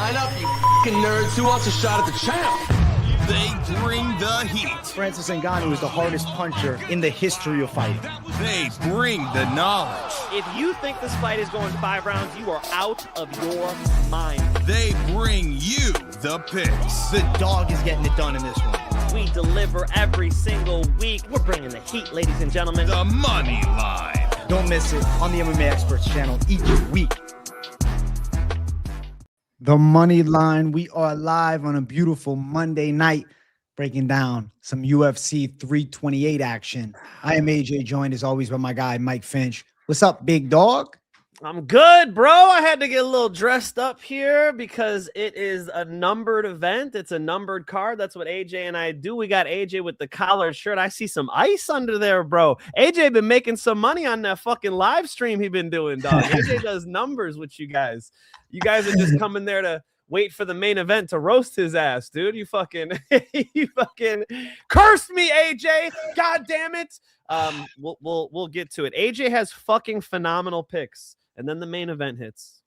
Line up, you f***ing nerds. Who wants a shot at the champ? They bring the heat. Francis Ngannou is the hardest puncher in the history of fighting. They bring the knowledge. If you think this fight is going 5 rounds, you are out of your mind. They bring you the picks. The dog is getting it done in this one. We deliver every single week. We're bringing the heat, ladies and gentlemen. The money line. Don't miss it on the MMA Experts channel each week. The Money Line. We are live on a beautiful Monday night, breaking down some UFC 328 action. I am AJ, joined as always by my guy, Mike Finch. What's up, big dog? I'm good, bro. I had to get a little dressed up here because it is a numbered event. It's a numbered card. That's what AJ and I do. We got AJ with the collared shirt. I see some ice under there, bro. AJ been making some money on that fucking live stream he been doing, dog. AJ does numbers with you guys. You guys are just coming there to wait for the main event to roast his ass, dude. You fucking cursed me, AJ. God damn it. We'll get to it. AJ has fucking phenomenal picks. And then the main event hits.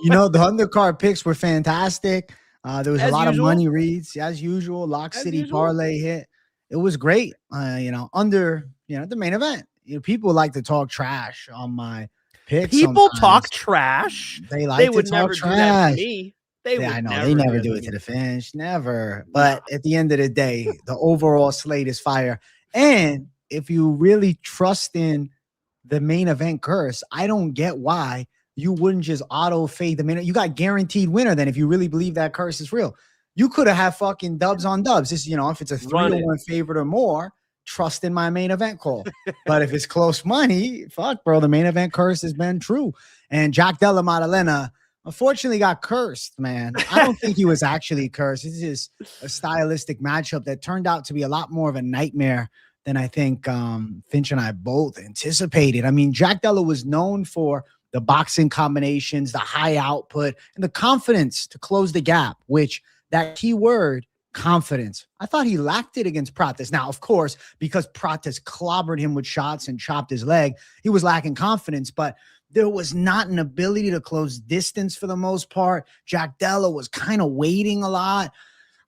You know, the undercard picks were fantastic. There was a lot of money reads, as usual. Lock City parlay hit. It was great. Under the main event. People like to talk trash on my picks. People talk trash. They would never do that to me. I know they never do it to the finish. Never. But at the end of the day, the overall slate is fire. And if you really trust in the main event curse, I don't get why you wouldn't just auto fade the minute. You got guaranteed winner then if you really believe that curse is real. You could have had fucking dubs on dubs. This, if it's a 3-1 favorite or more, trust in my main event call. But if it's close money, fuck, bro, the main event curse has been true. And Jack Della Maddalena unfortunately got cursed, man. I don't think he was actually cursed. This is a stylistic matchup that turned out to be a lot more of a nightmare than I think Finch and I both anticipated. I mean, Jack Della was known for the boxing combinations, the high output, and the confidence to close the gap, which that key word, confidence. I thought he lacked it against Prates. Now, of course, because Prates clobbered him with shots and chopped his leg, he was lacking confidence, but there was not an ability to close distance for the most part. Jack Della was kind of waiting a lot.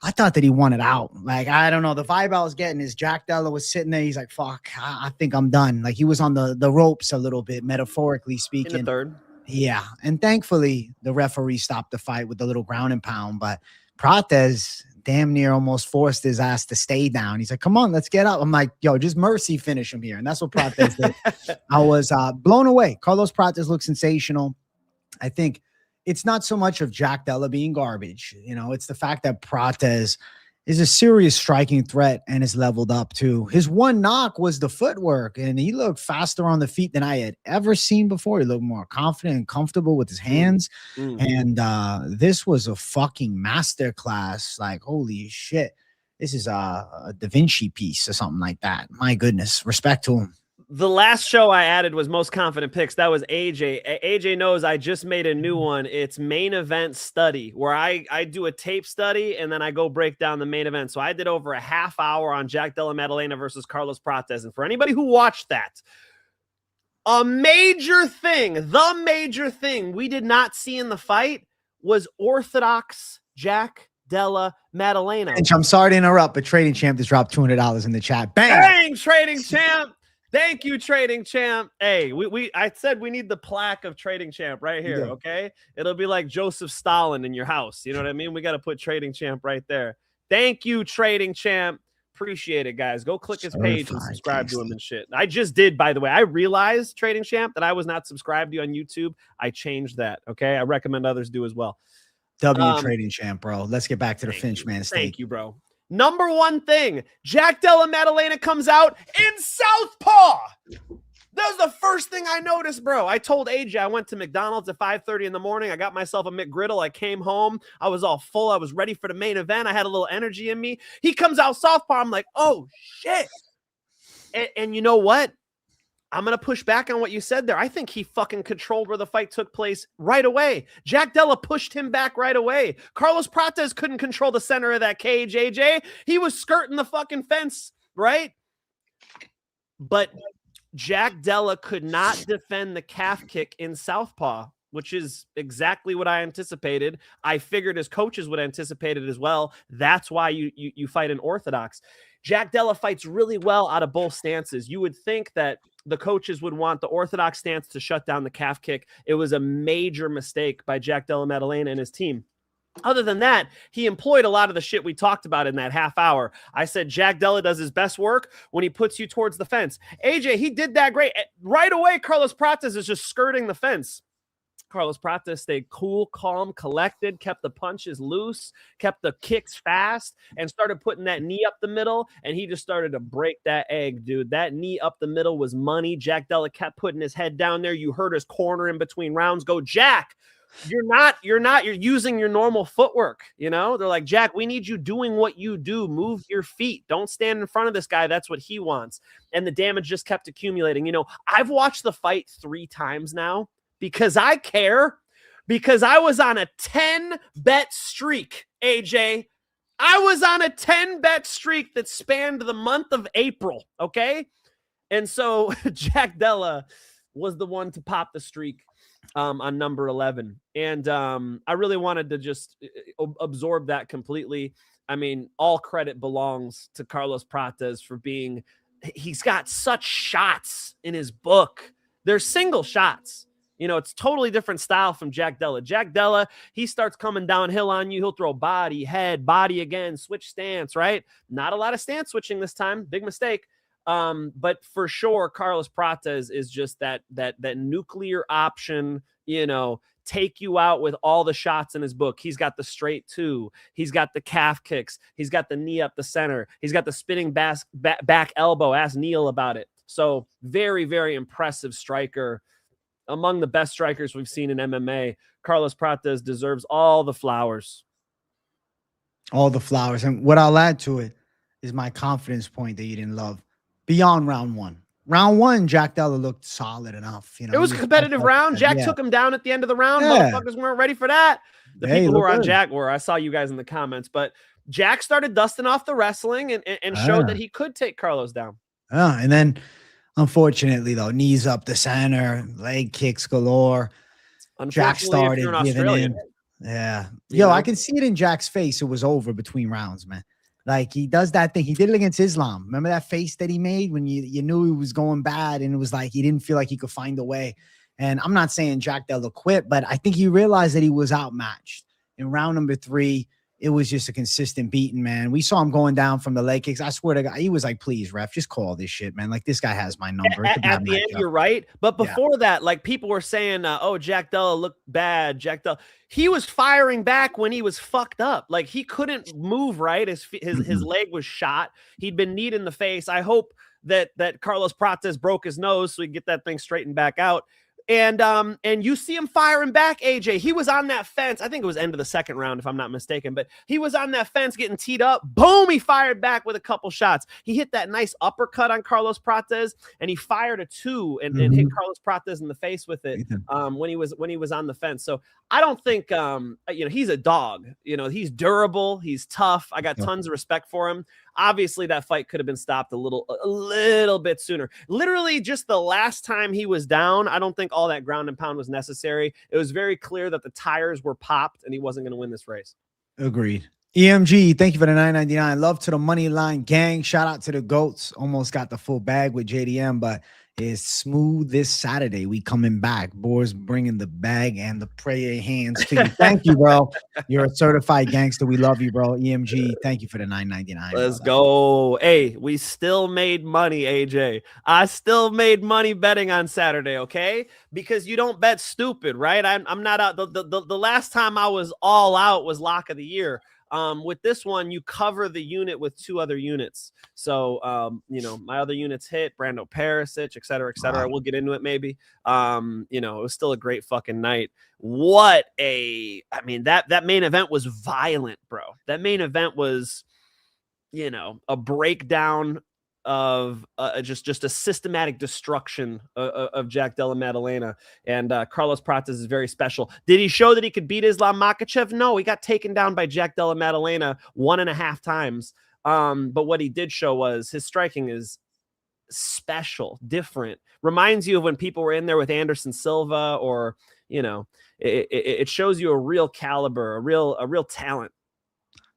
I thought that he won it out. Like, I don't know. The vibe I was getting is Jack Della was sitting there. He's like, fuck, I think I'm done. Like, he was on the ropes a little bit, metaphorically speaking. In the third. Yeah. And thankfully, the referee stopped the fight with the little ground and pound. But Prates damn near almost forced his ass to stay down. He's like, come on, let's get up. I'm like, yo, just mercy finish him here. And that's what Prates did. I was blown away. Carlos Prates looked sensational. I think it's not so much of Jack Della being garbage. It's the fact that Prates is a serious striking threat and is leveled up too. His one knock was the footwork, and he looked faster on the feet than I had ever seen before. He looked more confident and comfortable with his hands. And this was a fucking masterclass. Like, holy shit. This is a Da Vinci piece or something like that. My goodness. Respect to him. The last show I added was most confident picks. That was AJ. AJ knows I just made a new one. It's main event study, where I do a tape study and then I go break down the main event. So I did over a half hour on Jack Della Maddalena versus Carlos Prates. And for anybody who watched that, the major thing we did not see in the fight was orthodox Jack Della Maddalena. And I'm sorry to interrupt, but Trading Champ just dropped $200 in the chat. Bang, Trading Champ. Thank you, Trading Champ. Hey, I said we need the plaque of Trading Champ right here, okay? It'll be like Joseph Stalin in your house. You know what I mean? We got to put Trading Champ right there. Thank you, Trading Champ. Appreciate it, guys. Go click his page and subscribe to him and shit. I just did, by the way. I realized, Trading Champ, that I was not subscribed to you on YouTube. I changed that, okay? I recommend others do as well. Trading Champ, bro. Let's get back to the Finch, man. Thank you, bro. Number one thing, Jack Della Maddalena comes out in southpaw. That was the first thing I noticed, bro. I told AJ I went to McDonald's at 5:30 in the morning. I got myself a McGriddle. I came home. I was all full. I was ready for the main event. I had a little energy in me. He comes out southpaw. I'm like, oh, shit. And you know what? I'm going to push back on what you said there. I think he fucking controlled where the fight took place right away. Jack Della pushed him back right away. Carlos Prates couldn't control the center of that cage, AJ. He was skirting the fucking fence, right? But Jack Della could not defend the calf kick in southpaw. which is exactly what I anticipated. I figured his coaches would anticipate it as well. That's why you fight an orthodox. Jack Della fights really well out of both stances. You would think that the coaches would want the orthodox stance to shut down the calf kick. It was a major mistake by Jack Della Maddalena and his team. Other than that, he employed a lot of the shit we talked about in that half hour. I said Jack Della does his best work when he puts you towards the fence. AJ, he did that great. Right away, Carlos Prates is just skirting the fence. Carlos Prates stayed cool, calm, collected, kept the punches loose, kept the kicks fast, and started putting that knee up the middle, and he just started to break that egg, dude. That knee up the middle was money. Jack Della kept putting his head down there. You heard his corner in between rounds go, Jack, you're using your normal footwork. You know, they're like, Jack, we need you doing what you do. Move your feet. Don't stand in front of this guy. That's what he wants. And the damage just kept accumulating. You know, I've watched the fight 3 times now because I care, because I was on a 10-bet streak, AJ. I was on a 10-bet streak that spanned the month of April. Okay. And so Jack Della was the one to pop the streak on number 11. And I really wanted to just absorb that completely. I mean, all credit belongs to Carlos Prates for he's got such shots in his book. They're single shots. You know, it's totally different style from Jack Della. Jack Della, he starts coming downhill on you. He'll throw body, head, body again, switch stance, right? Not a lot of stance switching this time. Big mistake. But for sure, Carlos Prates is just that nuclear option, you know, take you out with all the shots in his book. He's got the straight 2. He's got the calf kicks. He's got the knee up the center. He's got the spinning back elbow. Ask Neil about it. So very, very impressive striker. Among the best strikers we've seen in MMA. Carlos Prates deserves all the flowers. All the flowers. And what I'll add to it is my confidence point that you didn't love. Beyond round 1. Round 1, Jack Della looked solid enough. You know, it was a competitive round. Jack took him down at the end of the round. Motherfuckers weren't ready for that. The people who were on Jack were. I saw you guys in the comments. But Jack started dusting off the wrestling and showed that he could take Carlos down. And then, unfortunately, though, knees up the center, leg kicks galore. Jack started giving in. Yeah. Yo, I can see it in Jack's face. It was over between rounds, man. Like, he does that thing. He did it against Islam. Remember that face that he made when you knew he was going bad, and it was like he didn't feel like he could find a way. And I'm not saying Jack Della quit, but I think he realized that he was outmatched. In round number 3, it was just a consistent beating, man. We saw him going down from the leg kicks. I swear to God, he was like, please, ref, just call this shit, man. Like, this guy has my number. At the end, you're right. But before that, like, people were saying, oh, Jack Della looked bad. Jack Della. He was firing back when he was fucked up. Like, he couldn't move right. His leg was shot. He'd been kneed in the face. I hope that Carlos Prates broke his nose so we can get that thing straightened back out. And you see him firing back, AJ. He was on that fence. I think it was end of the second round, if I'm not mistaken, but he was on that fence getting teed up. Boom, he fired back with a couple shots. He hit that nice uppercut on Carlos Prates, and he fired a 2 and hit Carlos Prates in the face with it when he was on the fence. So I don't think he's a dog. You know, he's durable, he's tough. I got tons of respect for him. Obviously, that fight could have been stopped a little bit sooner. Literally, just the last time he was down, I don't think all that ground and pound was necessary. It was very clear that the tires were popped and he wasn't going to win this race. Agreed. EMG, thank you for the $9.99. Love to the Moneyline gang. Shout out to the GOATs. Almost got the full bag with JDM, but it's smooth this Saturday. We coming back. Boys bringing the bag and the prayer hands to you. Thank you, bro. You're a certified gangster. We love you, bro. EMG, thank you for the $9.99. Let's go. Hey, we still made money, AJ. I still made money betting on Saturday, okay? Because you don't bet stupid, right? I'm not out. The last time I was all out was lock of the year. With this one, you cover the unit with 2 other units. So, my other units hit Brando Perisic, et cetera, et cetera. We'll get into it maybe. It was still a great fucking night. That main event was violent, bro. That main event was, a breakdown of just a systematic destruction of Jack Della Maddalena, and Carlos Prates is very special. Did he show that he could beat Islam Makhachev? No, he got taken down by Jack Della Maddalena 1.5 times. But what he did show was his striking is special, different. Reminds you of when people were in there with Anderson Silva or you know, it shows you a real caliber, a real talent.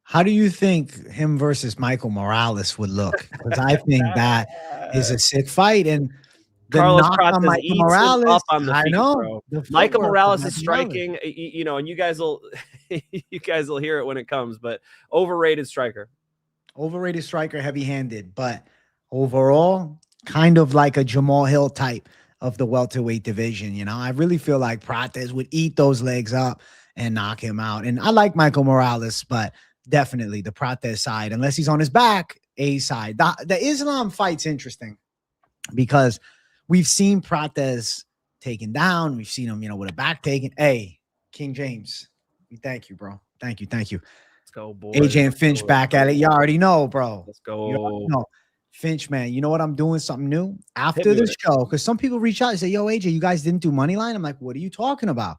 How do you think him versus Michael Morales would look? Because I think that is a sick fight. And the Carlos knock on Prates Michael eats him Morales, up on the I feet, know. bro. The Michael footwork of Morales is Michael Morales. striking, you know, and you guys will hear it when it comes, but overrated striker. Overrated striker, heavy-handed, but overall, kind of like a Jamal Hill type of the welterweight division. You know, I really feel like Prates would eat those legs up and knock him out. And I like Michael Morales, but definitely the Prates side, unless he's on his back, A side. The Islam fight's interesting because we've seen Prates taken down. We've seen him, you know, with a back taken. Hey, King James, we thank you, bro. Thank you. Let's go, boy. AJ and Finch back at it. You already know, bro. Let's go. You already know. Finch, man, you know what? I'm doing something new after this show because some people reach out and say, yo, AJ, you guys didn't do Moneyline? I'm like, what are you talking about?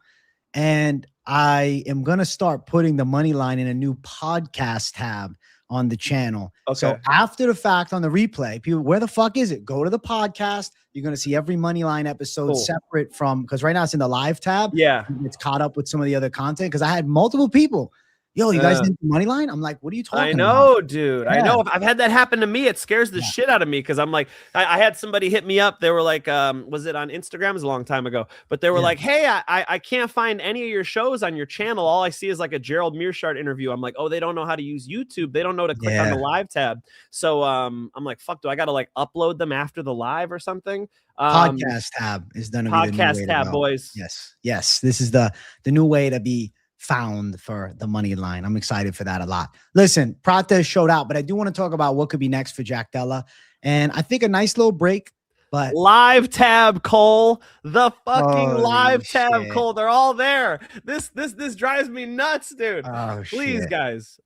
And I am going to start putting the Moneyline in a new podcast tab on the channel. Okay. So after the fact on the replay, people, where the fuck is it? Go to the podcast. You're going to see every Moneyline episode separate from, because right now it's in the live tab. Yeah. It's caught up with some of the other content because I had multiple people. Yo, you guys didn't do Moneyline? I'm like, what are you talking about? I know, dude. Yeah. I know. I've had that happen to me. It scares the shit out of me because I'm like, I had somebody hit me up. They were like, was it on Instagram? It was a long time ago. But they were like, hey, I can't find any of your shows on your channel. All I see is like a Gerald Mearshart interview. I'm like, oh, they don't know how to use YouTube. They don't know to click on the live tab. So I'm like, fuck, do I got to like upload them after the live or something? Podcast tab is done. Podcast tab, boys. Yes. This is the new way to be found for the Moneyline. I'm excited for that a lot. Listen, Prates showed out, but I do want to talk about what could be next for Jack Della. And I think a nice little break, but live tab, Cole, the fucking live tab, Cole. They're all there. This drives me nuts, dude. Please, guys,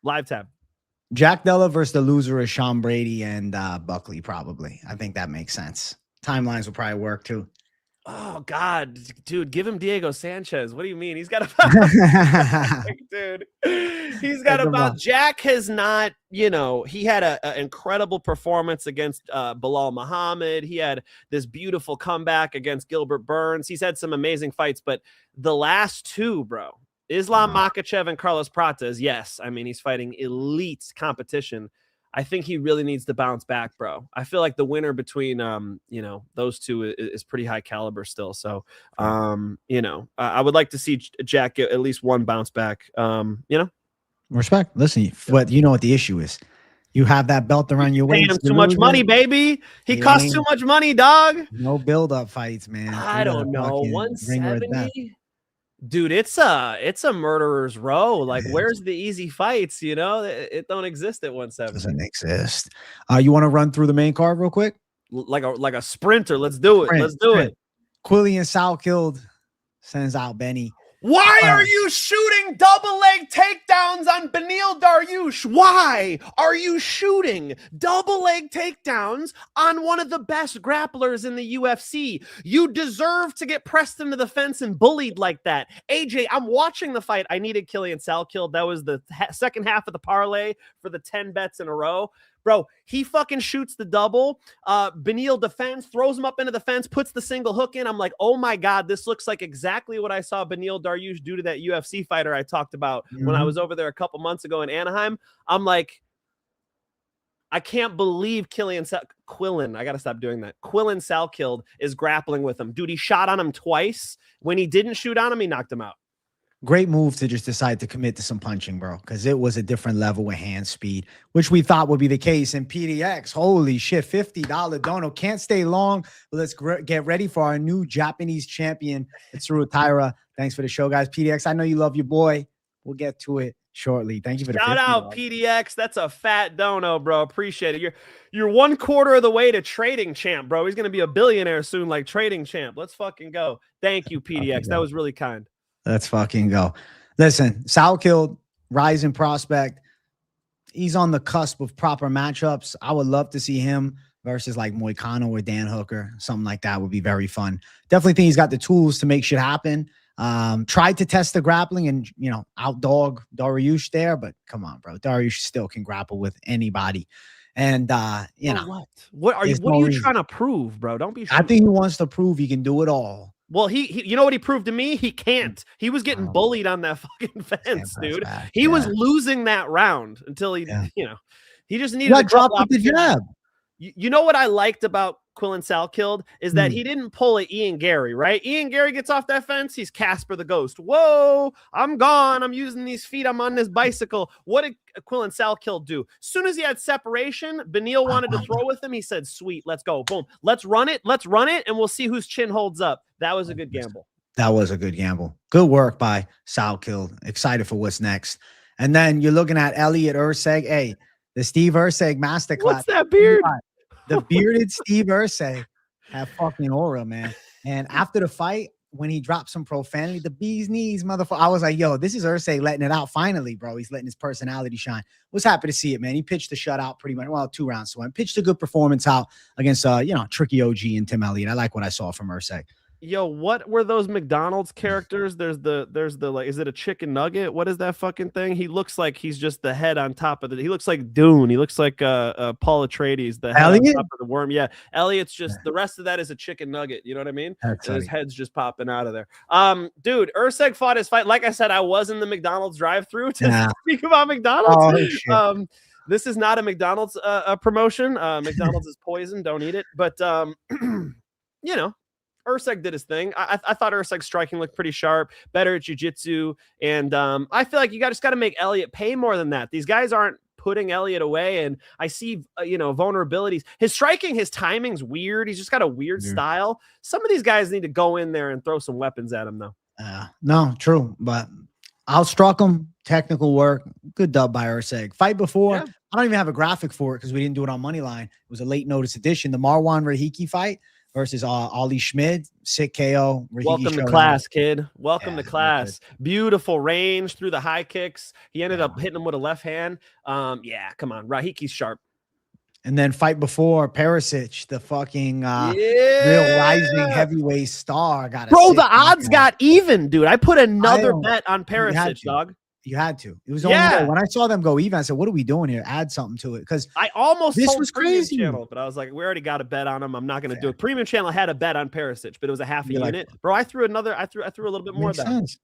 live tab. Jack Della versus the loser of Sean Brady and Buckley, probably. I think that makes sense. Timelines will probably work too. Oh God, dude, give him Diego Sanchez. What do you mean? He's got about dude. He's got about Jack has not, you know, he had an incredible performance against Bilal Muhammad. He had this beautiful comeback against Gilbert Burns. He's had some amazing fights, but the last two, bro, Islam Makhachev and Carlos Prates, yes. I mean, he's fighting elite competition. I think he really needs to bounce back, bro. I feel like the winner between, you know, those two is pretty high caliber still. So, you know, I would like to see Jack get at least one bounce back, you know. Respect. Listen, what you know what the issue is. You have that belt around your waist. Paying him too much money, baby. He costs too much money, dog. No build-up fights, man. I don't know. 170. Dude, it's a murderer's row. Like, where's the easy fights? You know, it don't exist at 170. Doesn't exist. You want to run through the main card real quick? Like a sprinter. Let's do it. Let's do it. Quillian Salkilled sends out Benny. Why are you shooting double leg takedowns on Beneil Dariush? Why are you shooting double leg takedowns on one of the best grapplers in the UFC? You deserve to get pressed into the fence and bullied like that. AJ, I'm watching the fight. I needed Quillian Salkilled. That was the second half of the parlay for the 10 bets in a row. Bro, he fucking shoots the double. Beneil defends, throws him up into the fence, puts the single hook in. I'm like, oh my God, this looks like exactly what I saw Beneil Dariush do to that UFC fighter I talked about when I was over there a couple months ago in Anaheim. I'm like, I can't believe Quillen, I got to stop doing that. Quillen Salkilled is grappling with him. Dude, he shot on him twice. When he didn't shoot on him, he knocked him out. Great move to just decide to commit to some punching, bro, because it was a different level with hand speed, which we thought would be the case. And PDX, holy shit, $50 dono. Can't stay long, but let's get ready for our new Japanese champion, Tatsuro Taira. Thanks for the show, guys. PDX, I know you love your boy. We'll get to it shortly. Thank you for the shout out, PDX. That's a fat dono, bro. Appreciate it. You're 1/4 of the way to trading champ, bro. He's gonna be a billionaire soon, like trading champ. Let's fucking go. Thank you, PDX. That was really kind. Let's fucking go. Listen, Salkilled, rising prospect. He's on the cusp of proper matchups. I would love to see him versus like Moicano or Dan Hooker. Something like that would be very fun. Definitely think he's got the tools to make shit happen. Tried to test the grappling and, you know, outdog Dariush there, but come on, bro. Dariush still can grapple with anybody. And, you know. What are you trying to prove, bro? Don't be. I think he wants to prove he can do it all. Well, he you know what he proved to me? He can't. He was getting bullied on that fucking fence, dude. He was losing that round until he, you know, he just needed to drop with the jab. You know what I liked about Quillen Salkilled is that he didn't pull a Ian Gary, right? Ian Gary gets off that fence. He's Casper the Ghost. Whoa, I'm gone. I'm using these feet. I'm on this bicycle. What did Quillen Salkilled do? As soon as he had separation, Beneil wanted to throw with him. He said, sweet, let's go. Boom. Let's run it. Let's run it. And we'll see whose chin holds up. That was a good gamble. That was a good gamble. Good work by Salkilled. Excited for what's next. And then you're looking at Elliot Urseg. Hey, the Steve Urseg masterclass. What's that beard? The bearded Steve Ursay had fucking aura, man. And after the fight, when he dropped some profanity, the bee's knees, motherfucker, I was like, yo, this is Ursay letting it out finally, bro. He's letting his personality shine. Was happy to see it, man. He pitched the shutout pretty much, well, 2 rounds to 1. Pitched a good performance out against, you know, Tricky OG and Tim Elliott. I like what I saw from Ursay. Yo, what were those McDonald's characters? There's the like, is it a chicken nugget? What is that fucking thing? He looks like he's just the head on top of it. He looks like Dune. He looks like Paul Atreides, the head on top of the worm. Yeah, Elliot's just the rest of that is a chicken nugget. You know what I mean? His head's just popping out of there. Dude, Urseg fought his fight. Like I said, I was in the McDonald's drive-through to speak about McDonald's. Oh, this is not a McDonald's promotion. McDonald's is poison. Don't eat it. But you know. Urseg did his thing. I thought Urseg's striking looked pretty sharp, better at jiu-jitsu, and I feel like you just got to make Elliott pay more than that. These guys aren't putting Elliott away, and I see you know, vulnerabilities. His striking, his timing's weird. He's just got a weird style. Some of these guys need to go in there and throw some weapons at him, though. No, true, but outstruck him. Technical work, good dub by Urseg. Fight before, I don't even have a graphic for it because we didn't do it on Moneyline. It was a late notice edition. The Marwan Rahiki fight versus Ali Schmid, sick KO. Welcome to class, kid. Welcome to class. Beautiful range through the high kicks. He ended up hitting him with a left hand. Yeah, come on. Rahiki's sharp. And then fight before, Perisic, the fucking real rising heavyweight star. Bro, the odds got even, dude. I put another bet on Perisic, dog. You had to. It was only when I saw them go even, I said, what are we doing here? Add something to it. Because I almost this told was Premium crazy. Channel, but I was like, we already got a bet on him. I'm not going to do it. Premium Channel had a bet on Perisic, but it was a half a unit. Bro, I threw a little bit more of that.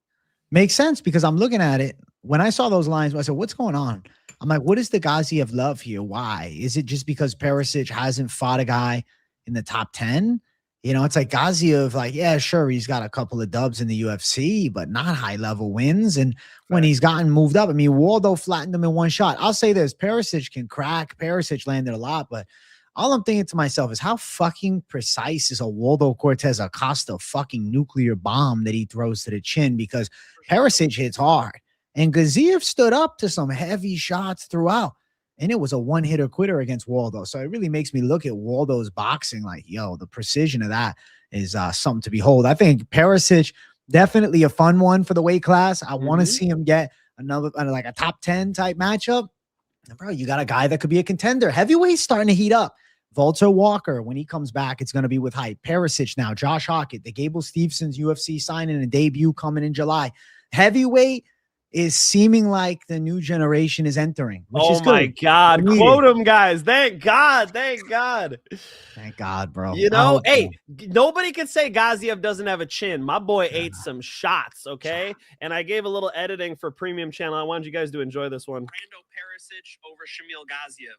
Makes sense because I'm looking at it. When I saw those lines, I said, what's going on? I'm like, what is the Gaziev love here? Why? Is it just because Perisic hasn't fought a guy in the top 10? You know, it's like Gaziev, like, yeah, sure, he's got a couple of dubs in the UFC, but not high-level wins. And when he's gotten moved up, I mean, Waldo flattened him in one shot. I'll say this, Perisic can crack. Perisic landed a lot, but all I'm thinking to myself is how fucking precise is a Waldo Cortes-Acosta fucking nuclear bomb that he throws to the chin, because Perisic hits hard. And Gaziev stood up to some heavy shots throughout. And it was a one-hitter quitter against Waldo. So it really makes me look at Waldo's boxing like, yo, the precision of that is something to behold. I think Perisic, definitely a fun one for the weight class. I want to see him get another, like a top 10 type matchup. And bro, you got a guy that could be a contender. Heavyweight's starting to heat up. Volter Walker, when he comes back, it's going to be with hype. Perisic now, Josh Hockett, the Gable Stevenson's UFC signing and debut coming in July. Heavyweight is seeming like the new generation is entering. Which is good. My God. Quote him, guys. Thank God. Thank God. Thank God, bro. You know, hey, nobody can say Gaziev doesn't have a chin. My boy ate some shots, okay? And I gave a little editing for Premium Channel. I wanted you guys to enjoy this one. Brando Perisic over Shamil Gaziev.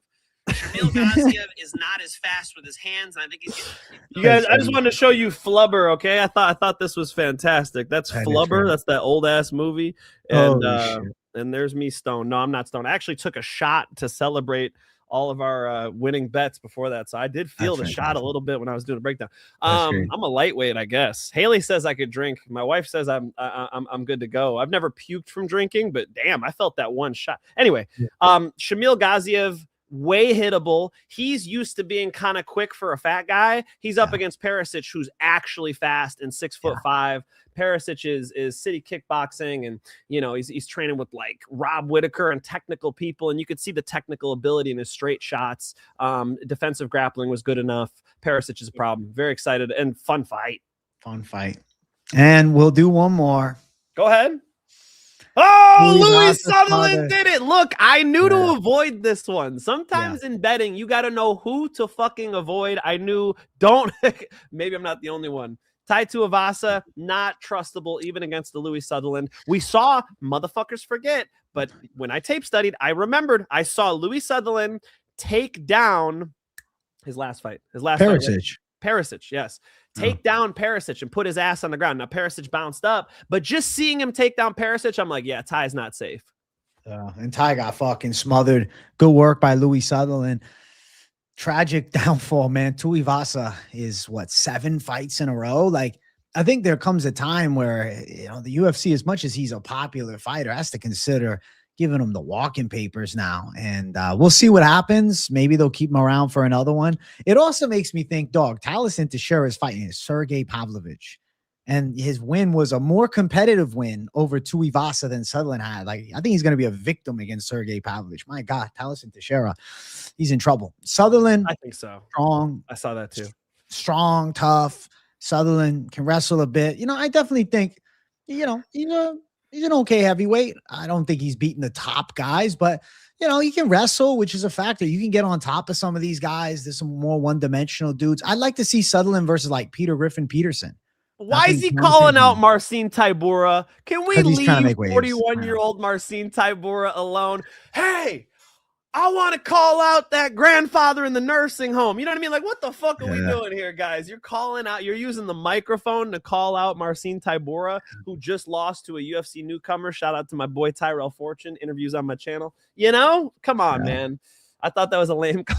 Shamil Gaziev is not as fast with his hands, and I think he's you guys, I just wanted to show you Flubber, okay? I thought this was fantastic. That's Flubber. That's that old ass movie. And and there's me stoned. No, I'm not stoned. I actually took a shot to celebrate all of our winning bets before that. So I did feel the shot a little bit when I was doing a breakdown. I'm a lightweight, I guess. Haley says I could drink. My wife says I'm good to go. I've never puked from drinking, but damn, I felt that one shot. Anyway, Shamil Gaziev, way hittable. He's used to being kind of quick for a fat guy. He's up against Perisic, who's actually fast and 6'5". Perisic is city kickboxing, and you know he's training with like Rob Whitaker and technical people, and you could see the technical ability in his straight shots. Defensive grappling was good enough. Perisic is a problem. Very excited and fun fight. Fun fight. And we'll do one more. Go ahead. Oh, Louis Sutherland did it. Look, I knew to avoid this one. Sometimes in betting, you got to know who to fucking avoid. I knew, maybe I'm not the only one. Tai Tuivasa, not trustable even against the Louis Sutherland. We saw, motherfuckers forget, but when I tape studied, I remembered I saw Louis Sutherland take down his last fight. Perisic, yes. Take down Perisic and put his ass on the ground. Now, Perisic bounced up, but just seeing him take down Perisic, I'm like, yeah, Ty's not safe. And Ty got fucking smothered. Good work by Louis Sutherland. Tragic downfall, man. Tuivasa is, 7 fights in a row? Like, I think there comes a time where, the UFC, as much as he's a popular fighter, has to consider giving him the walking papers now. And we'll see what happens. Maybe they'll keep him around for another one. It also makes me think, dog, Taliesin Teixeira is fighting Sergey Pavlovich. And his win was a more competitive win over Tuivasa than Sutherland had. Like, I think he's going to be a victim against Sergey Pavlovich. My God, Taliesin Teixeira, he's in trouble. Sutherland, I think so. Strong. I saw that too. Strong, tough. Sutherland can wrestle a bit. I definitely think, he's an okay heavyweight. I don't think he's beating the top guys, but he can wrestle, which is a factor. You can get on top of some of these guys. There's some more one-dimensional dudes. I'd like to see Sutherland versus like Peter Griffin Peterson. Why is he calling out Marcin Tybura? Can we leave 41-year-old Marcin Tybura alone? Hey, I want to call out that grandfather in the nursing home. You know what I mean? Like, what the fuck are we doing here, guys? You're calling out, you're using the microphone to call out Marcin Tybura, who just lost to a UFC newcomer. Shout out to my boy Tyrell Fortune. Interviews on my channel. Come on, man. I thought that was a lame call.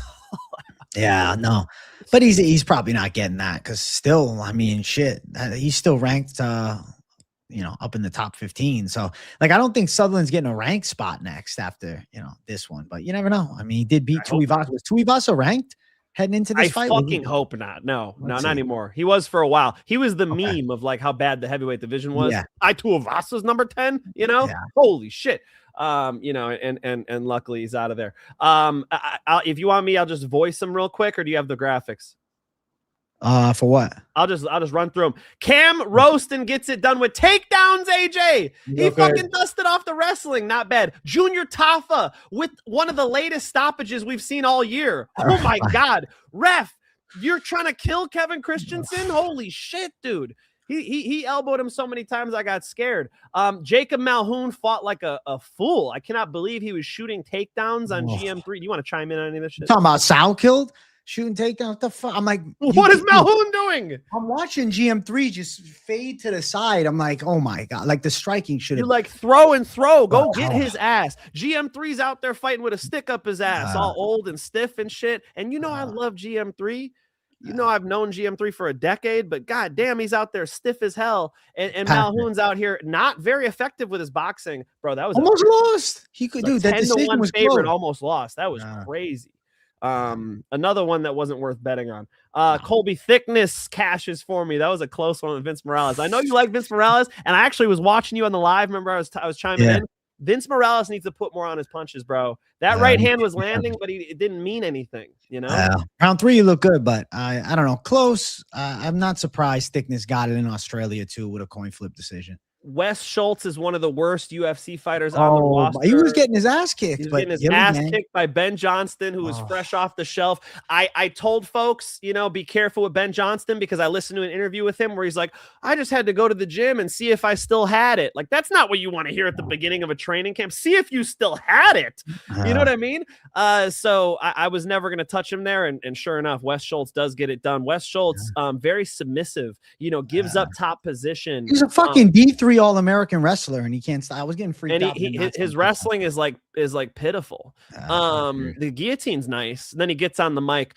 Yeah, no, but he's probably not getting that because still, I mean, shit, he's still ranked, up in the top 15. So, like, I don't think Sutherland's getting a ranked spot next after, this one, but you never know. I mean, he did beat Tuivasa. Was Tuivasa ranked heading into this fight? I fucking hope not. No, not anymore. He was for a while. He was the meme of like how bad the heavyweight division was. Yeah. Tuivasa's number 10, Holy shit. And luckily he's out of there. If you want me, I'll just voice him real quick, or do you have the graphics? For what? I'll just run through them. Cam Roaston gets it done with takedowns, AJ. He fucking dusted off the wrestling. Not bad. Junior Tafa with one of the latest stoppages we've seen all year. Oh my God. Ref, you're trying to kill Kevin Christensen? Holy shit, dude. He elbowed him so many times I got scared. Jacob Malhoun fought like a fool. I cannot believe he was shooting takedowns on GM3. Do you want to chime in on any of this shit? Talking about Sal killed? Shooting takedowns? What the fuck? I'm like, what is Malhoun doing? I'm watching GM3 just fade to the side. I'm like, oh my God. Like, the striking should have. You like throw and throw. Go get his ass. GM3's out there fighting with a stick up his ass, all old and stiff and shit. And I love GM3. I've known GM3 for a decade, but god damn, he's out there stiff as hell. And Malhoun's out here not very effective with his boxing. Bro, that was almost lost. He could do that. Decision was favorite, almost lost. That was crazy. Another one that wasn't worth betting on. Colby Thickness cashes for me. That was a close one with Vince Morales. I know you like Vince Morales, and I actually was watching you on the live. Remember, I was chiming in. Vince Morales needs to put more on his punches, bro. That right hand was landing, but it didn't mean anything, Round 3, you look good, but I don't know. Close. I'm not surprised Thickness got it in Australia, too, with a coin flip decision. Wes Schultz is one of the worst UFC fighters on the roster. He was getting his ass kicked. He's getting his ass kicked by Ben Johnston, who was fresh off the shelf. I told folks, be careful with Ben Johnston because I listened to an interview with him where he's like, I just had to go to the gym and see if I still had it. Like, that's not what you want to hear at the beginning of a training camp. See if you still had it. You know what I mean? So I was never going to touch him there. And sure enough, Wes Schultz does get it done. Wes Schultz, very submissive, gives up top position. He's a fucking D3 All-American wrestler, and he can't stop. I was getting freaked out. His wrestling is like pitiful. The guillotine's nice. And then he gets on the mic.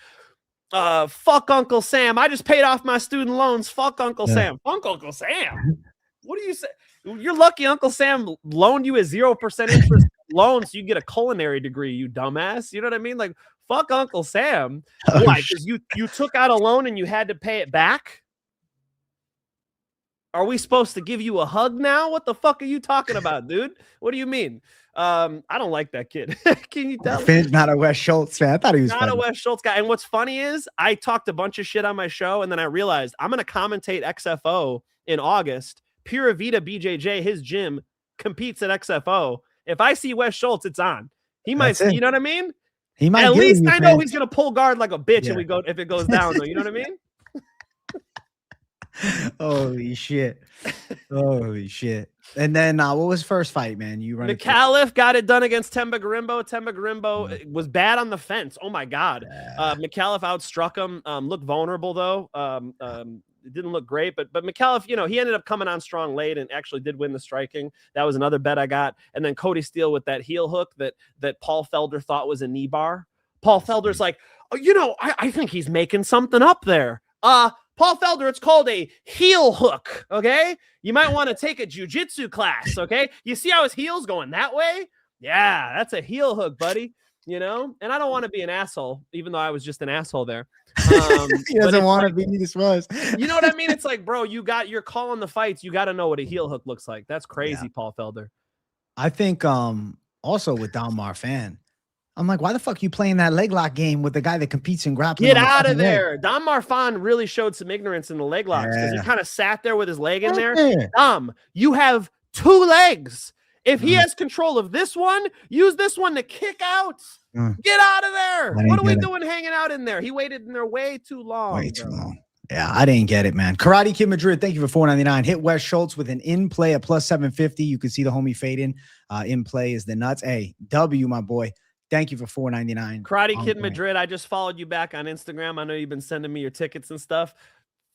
Fuck Uncle Sam. I just paid off my student loans. Fuck Uncle Sam. Fuck Uncle Sam. What do you say? You're lucky Uncle Sam loaned you a 0% interest loan so you get a culinary degree, you dumbass. You know what I mean? Like, fuck Uncle Sam. Why? Because you took out a loan and you had to pay it back? Are we supposed to give you a hug now? What the fuck are you talking about, dude? What do you mean? I don't like that kid. Can you tell? Finn's not a Wes Schultz fan. I thought he was not a Wes Schultz guy. And what's funny is I talked a bunch of shit on my show, and then I realized I'm going to commentate XFO in August. Pura Vida BJJ, his gym, competes at XFO. If I see Wes Schultz, it's on. He might, you know what I mean? He might. At least I know he's going to pull guard like a bitch if it goes down, though. You know what I mean? Holy shit. Holy shit. And then what was first fight, man? You run McAuliffe got it done against Temba Garimbo. Temba Garimbo was bad on the fence. Oh my God. McAuliffe outstruck him. Looked vulnerable though. It didn't look great, but McAuliffe, you know, he ended up coming on strong late and actually did win the striking. That was another bet I got. And then Cody Steele with that heel hook that Paul Felder thought was a knee bar. Paul Felder's like, oh, you know, I think he's making something up there. Paul Felder, it's called a heel hook, okay? You might want to take a jiu-jitsu class, okay? You see how his heel's going that way? Yeah, that's a heel hook, buddy, you know? And I don't want to be an asshole, even though I was just an asshole there. He doesn't want to be, this was. You know what I mean? It's like, bro, you're calling the fights. You got to know what a heel hook looks like. That's crazy, Paul Felder. I think also with Don Marfan, I'm like, why the fuck you playing that leg lock game with the guy that competes in grappling? Get out of there. Don Marfan really showed some ignorance in the leg locks because he kind of sat there with his leg in there. You have two legs. If he has control of this one, use this one to kick out. Get out of there. What are we doing hanging out in there? He waited in there way too long. Way too long. Yeah, I didn't get it, man. Karate Kid Madrid, thank you for $4.99. Hit Wes Schultz with an in play at plus 750. You can see the homie fading. In play is the nuts. Hey, W, my boy. Thank you for $4.99. Karate Kid Madrid, I just followed you back on Instagram. I know you've been sending me your tickets and stuff.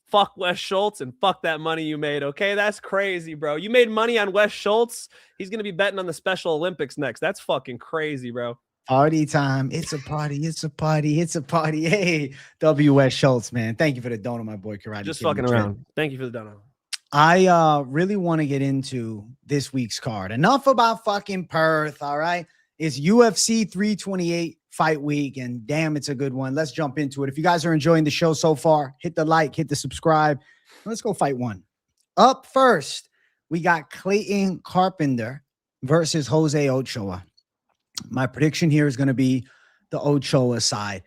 Fuck Wes Schultz and fuck that money you made, okay? That's crazy, bro. You made money on Wes Schultz. He's going to be betting on the Special Olympics next. That's fucking crazy, bro. Party time. It's a party. It's a party. It's a party. Hey, W. Wes Schultz, man. Thank you for the donut, my boy. Karate just Kid fucking Madrid. around. Thank you for the donut. I really want to get into this week's card. Enough about fucking Perth, all right? It's UFC 328 fight week, and damn, it's a good one. Let's jump into it. If you guys are enjoying the show so far, hit the like, hit the subscribe. Let's go fight one. Up first, we got Clayton Carpenter versus Jose Ochoa. My prediction here is going to be the Ochoa side.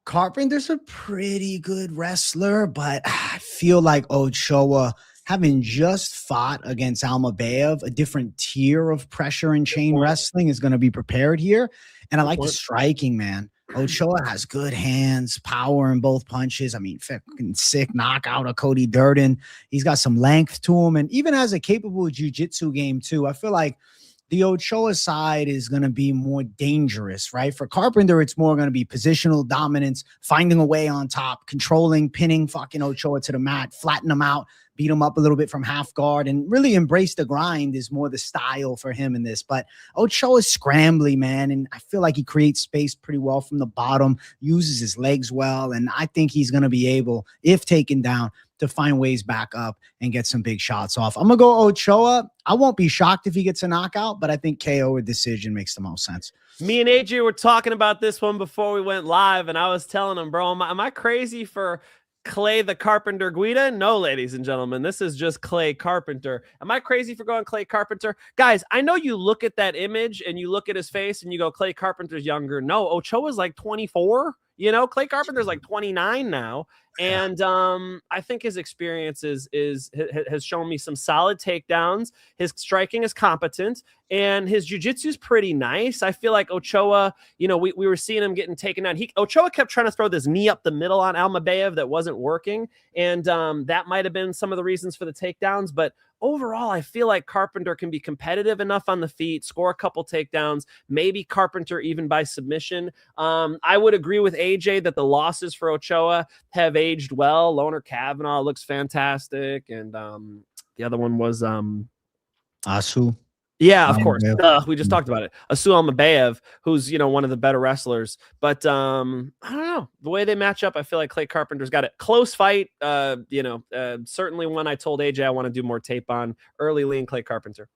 Carpenter's a pretty good wrestler, but I feel like Ochoa, having just fought against Almabayev, a different tier of pressure and chain wrestling, is going to be prepared here. And I like the striking, man. Ochoa has good hands, power in both punches. I mean, fucking sick knockout of Cody Djorden. He's got some length to him and even has a capable jiu-jitsu game too. I feel like the Ochoa side is going to be more dangerous, right? For Carpenter, it's more going to be positional dominance, finding a way on top, controlling, pinning fucking Ochoa to the mat, flatten him out, beat him up a little bit from half guard, and really embrace the grind is more the style for him in this. But Ochoa's scrambly, man, and I feel like he creates space pretty well from the bottom, uses his legs well, and I think he's going to be able, if taken down, to find ways back up and get some big shots off. I'm going to go Ochoa. I won't be shocked if he gets a knockout, but I think KO or decision makes the most sense. Me and AJ were talking about this one before we went live, and I was telling him, bro, am I crazy for Clay the Carpenter Guida? No, ladies and gentlemen, this is just Clay Carpenter. Am I crazy for going Clay Carpenter? Guys, I know you look at that image and you look at his face and you go, Clay Carpenter's younger. No, Ochoa's like 24. You know, Clay Carpenter's like 29 now. And I think his experience has shown me some solid takedowns. His striking is competent, and his jiu-jitsu is pretty nice. I feel like Ochoa, you know, we were seeing him getting taken down. Ochoa kept trying to throw this knee up the middle on Almabayev that wasn't working, and that might have been some of the reasons for the takedowns. But overall, I feel like Carpenter can be competitive enough on the feet, score a couple takedowns, maybe Carpenter even by submission. I would agree with AJ that the losses for Ochoa have aged well. Loner Kavanaugh looks fantastic, and the other one was Asu. Yeah, of course. We just talked about it. Asu Almabayev, who's, you know, one of the better wrestlers. But I don't know. The way they match up, I feel like Clay Carpenter's got it. Close fight. Certainly one I told AJ I want to do more tape on. Early lean Clay Carpenter.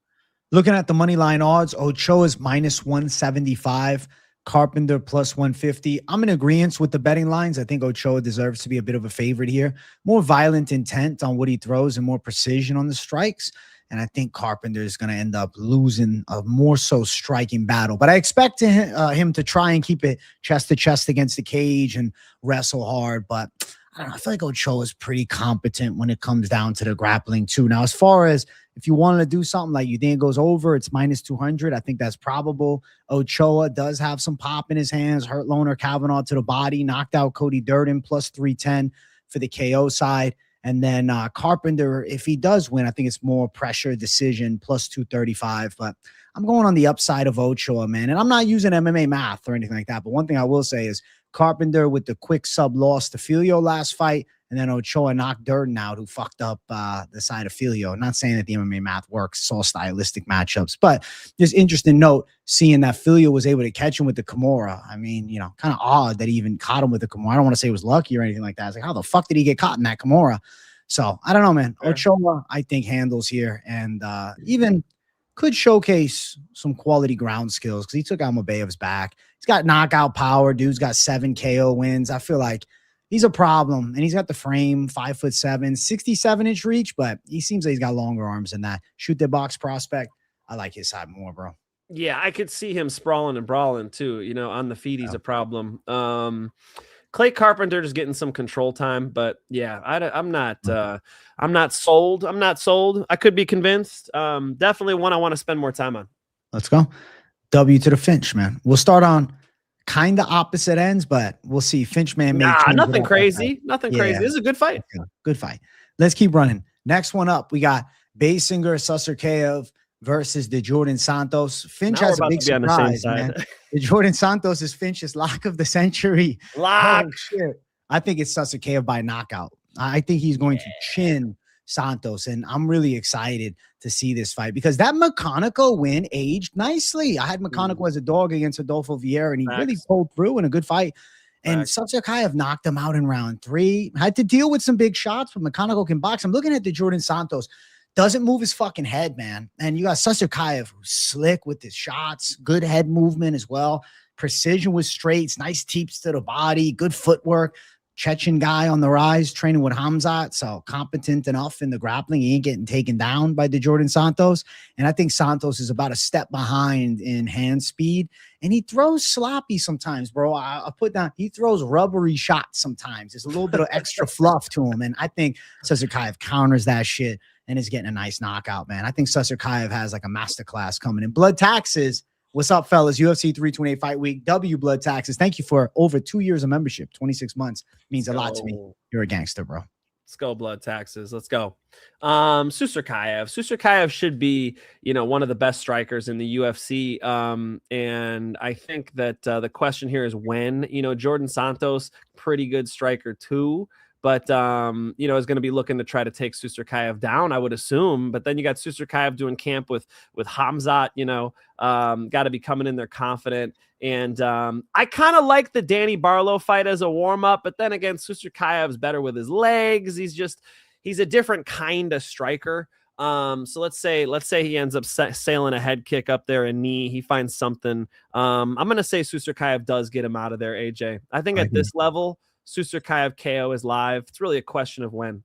Looking at the money line odds, Ochoa's minus 175. Carpenter plus 150. I'm in agreement with the betting lines. I think Ochoa deserves to be a bit of a favorite here. More violent intent on what he throws and more precision on the strikes. And I think Carpenter is going to end up losing a more so striking battle. But I expect him to try and keep it chest to chest against the cage and wrestle hard. But I don't know. I feel like Ochoa is pretty competent when it comes down to the grappling too. Now, as far as if you wanted to do something like you think it goes over, it's minus 200. I think that's probable. Ochoa does have some pop in his hands, hurt Loner Kavanaugh to the body, knocked out Cody Djorden plus 310 for the KO side. And then Carpenter, if he does win, I think it's more pressure decision plus 235. But I'm going on the upside of Ochoa, man. And I'm not using MMA math or anything like that. But one thing I will say is Carpenter with the quick sub loss to Filio last fight. And then Ochoa knocked Djorden out, who fucked up the side of Filio. Not saying that the MMA math works. It's all stylistic matchups. But just interesting note, seeing that Filio was able to catch him with the Kimura. I mean, you know, kind of odd that he even caught him with the Kimura. I don't want to say it was lucky or anything like that. It's like, how the fuck did he get caught in that Kimura? So, I don't know, man. Ochoa, I think, handles here. And even could showcase some quality ground skills because he took Almabeyev's back. He's got knockout power. Dude's got 7 KO wins. I feel like he's a problem, and he's got the frame, 5'7", 67-inch reach, but he seems like he's got longer arms than that. Shoot the box prospect. I like his side more, bro. Yeah, I could see him sprawling and brawling too. You know, on the feet, he's a problem. Clay Carpenter just getting some control time, but yeah, I'm not sold. I'm not sold. I could be convinced. Definitely one I want to spend more time on. Let's go. W to the Finch, man. We'll start on kind of opposite ends, but we'll see. Finch, man. Nothing crazy. Nothing crazy. This is a good fight. Good fight. Let's keep running. Next one up, we got Basinger Susurkaev versus Djorden Santos. Finch has a big surprise, man. Djorden Santos is Finch's lock of the century. Lock. Oh, shit. I think it's Susurkaev by knockout. I think he's going to chin Santos, and I'm really excited to see this fight because that McConaughey win aged nicely. I had McConaughey as a dog against Adolfo Vieira, and he really pulled through in a good fight. And Susurkaev knocked him out in round 3. Had to deal with some big shots, but McConaughey can box. I'm looking at Djorden Santos. Doesn't move his fucking head, man. And you got Susurkaev, who's slick with his shots, good head movement as well. Precision with straights, nice teeps to the body, good footwork. Chechen guy on the rise, training with Hamzat, so competent enough in the grappling. He ain't getting taken down by Djorden Santos. And I think Santos is about a step behind in hand speed. And he throws sloppy sometimes, bro. I'll put down, he throws rubbery shots sometimes. There's a little bit of extra fluff to him. And I think Susurkaev counters that shit and is getting a nice knockout, man. I think Susurkaev has like a masterclass coming in. Blood Taxes. What's up, fellas? UFC 328 Fight Week. W Blood Taxes. Thank you for over 2 years of membership. 26 months means a lot to me. You're a gangster, bro. Let's go, Blood Taxes. Let's go. Susurkaev. Susurkaev should be, you know, one of the best strikers in the UFC. And I think that the question here is when. You know, Djorden Santos, pretty good striker too. But, you know, is going to be looking to try to take Susurkaev down, I would assume. But then you got Susurkaev doing camp with Hamzat, you know, got to be coming in there confident. And I kind of like the Danny Barlow fight as a warm-up. But then again, Susurkaev's better with his legs. He's a different kind of striker. So let's say he ends up sailing a head kick up there, a knee. He finds something. I'm going to say Susurkaev does get him out of there, AJ. I think at this level, Susurkaev KO is live. It's really a question of when.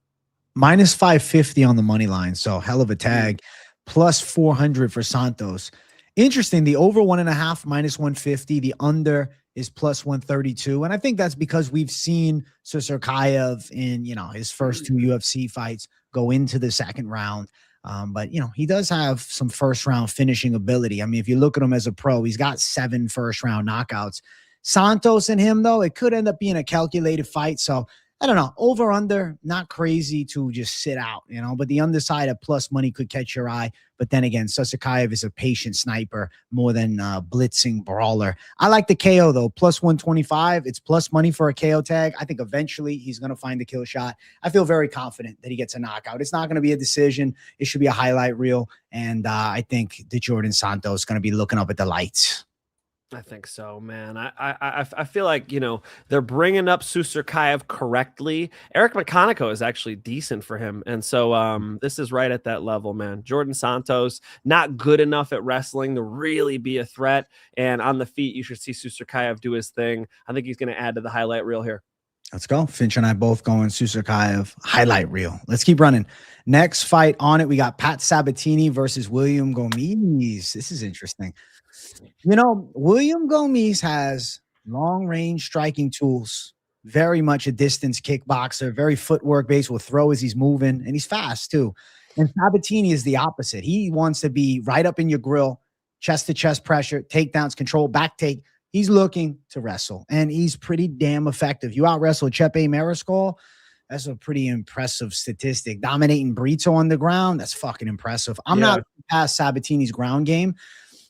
Minus 550 on the money line. So hell of a tag. Plus 400 for Santos. Interesting. The over 1.5 minus 150. The under is plus 132. And I think that's because we've seen Susurkaev in, you know, his first 2 UFC fights go into the second round. But, you know, he does have some first round finishing ability. I mean, if you look at him as a pro, he's got 7 first round knockouts. Santos and him, though, it could end up being a calculated fight. So, I don't know. Over, under, not crazy to just sit out, you know. But the underside of plus money could catch your eye. But then again, Susurkaev is a patient sniper more than blitzing brawler. I like the KO, though. Plus 125. It's plus money for a KO tag. I think eventually he's going to find the kill shot. I feel very confident that he gets a knockout. It's not going to be a decision. It should be a highlight reel. And I think Djorden Santos is going to be looking up at the lights. I think so, man. I feel like, you know, they're bringing up Susurkaev correctly. Eric McConaughey is actually decent for him. And so this is right at that level, man. Djorden Santos, not good enough at wrestling to really be a threat. And on the feet, you should see Susurkaev do his thing. I think he's going to add to the highlight reel here. Let's go. Finch and I both going Susurkaev highlight reel. Let's keep running. Next fight on it, we got Pat Sabatini versus William Gomis. This is interesting. You know, William Gomis has long-range striking tools, very much a distance kickboxer, very footwork-based, will throw as he's moving, and he's fast, too. And Sabatini is the opposite. He wants to be right up in your grill, chest-to-chest pressure, takedowns, control, back take. He's looking to wrestle, and he's pretty damn effective. You out-wrestle Chepe Mariscal, That's a pretty impressive statistic. Dominating Brito on the ground, that's fucking impressive. I'm not past Sabatini's ground game.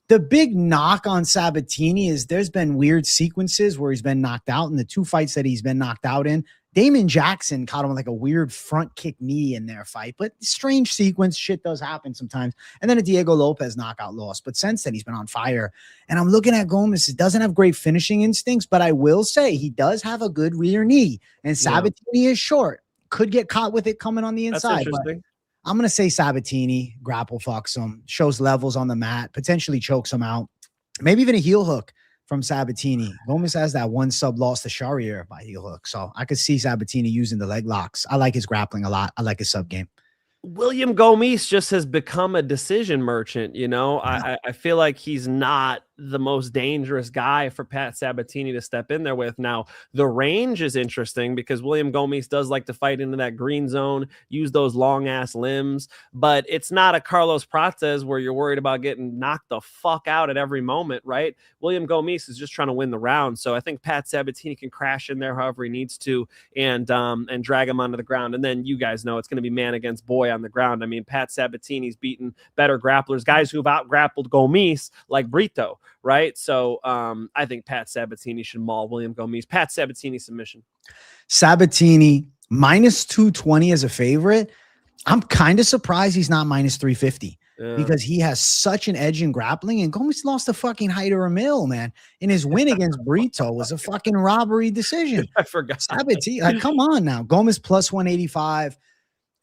The big knock on Sabatini is there's been weird sequences where he's been knocked out. In the 2 fights that he's been knocked out in, Damon Jackson caught him with like a weird front kick knee in their fight, but strange sequence. Shit does happen sometimes. And then a Diego Lopez knockout loss. But since then, he's been on fire. And I'm looking at Gomis. He doesn't have great finishing instincts, but I will say he does have a good rear knee. And Sabatini is short. Could get caught with it coming on the inside. That's interesting. I'm going to say Sabatini grapple fucks him, shows levels on the mat, potentially chokes him out. Maybe even a heel hook from Sabatini. Gomis has that 1 sub loss to Charrier by heel hook. So I could see Sabatini using the leg locks. I like his grappling a lot. I like his sub game. William Gomis just has become a decision merchant. You know, I feel like he's not the most dangerous guy for Pat Sabatini to step in there with. Now, the range is interesting because William Gomis does like to fight into that green zone, use those long ass limbs, but it's not a Carlos Prates where you're worried about getting knocked the fuck out at every moment, right? William Gomis is just trying to win the round. So I think Pat Sabatini can crash in there however he needs to and drag him onto the ground. And then you guys know it's going to be man against boy on the ground. I mean, Pat Sabatini's beaten better grapplers, guys who've out grappled Gomis like Brito, right? So I think Pat Sabatini should maul William Gomis. Pat Sabatini submission. Sabatini minus 220 as a favorite. I'm kind of surprised he's not minus 350 because he has such an edge in grappling, and Gomis lost a fucking Hyder Emil, man. And his win against Brito was a fucking robbery decision. I forgot. Sabatini, like, come on now. Gomis plus 185.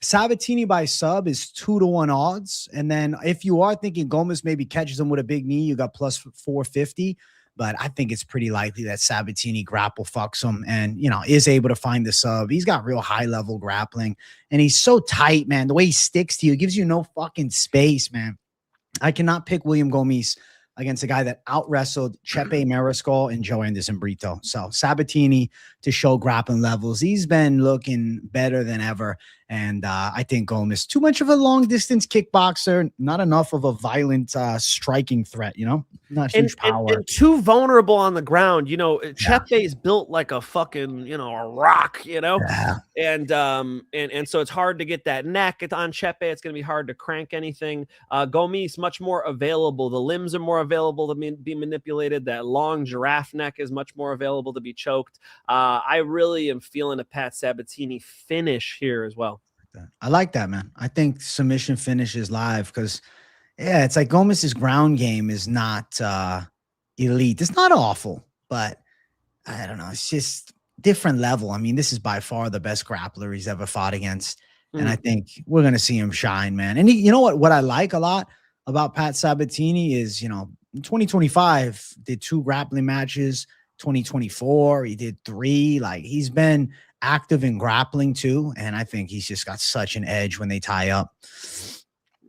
Sabatini by sub is 2-1 odds. And then if you are thinking Gomis maybe catches him with a big knee, you got plus 450. But I think it's pretty likely that Sabatini grapple fucks him and, you know, is able to find the sub. He's got real high level grappling and he's so tight, man. The way he sticks to you, gives you no fucking space, man. I cannot pick William Gomis against a guy that out-wrestled Chepe Mariscal and Joe Anderson Brito. So Sabatini to show grappling levels. He's been looking better than ever. And I think Gomis, too much of a long-distance kickboxer, not enough of a violent striking threat, you know? Not huge power. And too vulnerable on the ground. You know, Chepe is built like a fucking, you know, a rock, you know? Yeah. And so it's hard to get that neck on Chepe. It's going to be hard to crank anything. Gomis, much more available. The limbs are more available to be manipulated. That long giraffe neck is much more available to be choked. I really am feeling a Pat Sabatini finish here as well. I like that, man. I think submission finish is live because, yeah, it's like Gomis's ground game is not elite. It's not awful, but I don't know. It's just different level. I mean, this is by far the best grappler he's ever fought against. And I think we're going to see him shine, man. And you know what I like a lot about Pat Sabatini is, you know, in 2025, did 2 grappling matches. 2024, he did 3. Like, he's been active in grappling too. And I think he's just got such an edge when they tie up.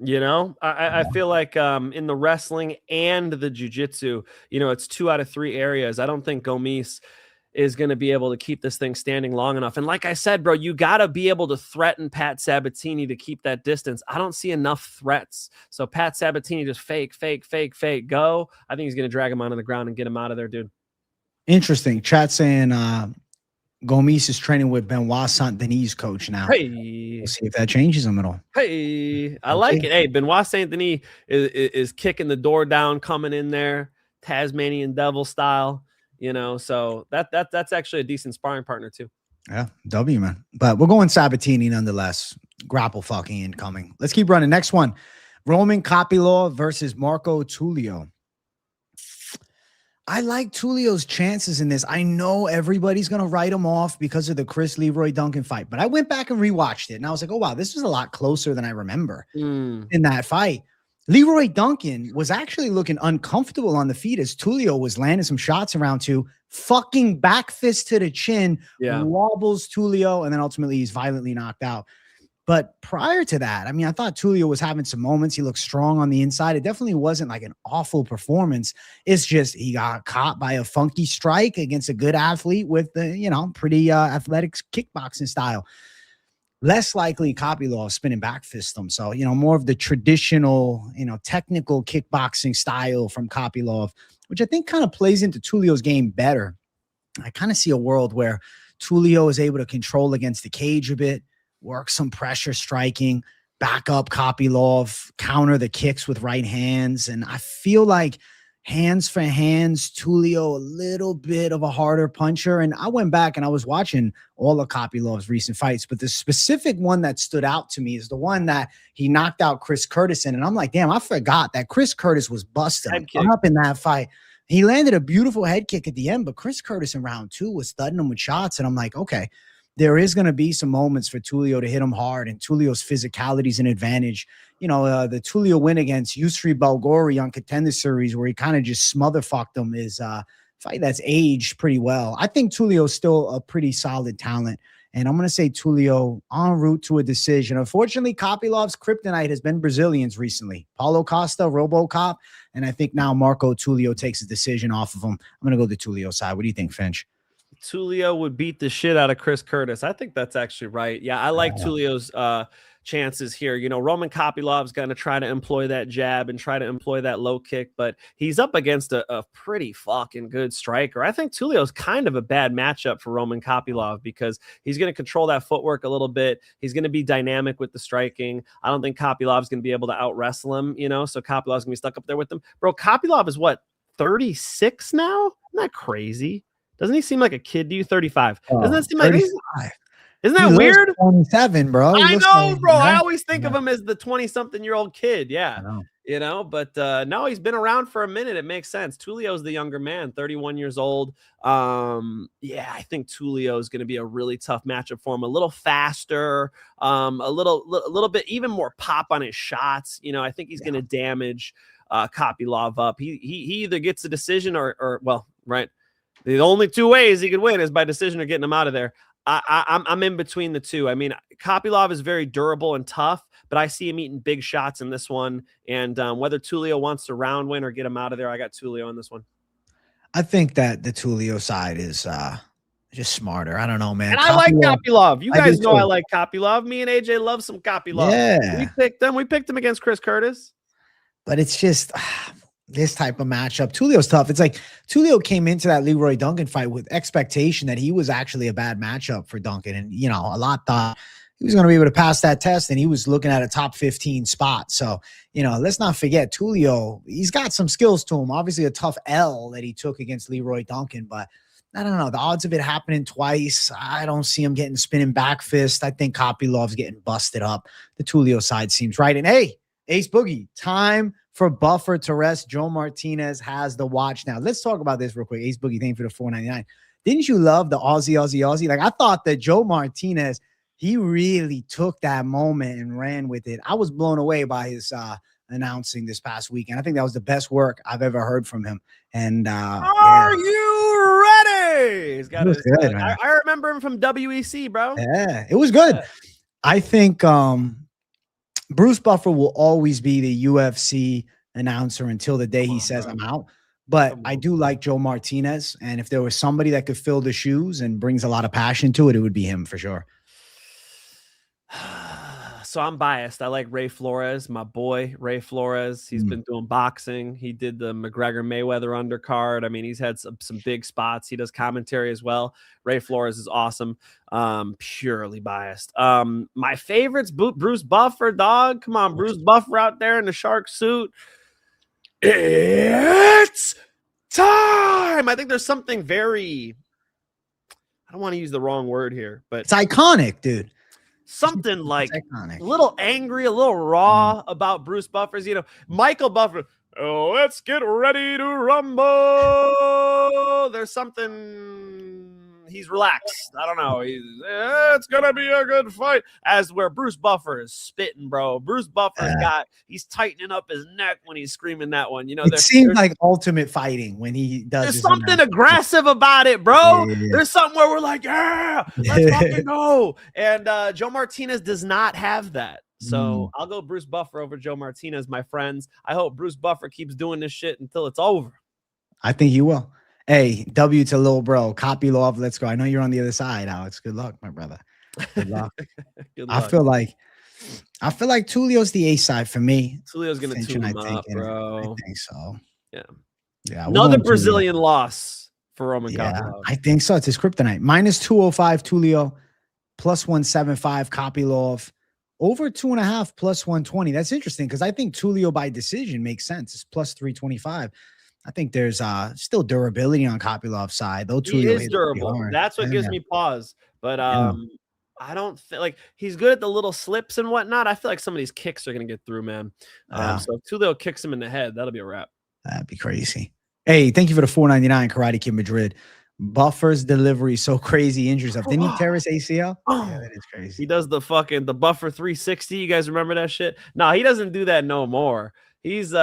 You know, I feel like in the wrestling and the jiu-jitsu, you know, it's 2 out of 3 areas. I don't think Gomis is going to be able to keep this thing standing long enough. And like I said, bro, you got to be able to threaten Pat Sabatini to keep that distance. I don't see enough threats. So Pat Sabatini just fake, go. I think he's going to drag him onto the ground and get him out of there, dude. Interesting. Chat saying Gomis is training with Benoit Saint-Denis' coach now. Hey, we'll see if that changes him at all. Hey, I like it. Hey, Benoit Saint-Denis is kicking the door down, coming in there, Tasmanian devil style. You know, so that's actually a decent sparring partner too. Yeah, W, man. But we're going Sabatini nonetheless. Grapple fucking incoming. Let's keep running. Next one, Roman Kopylov versus Marco Tulio. I like Tulio's chances in this. I know everybody's going to write him off because of the Chris Leroy Duncan fight, but I went back and rewatched it and I was like, oh, wow, this was a lot closer than I remember in that fight. Leroy Duncan was actually looking uncomfortable on the feet as Tulio was landing some shots around 2, fucking back fist to the chin, wobbles Tulio, and then ultimately he's violently knocked out. But prior to that, I mean, I thought Tulio was having some moments. He looked strong on the inside. It definitely wasn't like an awful performance. It's just he got caught by a funky strike against a good athlete with the, you know, pretty athletic kickboxing style. Less likely Kopylov spinning back fist him. So, you know, more of the traditional, you know, technical kickboxing style from Kopylov, which I think kind of plays into Tulio's game better. I kind of see a world where Tulio is able to control against the cage a bit, work some pressure striking, back up Kopylov, counter the kicks with right hands. And I feel like hands for hands, Tulio a little bit of a harder puncher. And I went back and I was watching all of Kopylov's recent fights, but the specific one that stood out to me is the one that he knocked out Chris Curtis in. And I'm like, damn, I forgot that Chris Curtis was busting him up in that fight. He landed a beautiful head kick at the end, but Chris Curtis in round 2 was thudding him with shots. And I'm like, okay, there is going to be some moments for Tulio to hit him hard, and Tulio's physicality is an advantage. You know, the Tulio win against Yusri Balgori on Contender Series, where he kind of just smother-fucked him, is a fight that's aged pretty well. I think Tulio's still a pretty solid talent, and I'm going to say Tulio en route to a decision. Unfortunately, Kopylov's kryptonite has been Brazilians recently. Paulo Costa, RoboCop, and I think now Marco Tulio takes a decision off of him. I'm going to go the Tulio side. What do you think, Finch? Tulio would beat the shit out of Chris Curtis. I think that's actually right. Yeah, I like Tulio's chances here. You know, Roman Kopylov's going to try to employ that jab and try to employ that low kick, but he's up against a pretty fucking good striker. I think Tulio's kind of a bad matchup for Roman Kopylov because he's going to control that footwork a little bit. He's going to be dynamic with the striking. I don't think Kopylov's going to be able to out wrestle him, you know, so Kopylov's going to be stuck up there with him. Bro, Kopylov is what, 36 now? Isn't that crazy? Doesn't he seem like a kid to you? 35. Doesn't that seem like isn't that weird? 27, bro. I know, bro. I always think of him as the 20-something-year-old kid. Yeah. You know, but no, he's been around for a minute. It makes sense. Tulio's the younger man, 31 years old. Yeah, I think Tulio is going to be a really tough matchup for him. A little faster, a little bit even more pop on his shots. You know, I think he's going to damage Kopylov up. He either gets a decision or well, right. The only two ways he could win is by decision or getting him out of there. I'm in between the two. I mean, Kopylov is very durable and tough, but I see him eating big shots in this one. And whether Tulio wants to round win or get him out of there, I got Tulio in this one. I think that the Tulio side is just smarter. I don't know, man. And I like Kopylov. You guys know I like Kopylov. Me and AJ love some Kopylov. Yeah. We picked them. We picked him against Chris Curtis. But it's just this type of matchup. Tulio's tough. It's like Tulio came into that Leroy Duncan fight with expectation that he was actually a bad matchup for Duncan. And, you know, a lot thought he was going to be able to pass that test, and he was looking at a top 15 spot. So, you know, let's not forget Tulio, he's got some skills to him. Obviously a tough L that he took against Leroy Duncan, but I don't know. The odds of it happening twice, I don't see him getting spinning back fist. I think Kopylov's getting busted up. The Tulio side seems right. And hey, Ace Boogie, time for Buffer to rest. Joe Martinez has the watch now. Let's talk about this real quick. Ace Boogie, thank you for the $4.99. Didn't you love the Aussie? Like, I thought that Joe Martinez, he really took that moment and ran with it. I was blown away by his announcing this past weekend. I think that was the best work I've ever heard from him. And are you ready? He's got good, I remember him from WEC, bro. Yeah, it was good. Yeah. I think Bruce Buffer will always be the UFC announcer until the day he says I'm out. But I do like Joe Martinez. And if there was somebody that could fill the shoes and brings a lot of passion to it, it would be him for sure. So I'm biased. I like Ray Flores, my boy, Ray Flores. He's been doing boxing. He did the McGregor-Mayweather undercard. I mean, he's had some big spots. He does commentary as well. Ray Flores is awesome. Purely biased. My favorites, Bruce Buffer, dog. Come on, Bruce Buffer out there in the shark suit. It's time. I think there's something very, I don't want to use the wrong word here, but it's iconic, dude. Something like a little angry, a little raw about Bruce Buffer's, you know, Michael Buffer. Oh, let's get ready to rumble. There's something, he's relaxed. I don't know. It's going to be a good fight. As where Bruce Buffer is spitting, bro. Bruce Buffer's he's tightening up his neck when he's screaming that one. You know, it seems like ultimate fighting when he does. There's something aggressive about it, bro. Yeah. There's something where we're like, yeah, let's fucking go. And Joe Martinez does not have that. So I'll go Bruce Buffer over Joe Martinez, my friends. I hope Bruce Buffer keeps doing this shit until it's over. I think he will. Hey, W to little bro. Kopylov, let's go. I know you're on the other side, Alex. Good luck, my brother. Good luck. Good luck. I feel like Tulio's the A side for me. Tulio's gonna tune him up, bro. I think so. Yeah. Yeah. Another Brazilian loss for Roman Kopylov. I think so. It's his kryptonite. -205 Tulio, +175 Kopylov, over 2.5 +120. That's interesting because I think Tulio by decision makes sense. It's +325. I think there's still durability on Kopylov's side, though. He Tulio is durable. That's what gives me pause. But I don't feel like he's good at the little slips and whatnot. I feel like some of these kicks are gonna get through, man. So if Tulio kicks him in the head, that'll be a wrap. That'd be crazy. Hey, thank you for the $4.99, Karate Kid Madrid. Buffer's delivery so crazy injury stuff. Didn't he tear his ACL? Yeah, that is crazy. He does the buffer 360. You guys remember that shit? No, he doesn't do that no more. He's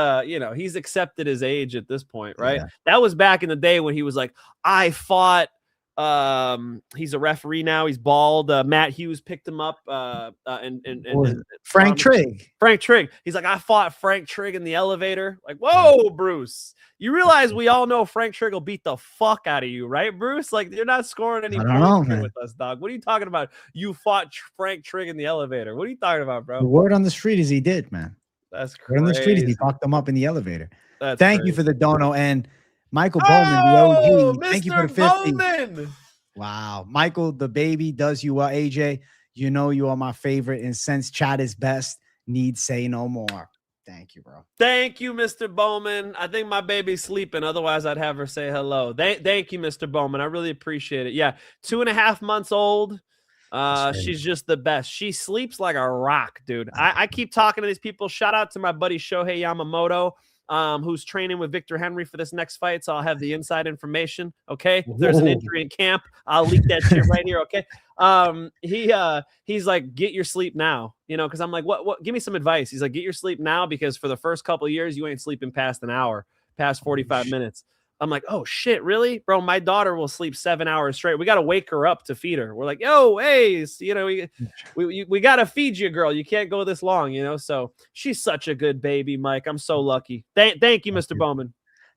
he's accepted his age at this point, right? Yeah. That was back in the day when he was like, I fought. He's a referee now. He's bald. Matt Hughes picked him up. And Frank Trigg. Frank Trigg. He's like, I fought Frank Trigg in the elevator. Like, whoa, Bruce. You realize we all know Frank Trigg will beat the fuck out of you, right, Bruce? Like, you're not scoring any points with us, dog. What are you talking about? You fought Frank Trigg in the elevator. What are you talking about, bro? The word on the street is he did, man. That's crazy. Word on the street is he fucked them up in the elevator. Thank you for the dono. And Michael Bowman, the OG. Thank you for the 50. Bowman. Wow. Michael, the baby, does you well. AJ, you know you are my favorite. And since chat is best, need say no more. Thank you, bro. Thank you, Mr. Bowman. I think my baby's sleeping. Otherwise, I'd have her say hello. Thank you, Mr. Bowman. I really appreciate it. Yeah, 2.5 months old. She's just the best. She sleeps like a rock, dude. I keep talking to these people. Shout out to my buddy Shohei Yamamoto, who's training with Victor Henry for this next fight. So I'll have the inside information. Okay. If there's an injury in camp, I'll leak that shit right here. Okay. He's like, get your sleep now, because I'm like, what, give me some advice. He's like, get your sleep now, because for the first couple of years, you ain't sleeping past an hour, past 45 minutes. I'm like, oh shit, really? Bro, my daughter will sleep 7 hours straight. We got to wake her up to feed her. We're like, yo, hey, we got to feed you, girl. You can't go this long, So she's such a good baby, Mike. I'm so lucky. Thank you, Mr. Bowman.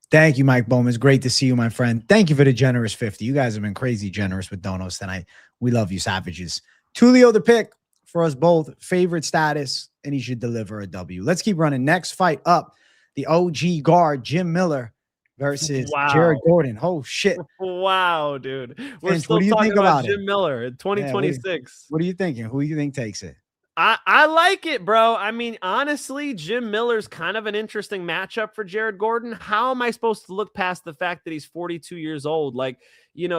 Thank you, Mike Bowman. It's great to see you, my friend. Thank you for the generous 50. You guys have been crazy generous with donos tonight. We love you, savages. Tulio the pick for us both. Favorite status, and he should deliver a W. Let's keep running. Next fight up, the OG guard, Jim Miller versus Jared Gordon. Oh, shit. Wow, dude. We're Vince, still talking about Jim Miller in 2026. Yeah, what are you thinking? Who do you think takes it? I like it, bro. I mean, honestly, Jim Miller's kind of an interesting matchup for Jared Gordon. How am I supposed to look past the fact that he's 42 years old? Like,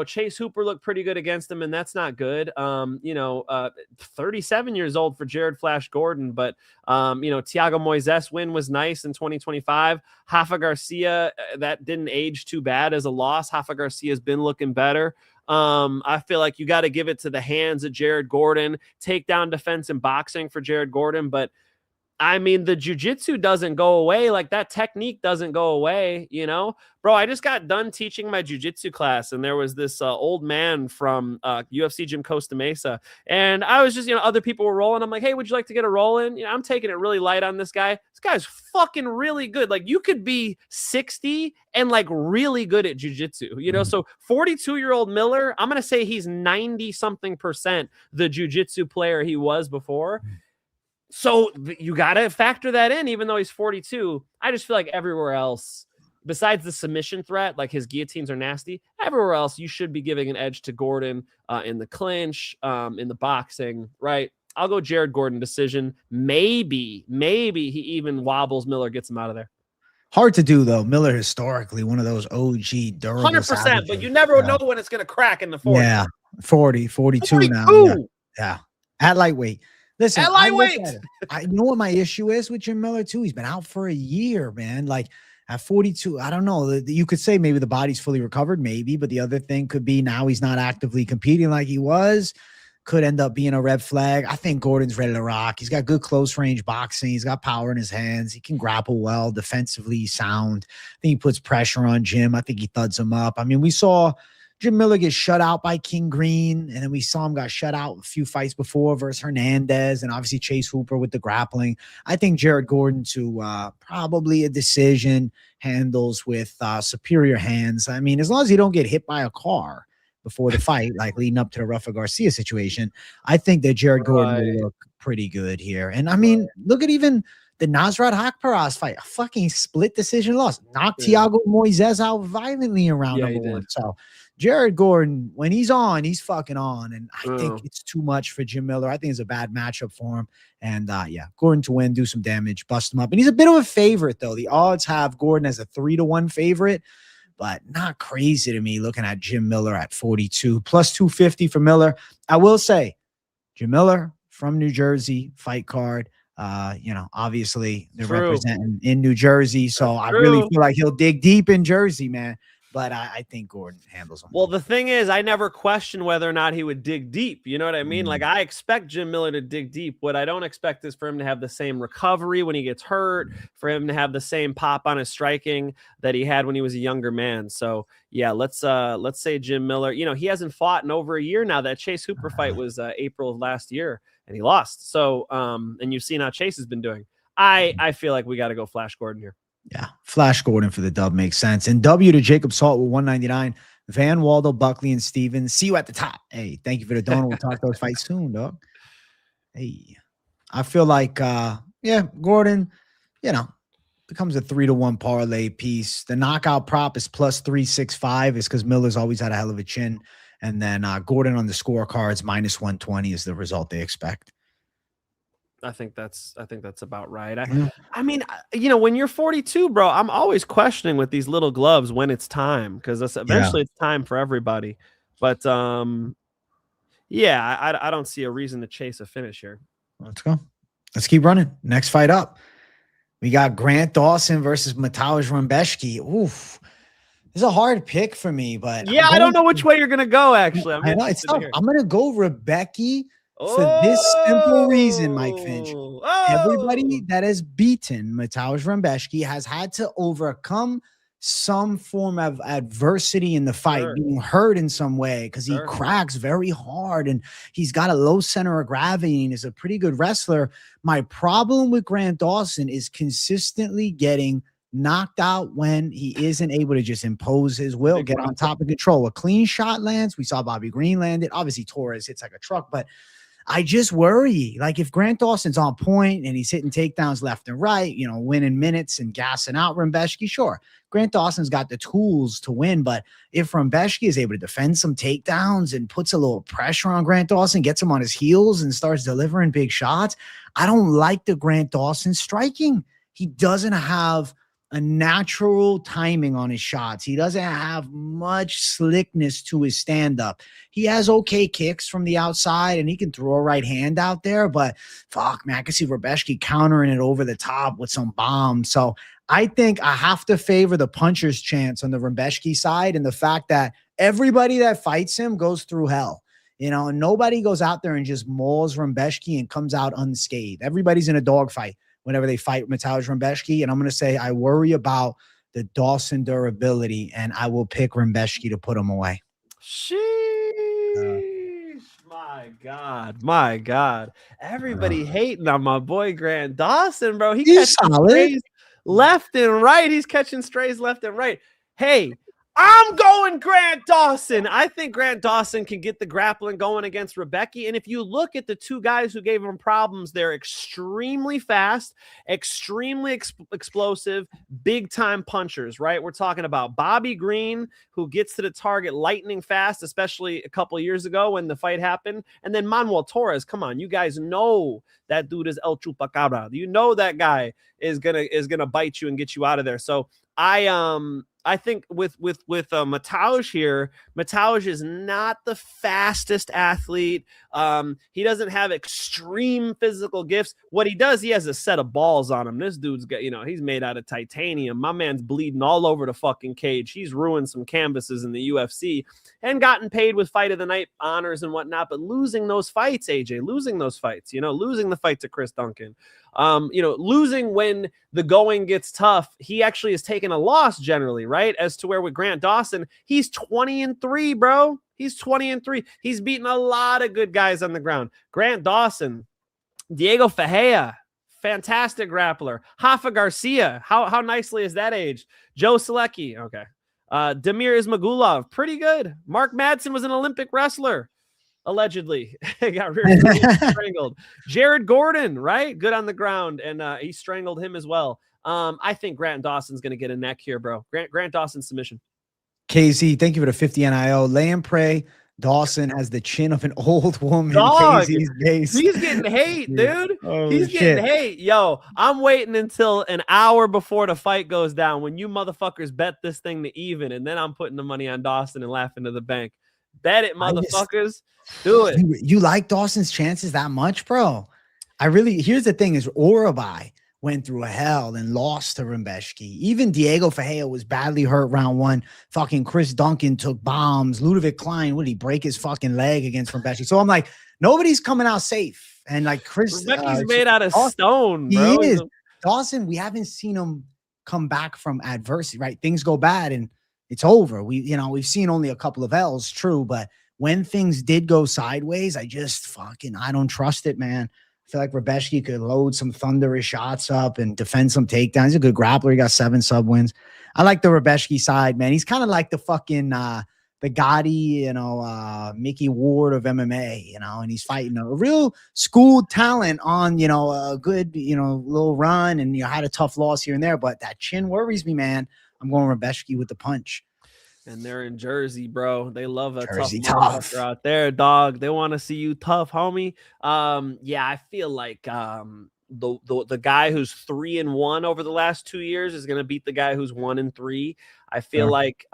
Chase Hooper looked pretty good against him, and that's not good. 37 years old for Jared Flash Gordon, but, Thiago Moises win was nice in 2025. Rafa Garcia, that didn't age too bad as a loss. Rafa Garcia's been looking better. I feel like you got to give it to the hands of Jared Gordon, takedown defense and boxing for Jared Gordon. But I mean, the jiu-jitsu doesn't go away. Like, that technique doesn't go away, bro. I just got done teaching my jiu-jitsu class, and there was this old man from UFC Gym Costa Mesa. And I was just, other people were rolling. I'm like, hey, would you like to get a roll in? I'm taking it really light on this guy. This guy's fucking really good. Like, you could be 60 and like really good at jiu-jitsu, So 42-year-old Miller, I'm going to say he's 90-something% the jiu-jitsu player he was before. So you got to factor that in, even though he's 42. I just feel like everywhere else, besides the submission threat, like his guillotines are nasty, everywhere else you should be giving an edge to Gordon in the clinch, in the boxing, right? I'll go Jared Gordon decision. Maybe he even wobbles Miller, gets him out of there. Hard to do, though. Miller historically one of those OG durable 100%, savages. but you never know when it's going to crack in the 40. Yeah, 40, 42 42. now. Yeah, at lightweight. Listen, at lightweight. You know what my issue is with Jim Miller, too? He's been out for a year, man. Like, at 42, I don't know. You could say maybe the body's fully recovered, maybe, but the other thing could be now he's not actively competing like he was. Could end up being a red flag. I think Gordon's ready to rock. He's got good close range boxing. He's got power in his hands. He can grapple well, defensively sound. I think he puts pressure on Jim. I think he thuds him up. I mean, we saw Jim Miller get shut out by King Green, and then we saw him got shut out a few fights before versus Hernandez, and obviously Chase Hooper with the grappling. I think Jared Gordon to probably a decision, handles with superior hands. I mean, as long as he don't get hit by a car before the fight, like leading up to the Rafa Garcia situation, I think that Jared Gordon will look pretty good here. And I mean, look at even The Nasrat Haqparast fight, a fucking split decision loss. Knocked Thiago Moises out violently in round number 1. So Jared Gordon, when he's on, he's fucking on. And I think it's too much for Jim Miller. I think it's a bad matchup for him. And Gordon to win, do some damage, bust him up. And he's a bit of a favorite, though. The odds have Gordon as a 3-1 favorite, but not crazy to me looking at Jim Miller at 42, plus 250 for Miller. I will say, Jim Miller from New Jersey, fight card. Obviously they're representing in New Jersey. So I really feel like he'll dig deep in Jersey, man. But I think Gordon handles him. Well, the thing is, I never questioned whether or not he would dig deep. You know what I mean? Like, I expect Jim Miller to dig deep. What I don't expect is for him to have the same recovery when he gets hurt, for him to have the same pop on his striking that he had when he was a younger man. So, yeah, let's say Jim Miller. He hasn't fought in over a year now. That Chase Hooper fight was April of last year, and he lost. So, and you've seen how Chase has been doing. I feel like we got to go Flash Gordon here. Yeah, Flash Gordon for the dub makes sense. And W to Jacob Salt with 199. Van Waldo, Buckley, and Stevens. See you at the top. Hey, thank you for the donor. We'll talk those fights soon, dog. Hey, I feel like, Gordon, becomes a 3-1 parlay piece. The knockout prop is plus 365. It's because Miller's always had a hell of a chin. And then Gordon on the scorecards, minus 120 is the result they expect. I think that's about right. I mean, when you're 42, bro, I'm always questioning with these little gloves when it's time, because eventually it's time for everybody. But I don't see a reason to chase a finish here. Let's go. Let's keep running. Next fight up, we got Grant Dawson versus Mateusz Rębecki. Oof, it's a hard pick for me, but I don't know which way you're gonna go. Actually, I know it's tough. I'm gonna go Rębecki. For this simple reason, Mike Finch, everybody that has beaten Mateusz Rębecki has had to overcome some form of adversity in the fight, being hurt in some way, because he cracks very hard and he's got a low center of gravity and is a pretty good wrestler. My problem with Grant Dawson is consistently getting knocked out when he isn't able to just impose his will, get on top and control. A clean shot lands. We saw Bobby Green land it. Obviously, Torres hits like a truck, but I just worry, like, if Grant Dawson's on point and he's hitting takedowns left and right, winning minutes and gassing out Rębecki, sure. Grant Dawson's got the tools to win, but if Rębecki is able to defend some takedowns and puts a little pressure on Grant Dawson, gets him on his heels and starts delivering big shots, I don't like the Grant Dawson striking. He doesn't have a natural timing on his shots. He doesn't have much slickness to his stand-up. He has okay kicks from the outside, and he can throw a right hand out there, but fuck, man, I can see Rębecki countering it over the top with some bombs. So I think I have to favor the puncher's chance on the Rębecki side, and the fact that everybody that fights him goes through hell. And nobody goes out there and just mauls Rębecki and comes out unscathed. Everybody's in a dogfight whenever they fight Mateusz Rębecki. And I'm going to say I worry about the Dawson durability, and I will pick Rębecki to put him away. Sheesh. My God. Everybody hating on my boy Grant Dawson, bro. He's solid. Strays left and right. He's catching strays left and right. Hey, I'm going Grant Dawson. I think Grant Dawson can get the grappling going against Rębecki. And if you look at the two guys who gave him problems, they're extremely fast, extremely explosive, big-time punchers, right? We're talking about Bobby Green, who gets to the target lightning fast, especially a couple years ago when the fight happened. And then Manuel Torres, come on, you guys know that dude is El Chupacabra. You know that guy is gonna bite you and get you out of there. So I think with Mateusz here, Mateusz is not the fastest athlete. He doesn't have extreme physical gifts. What he does, he has a set of balls on him. This dude's got, he's made out of titanium. My man's bleeding all over the fucking cage. He's ruined some canvases in the UFC and gotten paid with fight of the night honors and whatnot. But losing those fights, AJ, losing those fights, losing the fight to Chris Duncan, losing when the going gets tough, he actually has taken a loss generally, right? As to where with Grant Dawson, he's 20-3, bro. He's 20-3. He's beaten a lot of good guys on the ground. Grant Dawson, Diego Ferreira, fantastic grappler. Rafa Garcia, how nicely is that aged? Joe Selecki, okay. Damir Ismagulov, pretty good. Mark Madsen was an Olympic wrestler. Allegedly. Got strangled. Jared Gordon, right? Good on the ground, and he strangled him as well. I think Grant Dawson's going to get a neck here, bro. Grant Dawson submission. KZ, thank you for the 50 NIO. Lay and pray. Dawson has the chin of an old woman. Dog, KZ's base. he's getting hate, dude. Holy He's getting hate. Yo, I'm waiting until an hour before the fight goes down when you motherfuckers bet this thing to even, and then I'm putting the money on Dawson and laughing to the bank. Bet it, motherfuckers. Do it. You like Dawson's chances that much, bro? Here's the thing is Urabai went through hell and lost to Rębecki. Even Diego Ferreira was badly hurt round one. Fucking Chris Duncan took bombs. Ludovic Klein, what did he break his fucking leg against Rębecki? So I'm like, nobody's coming out safe. And like Chris, Rębecki's made out of stone, bro. He is. Dawson, we haven't seen him come back from adversity, right? Things go bad and it's over. We've seen only a couple of L's, true, but when things did go sideways, I don't trust it, man. I feel like Rębecki could load some thunderous shots up and defend some takedowns. He's a good grappler. He got 7 sub wins. I like the Rębecki side, man. He's kind of like the fucking the Gotti, Mickey Ward of MMA, and he's fighting a real schooled talent on, a good, little run and had a tough loss here and there. But that chin worries me, man. I'm going Rębecki with the punch. And they're in Jersey, bro. They love a Jersey tough out there, dog. They want to see you tough, homie. Yeah, I feel like the guy who's 3-1 over the last 2 years is gonna beat the guy who's 1-3. I feel like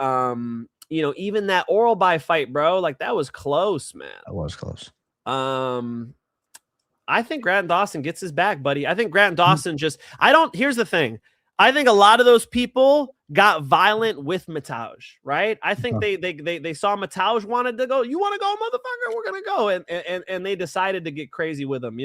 even that oral by fight, bro, like that was close, man. That was close. I think Grant Dawson gets his back, buddy. I think Grant Dawson here's the thing. I think a lot of those people got violent with Mateusz, right? I think they saw Mateusz wanted to go. You want to go, motherfucker? We're gonna go, and they decided to get crazy with him.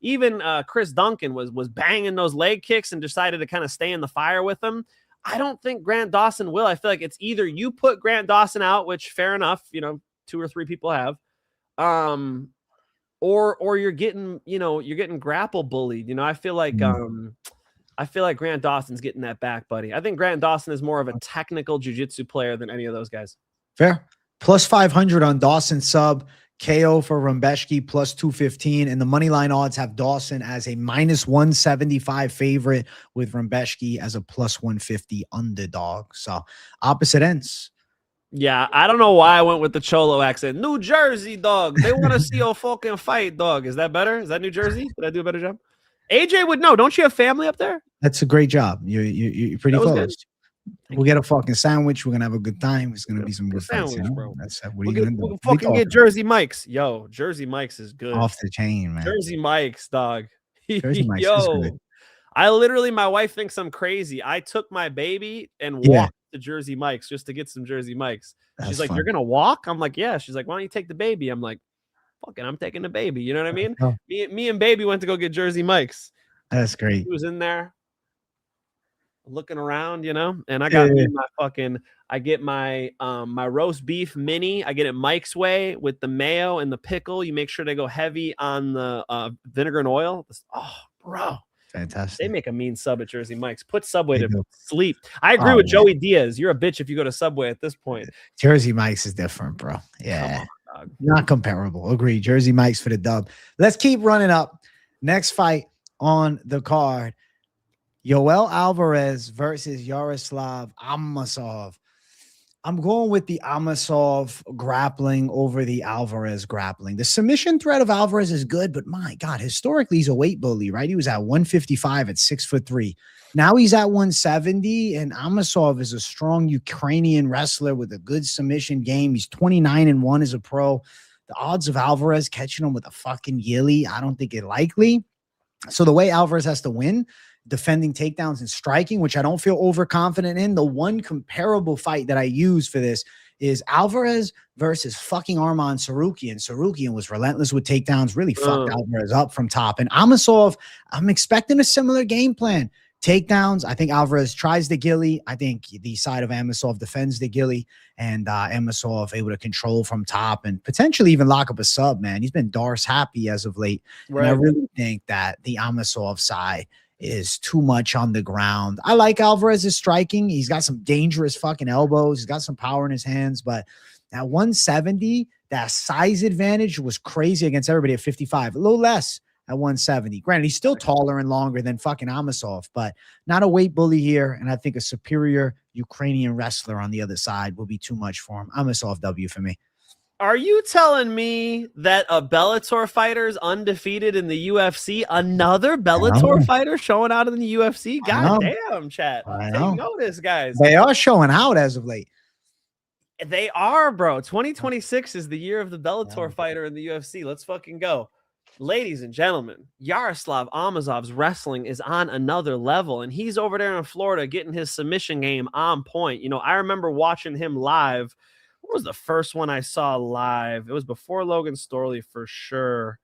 Even Chris Duncan was banging those leg kicks and decided to kind of stay in the fire with him. I don't think Grant Dawson will. I feel like it's either you put Grant Dawson out, which fair enough, 2 or 3 people have, or you're getting grapple bullied. I feel like Grant Dawson's getting that back, buddy. I think Grant Dawson is more of a technical jiu-jitsu player than any of those guys. Fair. Plus 500 on Dawson sub. KO for Rębecki plus 215. And the money line odds have Dawson as a minus 175 favorite with Rębecki as a plus 150 underdog. So opposite ends. Yeah, I don't know why I went with the Cholo accent. New Jersey, dog. They want to see a fucking fight, dog. Is that better? Is that New Jersey? Did I do a better job? AJ would know. Don't you have family up there? That's a great job. You're pretty close. Good. We'll get a fucking sandwich. We're gonna have a good time. It's gonna be some good sandwich, fights, bro. That's what are you gonna do? We'll fucking get Jersey Mike's. Yo, Jersey Mike's is good. Off the chain, man. Jersey Mike's, dog. Jersey Mike's is good. My wife thinks I'm crazy. I took my baby and walked to Jersey Mike's just to get some Jersey Mike's. She's like, fun. You're gonna walk? I'm like, yeah. She's like, why don't you take the baby? I'm like, fucking, I'm taking the baby. You know what I mean? Oh. Me and baby went to go get Jersey Mike's. That's great. He was in there looking around, and I got my roast beef mini. I get it Mike's way with the mayo and the pickle. You make sure they go heavy on the vinegar and oil. Oh, bro. Fantastic. They make a mean sub at Jersey Mike's. Put Subway to sleep. I agree with Joey Diaz. You're a bitch if you go to Subway at this point. Jersey Mike's is different, bro. Yeah. On, not comparable. Agree. Jersey Mike's for the dub. Let's keep running up. Next fight on the card. Yoel Alvarez versus Yaroslav Amosov. I'm going with the Amosov grappling over the Alvarez grappling. The submission threat of Alvarez is good, but my God, historically, he's a weight bully, right? He was at 155 at 6'3". Now he's at 170, and Amosov is a strong Ukrainian wrestler with a good submission game. He's 29-1 as a pro. The odds of Alvarez catching him with a fucking yilly, I don't think it likely. So the way Alvarez has to win, defending takedowns and striking, which I don't feel overconfident in. The one comparable fight that I use for this is Alvarez versus fucking Arman Tsarukyan. Tsarukyan was relentless with takedowns, really fucked Alvarez up from top. And Amosov, I'm expecting a similar game plan. Takedowns, I think Alvarez tries the gilly. I think the side of Amosov defends the gilly, and Amosov able to control from top and potentially even lock up a sub, man. He's been Darce happy as of late. Right. And I really think that the Amosov side is too much on the ground. I like Alvarez's striking. He's got some dangerous fucking elbows. He's got some power in his hands, but at 170, that size advantage was crazy against everybody at 55, a little less at 170. Granted, he's still taller and longer than fucking Amosov, but not a weight bully here. And I think a superior Ukrainian wrestler on the other side will be too much for him. Amosov W for me. Are you telling me that a Bellator fighter is undefeated in the UFC? Another Bellator fighter showing out in the UFC? God damn, chat. Take notice, guys. They are showing out as of late. They are, bro. 2026 is the year of the Bellator fighter in the UFC. Let's fucking go. Ladies and gentlemen, Yaroslav Amosov's wrestling is on another level, and he's over there in Florida getting his submission game on point. You know, I remember watching him live. What was the first one I saw live? It was before Logan Storley for sure.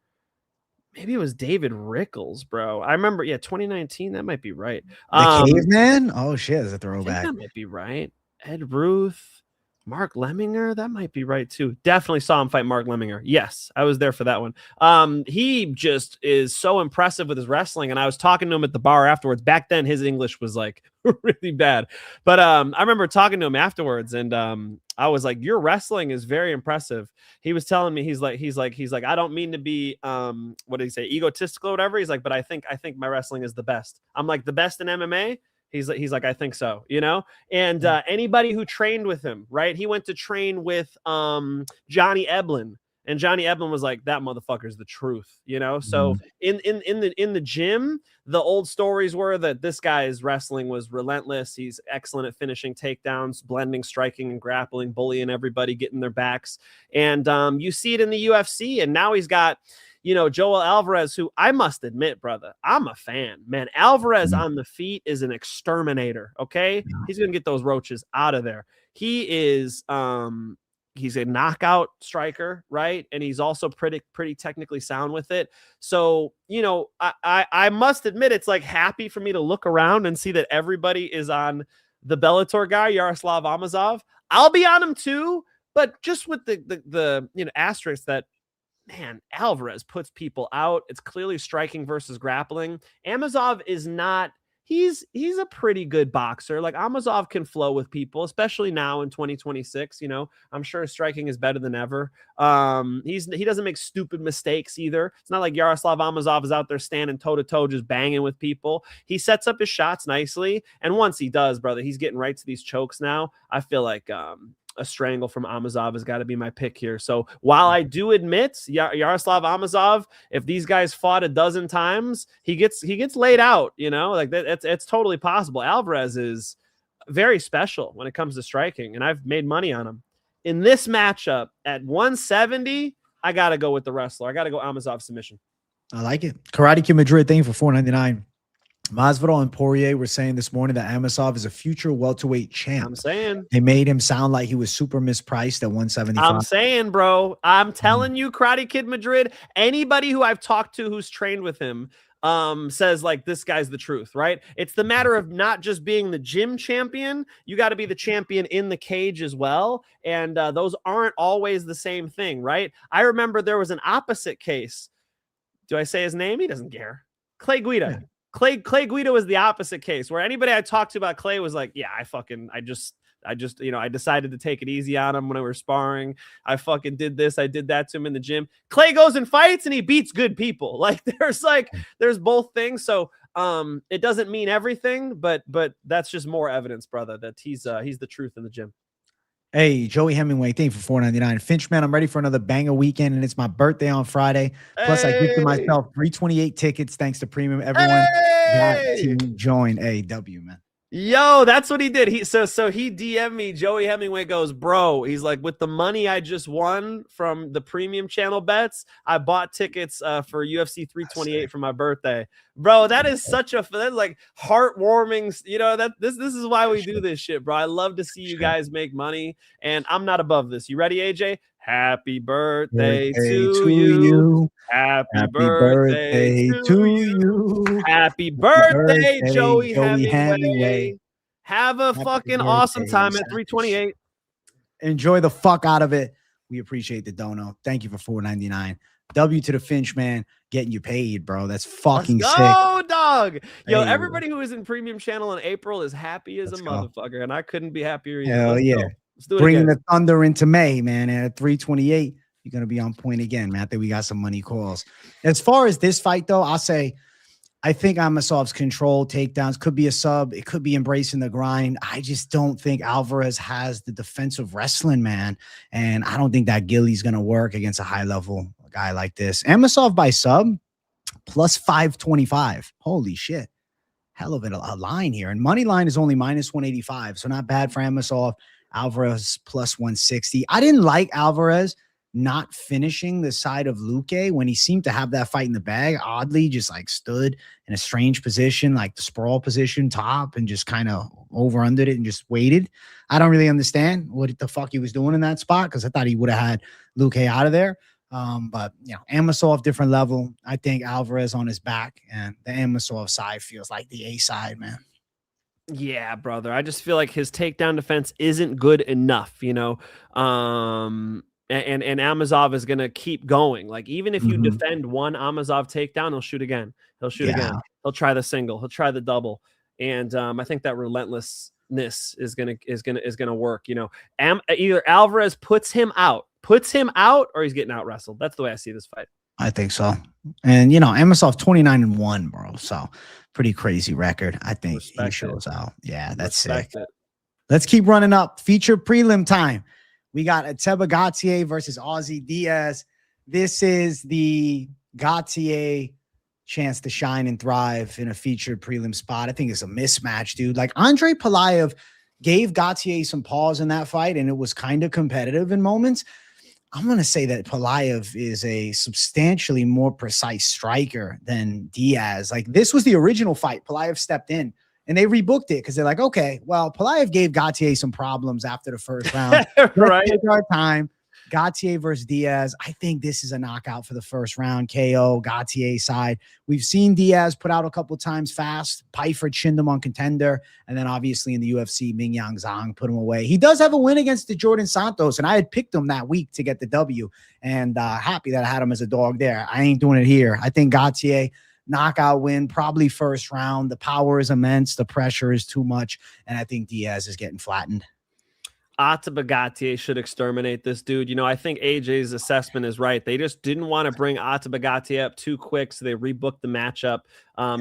Maybe it was David Rickles, bro. I remember, 2019. That might be right. The Caveman? Oh, shit, is a throwback. That might be right. Ed Ruth. Mark Lemminger, that might be right too. Definitely saw him fight Mark Lemminger. Yes, I was there for that one. He just is so impressive with his wrestling, and I was talking to him at the bar afterwards. Back then, his English was like really bad, but I remember talking to him afterwards, and I was like, "Your wrestling is very impressive." He was telling me, he's like, I don't mean to be what did he say, egotistical or whatever. He's like, but I think my wrestling is the best. I'm like, the best in MMA. He's like, I think so, you know? And anybody who trained with him, right? He went to train with Johnny Eblen, and Johnny Eblen was like, that motherfucker's the truth, you know? So in the gym, the old stories were that this guy's wrestling was relentless. He's excellent at finishing takedowns, blending, striking, and grappling, bullying everybody, getting their backs. And you see it in the UFC, and now he's got, you know, Joel Alvarez, who I must admit, brother, I'm a fan, man. Alvarez on the feet is an exterminator. Okay. He's going to get those roaches out of there. He is, he's a knockout striker, right? And he's also pretty technically sound with it. So, you know, I must admit, it's like happy for me to look around and see that everybody is on the Bellator guy, Yaroslav Amosov. I'll be on him too, but just with the you know, asterisk that, man, Alvarez puts people out. It's clearly striking versus grappling. Amosov is not, he's a pretty good boxer. Like, Amosov can flow with people, especially now in 2026. You know, I'm sure striking is better than ever. He doesn't make stupid mistakes either. It's not like Yaroslav Amosov is out there standing toe to toe, just banging with people. He sets up his shots nicely. And once he does, brother, he's getting right to these chokes now. I feel like, a strangle from Amosov has got to be my pick here. So while I do admit Yaroslav Amosov, if these guys fought a dozen times, he gets laid out, you know, like that. It's totally possible. Alvarez is very special when it comes to striking, and I've made money on him. In this matchup at 170, I got to go with the wrestler. I got to go Amosov submission. I like it. Karate Kid Madrid, thank you for $4.99. Masvidal and Poirier were saying this morning that Amosov is a future welterweight champ. I'm saying. They made him sound like he was super mispriced at 175. I'm saying, bro. I'm telling you, Karate Kid Madrid, anybody who I've talked to who's trained with him says, like, this guy's the truth, right? It's the matter of not just being the gym champion. You got to be the champion in the cage as well. And those aren't always the same thing, right? I remember there was an opposite case. Do I say his name? He doesn't care. Clay Guida. Yeah. Clay Guida was the opposite case, where anybody I talked to about Clay was like, yeah, I just, you know, I decided to take it easy on him when we were sparring. I fucking did this. I did that to him in the gym. Clay goes and fights and he beats good people. Like, there's both things. So it doesn't mean everything, but that's just more evidence, brother, that he's the truth in the gym. Hey, Joey Hemingway, thank you for $4.99. Finch, man, I'm ready for another banger weekend, and it's my birthday on Friday. Plus, I gifted myself 328 tickets thanks to Premium. Everyone got to join AW, man. Yo, that's what he did. He DM'd me. Joey Hemingway goes, bro, he's like, with the money I just won from the premium channel bets, I bought tickets for UFC 328 for my birthday. Bro, that is that's like heartwarming. You know, that this is why we do this shit, bro. I love to see you guys make money, and I'm not above this. You ready, AJ? Happy birthday to you. Happy birthday to you. Happy birthday, Joey Hemingway. Have a fucking awesome time at 328. Enjoy the fuck out of it. We appreciate the dono. Thank you for $4.99. W to the Finch, man. Getting you paid, bro. That's fucking sick. Oh, dog. Yo, everybody who is in Premium Channel in April is happy as a motherfucker, and I couldn't be happier either. Hell yeah. Let's do it Bringing again. the thunder into May, man, at 328. you're going to be on point again, man. I think we got some money calls. As far as this fight, though, I'll say I think Amosov's control takedowns could be a sub. It could be embracing the grind. I just don't think Alvarez has the defensive wrestling, man. And I don't think that Gilly's going to work against a high-level guy like this. Amosov by sub, plus 525. Holy shit. Hell of a line here. And Moneyline is only minus 185, so not bad for Amosov. Alvarez plus 160. I didn't like Alvarez not finishing the side of Luque when he seemed to have that fight in the bag. Oddly, just like stood in a strange position, like the sprawl position, top, and just kind of over-under it and just waited. I don't really understand what the fuck he was doing in that spot because I thought he would have had Luque out of there. But, Amosov, different level. I think Alvarez on his back, and the Amosov side feels like the A side, man. Yeah, brother. I just feel like his takedown defense isn't good enough, And Amosov is going to keep going. Like, even if you defend one Amosov takedown, he'll shoot again. He'll shoot again. He'll try the single. He'll try the double. And I think that relentlessness is gonna work. Either Alvarez puts him out, or he's getting out wrestled. That's the way I see this fight. I think so. And Amosov 29-1, bro. So pretty crazy record. I think he shows out. Yeah, that's sick. Let's keep running up. Feature prelim time. We got Ateba Gautier versus Ozzy Diaz. This is the Gautier chance to shine and thrive in a featured prelim spot. I think it's a mismatch, dude. Like, Andre Palayev gave Gautier some pause in that fight, and it was kind of competitive in moments. I'm going to say that Palayev is a substantially more precise striker than Diaz. Like, this was the original fight. Palayev stepped in. And they rebooked it because they're like, okay, well, Palayev gave Gautier some problems after the first round. Right. Take our time. Gautier versus Diaz. I think this is a knockout for the first round. KO, Gautier side. We've seen Diaz put out a couple times fast. Pfeiffer chinned him on Contender. And then obviously in the UFC, Mingyang Zhang put him away. He does have a win against the Djorden Santos, and I had picked him that week to get the W. And happy that I had him as a dog there. I ain't doing it here. I think Gautier, knockout win, probably first round. The power is immense. The pressure is too much. And I think Diaz is getting flattened. Ateba Gautier should exterminate this dude. I think AJ's assessment is right. They just didn't want to bring Ateba Gautier up too quick, so they rebooked the matchup.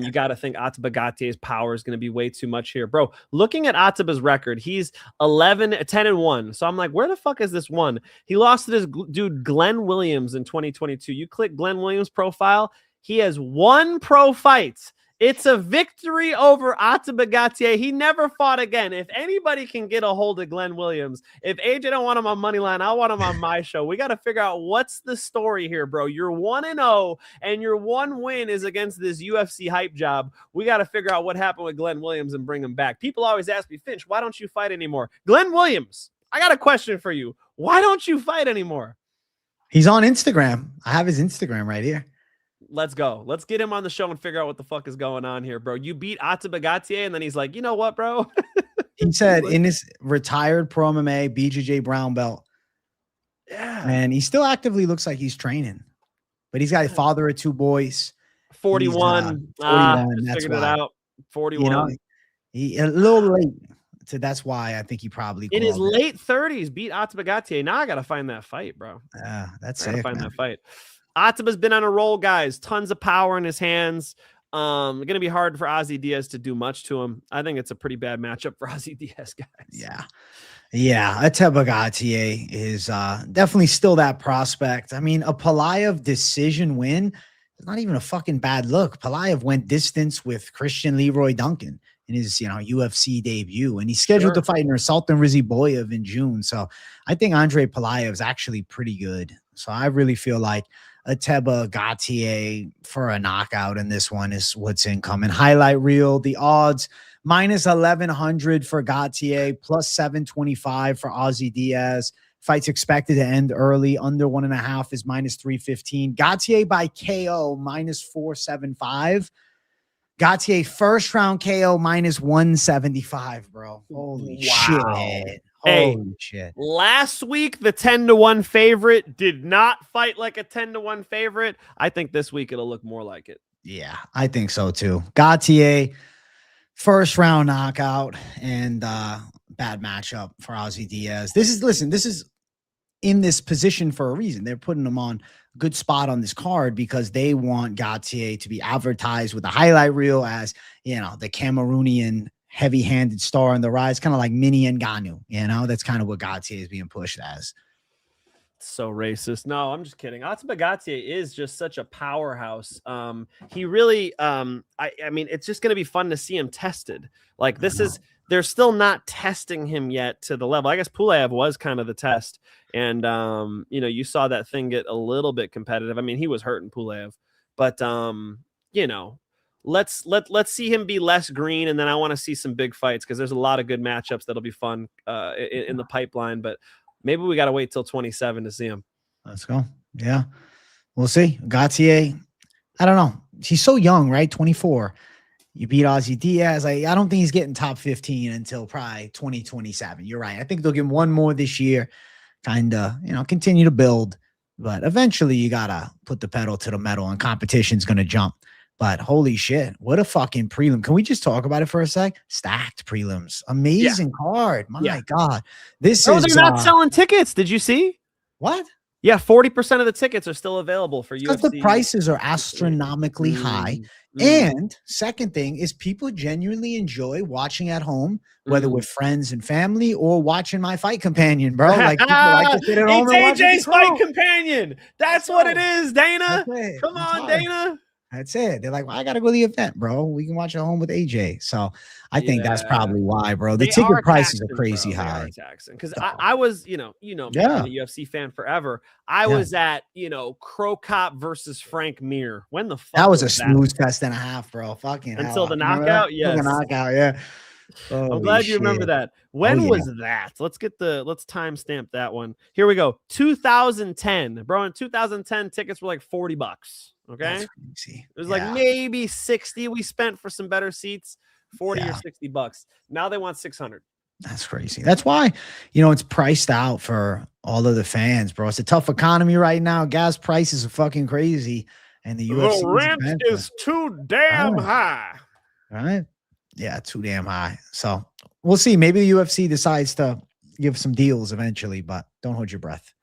You got to think Ateba Gautier's power is going to be way too much here. Bro, looking at Ateba's record, he's 10-1. So I'm like, where the fuck is this one? He lost to this dude, Glenn Williams, in 2022. You click Glenn Williams' profile, he has one pro fight. It's a victory over Ateba Gautier. He never fought again. If anybody can get a hold of Glenn Williams, if AJ don't want him on Moneyline, I want him on my show. We got to figure out what's the story here, bro. You're 1-0, and your one win is against this UFC hype job. We got to figure out what happened with Glenn Williams and bring him back. People always ask me, Finch, why don't you fight anymore? Glenn Williams, I got a question for you. Why don't you fight anymore? He's on Instagram. I have his Instagram right here. Let's go. Let's get him on the show and figure out what the fuck is going on here, bro. You beat Ateba Gautier, and then he's like, you know what, bro? He said in his retired pro MMA BJJ brown belt. Yeah. And he still actively looks like he's training. But he's got a father of two boys. 41. 41. That's figured why. it out. 41. He a little late. So that's why I think he probably in his late 30s beat Ateba Gautier. Now I got to find that fight, bro. Yeah, that's I got to it. find that fight. Ateba's been on a roll, guys. Tons of power in his hands. Going to be hard for Ozzy Diaz to do much to him. I think it's a pretty bad matchup for Ozzy Diaz, guys. Yeah. Ateba Gautier is definitely still that prospect. I mean, a Palayev decision win is not even a fucking bad look. Palayev went distance with Christian Leroy Duncan in his, UFC debut, and he's scheduled to fight Nursultan Riziboyev in June. So I think Andre Palayev is actually pretty good. So I really feel like Ateba Gautier for a knockout in this one is what's incoming. Highlight reel, the odds minus 1,100 for Gautier, plus 725 for Ozzy Diaz. Fight's expected to end early. Under 1.5 is minus 315. Gautier by KO minus 475. Gautier first round KO minus 175, bro. Holy shit. Holy shit. Last week, the 10-1 favorite did not fight like a 10-1 favorite. I think this week it'll look more like it. Yeah, I think so too. Gautier, first round knockout, and bad matchup for Ozzy Diaz. This is in this position for a reason. They're putting him on a good spot on this card because they want Gautier to be advertised with a highlight reel as, you know, the Cameroonian heavy-handed star on the rise, kind of like Mini Ngannou, you know? That's kind of what Gautier is being pushed as. So racist. No, I'm just kidding. Ateba Gautier is just such a powerhouse. He really, I mean, it's just going to be fun to see him tested. Like they're still not testing him yet to the level. I guess Pulev was kind of the test. And, you know, you saw that thing get a little bit competitive. I mean, he was hurting Pulev, but, you know, let's see him be less green. And then I want to see some big fights because there's a lot of good matchups that'll be fun in the pipeline, but maybe we got to wait till 27 to see him. Let's go. Yeah. We'll see. Gautier, I don't know. He's so young, right? 24. You beat Ozzy Diaz. I don't think he's getting top 15 until probably 2027. You're right. I think they'll give him one more this year, kind of, you know, continue to build. But eventually you got to put the pedal to the metal and competition's going to jump. But holy shit, what a fucking prelim. Can we just talk about it for a sec? Stacked prelims. Amazing card. My God. This is they're not selling tickets. Did you see? What? Yeah, 40% of the tickets are still available for UFC. Because the prices are astronomically high. And second thing is people genuinely enjoy watching at home, whether with friends and family or watching my fight companion, bro. Like people like to sit at home and watch AJ's fight companion. That's what it is, Dana. Come on, Dana. That's it. They're like, well, I got to go to the event, bro. We can watch at home with AJ. So I think that's probably why, bro. The ticket prices are crazy high. Because I was, you know, me, I'm a UFC fan forever. I was at, you know, Crow Cop versus Frank Mir. When the fuck that was a snooze fest and a half, bro. Fucking until the knockout. Yes. The knockout. Yeah. I'm glad you remember that. When was that? Let's timestamp that one. Here we go. 2010, bro. In 2010, tickets were like $40. Okay. It was like maybe 60 we spent for some better seats, 40 or $60. Now they want 600. That's crazy. That's why, you know, it's priced out for all of the fans, bro. It's a tough economy right now. Gas prices are fucking crazy. And the UFC rent is too damn high. Right? Yeah, too damn high. So we'll see. Maybe the UFC decides to give some deals eventually, but don't hold your breath.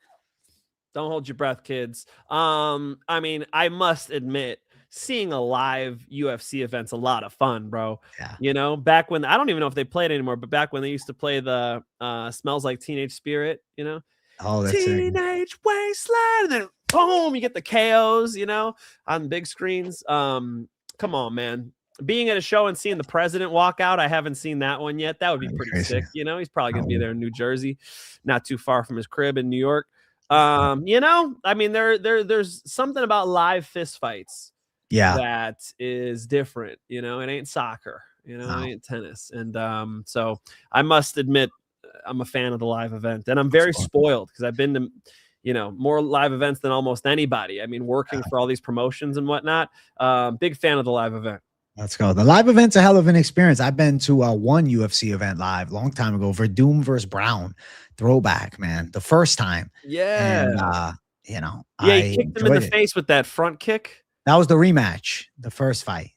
Don't hold your breath, kids. I mean, I must admit, seeing a live UFC event's a lot of fun, bro. Yeah. You know, back when I don't even know if they play it anymore, but back when they used to play the Smells Like Teenage Spirit, you know, Teenage Wasteland, and then boom, you get the KOs, you know, on big screens. Come on, man. Being at a show and seeing the president walk out, I haven't seen that one yet. That would be pretty sick. You know, he's probably gonna be there in New Jersey, not too far from his crib in New York. You know, I mean, there's something about live fist fights that is different. You know, it ain't soccer, you know, it ain't tennis. And so I must admit, I'm a fan of the live event, and I'm very spoiled because I've been to, you know, more live events than almost anybody. I mean, working for all these promotions and whatnot. Big fan of the live event. Let's go. The live event's a hell of an experience. I've been to one UFC event live long time ago, Verdum versus Brown. Throwback, man. The first time. Yeah. And, you know, he kicked him in the face with that front kick. That was the rematch, the first fight.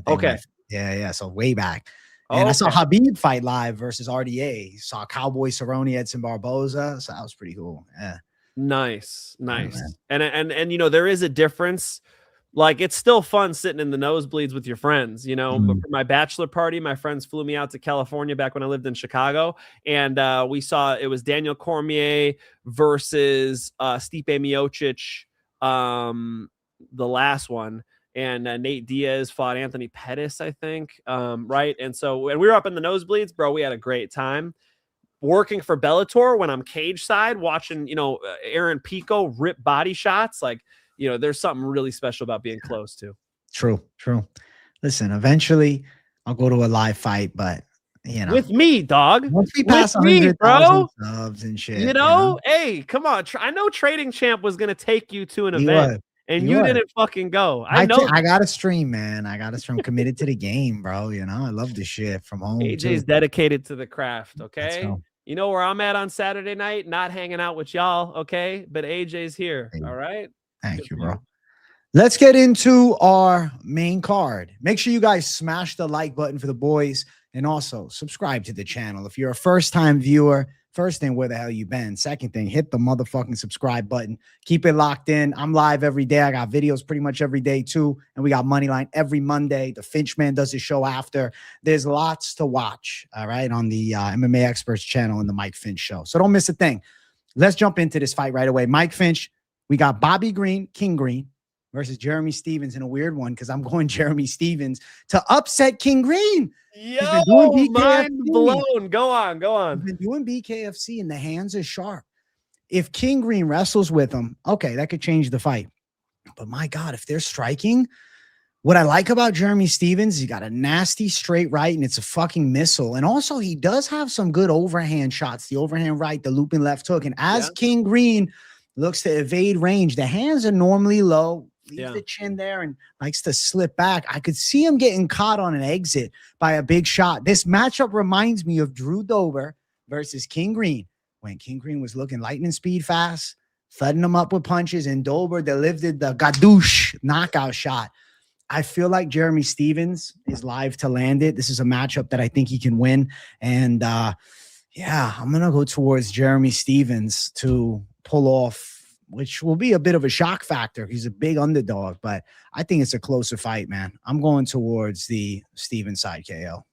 Okay. Yeah. So way back. And I saw Habib fight live versus RDA. Saw Cowboy Cerrone, Edson Barboza. So that was pretty cool. Yeah. Nice. And you know, there is a difference. Like, it's still fun sitting in the nosebleeds with your friends, you know. But for my bachelor party, my friends flew me out to California back when I lived in Chicago. And we saw it was Daniel Cormier versus Stipe Miocic, the last one. And Nate Diaz fought Anthony Pettis, I think. Right. And so when we were up in the nosebleeds, bro, we had a great time. Working for Bellator, when I'm cage side, watching, you know, Aaron Pico rip body shots, like, you know, there's something really special about being close to. True. Listen, eventually I'll go to a live fight, but you know, with me, dog. Once we pass 100,000 subs and shit, you know, hey, come on. I know Trading Champ was gonna take you to an event, and you didn't fucking go. I know. I got to stream, man. I got to stream. Committed to the game, bro. You know, I love this shit from home. AJ's dedicated to the craft. Okay. You know where I'm at on Saturday night? Not hanging out with y'all. Okay. But AJ's here. All right. Thank you, bro. Let's get into our main card. Make sure you guys smash the like button for the boys and also subscribe to the channel. If you're a first-time viewer, first thing, where the hell you been? Second thing, hit the motherfucking subscribe button. Keep it locked in. I'm live every day. I got videos pretty much every day too. And we got Moneyline every Monday. The Finch Man does his show after. There's lots to watch, all right, on the MMA Experts channel and the Mike Finch show. So don't miss a thing. Let's jump into this fight right away. Mike Finch, we got Bobby Green, King Green, versus Jeremy Stephens in a weird one because I'm going Jeremy Stephens to upset King Green. Yo, mind blown. Go on. He's been doing BKFC and the hands are sharp. If King Green wrestles with him, okay, that could change the fight. But my God, if they're striking, what I like about Jeremy Stephens, he's got a nasty straight right and it's a fucking missile. And also he does have some good overhand shots, the overhand right, the looping left hook. And as King Green looks to evade range, the hands are normally low. Leaves the chin there and likes to slip back. I could see him getting caught on an exit by a big shot. This matchup reminds me of Drew Dober versus King Green, when King Green was looking lightning speed fast, thudding him up with punches, and Dober delivered the gadoosh knockout shot. I feel like Jeremy Stephens is live to land it. This is a matchup that I think he can win. And yeah, I'm going to go towards Jeremy Stephens to pull off, which will be a bit of a shock factor. He's a big underdog, but I think it's a closer fight, man. I'm going towards the Stephens side KO.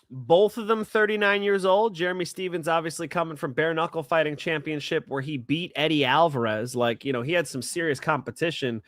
Both of them 39 years old. Jeremy Stephens obviously coming from bare knuckle fighting championship where he beat Eddie Alvarez. Like, you know, he had some serious competition.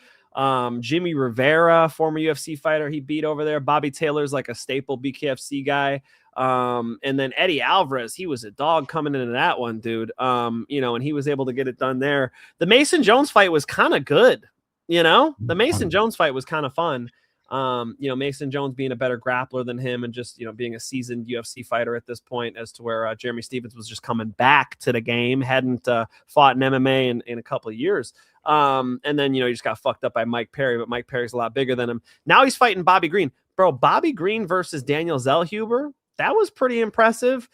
Jimmy Rivera, former UFC fighter, he beat over there. Bobby Taylor's like a staple BKFC guy. And then Eddie Alvarez, he was a dog coming into that one, dude. You know, and he was able to get it done there. The Mason Jones fight was kind of good. You know, the Mason Jones fight was kind of fun. You know, Mason Jones being a better grappler than him and just, you know, being a seasoned UFC fighter at this point, as to where Jeremy Stephens was just coming back to the game, hadn't fought in MMA in a couple of years. And then, you know, he just got fucked up by Mike Perry, but Mike Perry's a lot bigger than him. Now he's fighting Bobby Green. Bro, Bobby Green versus Daniel Zellhuber. That was pretty impressive.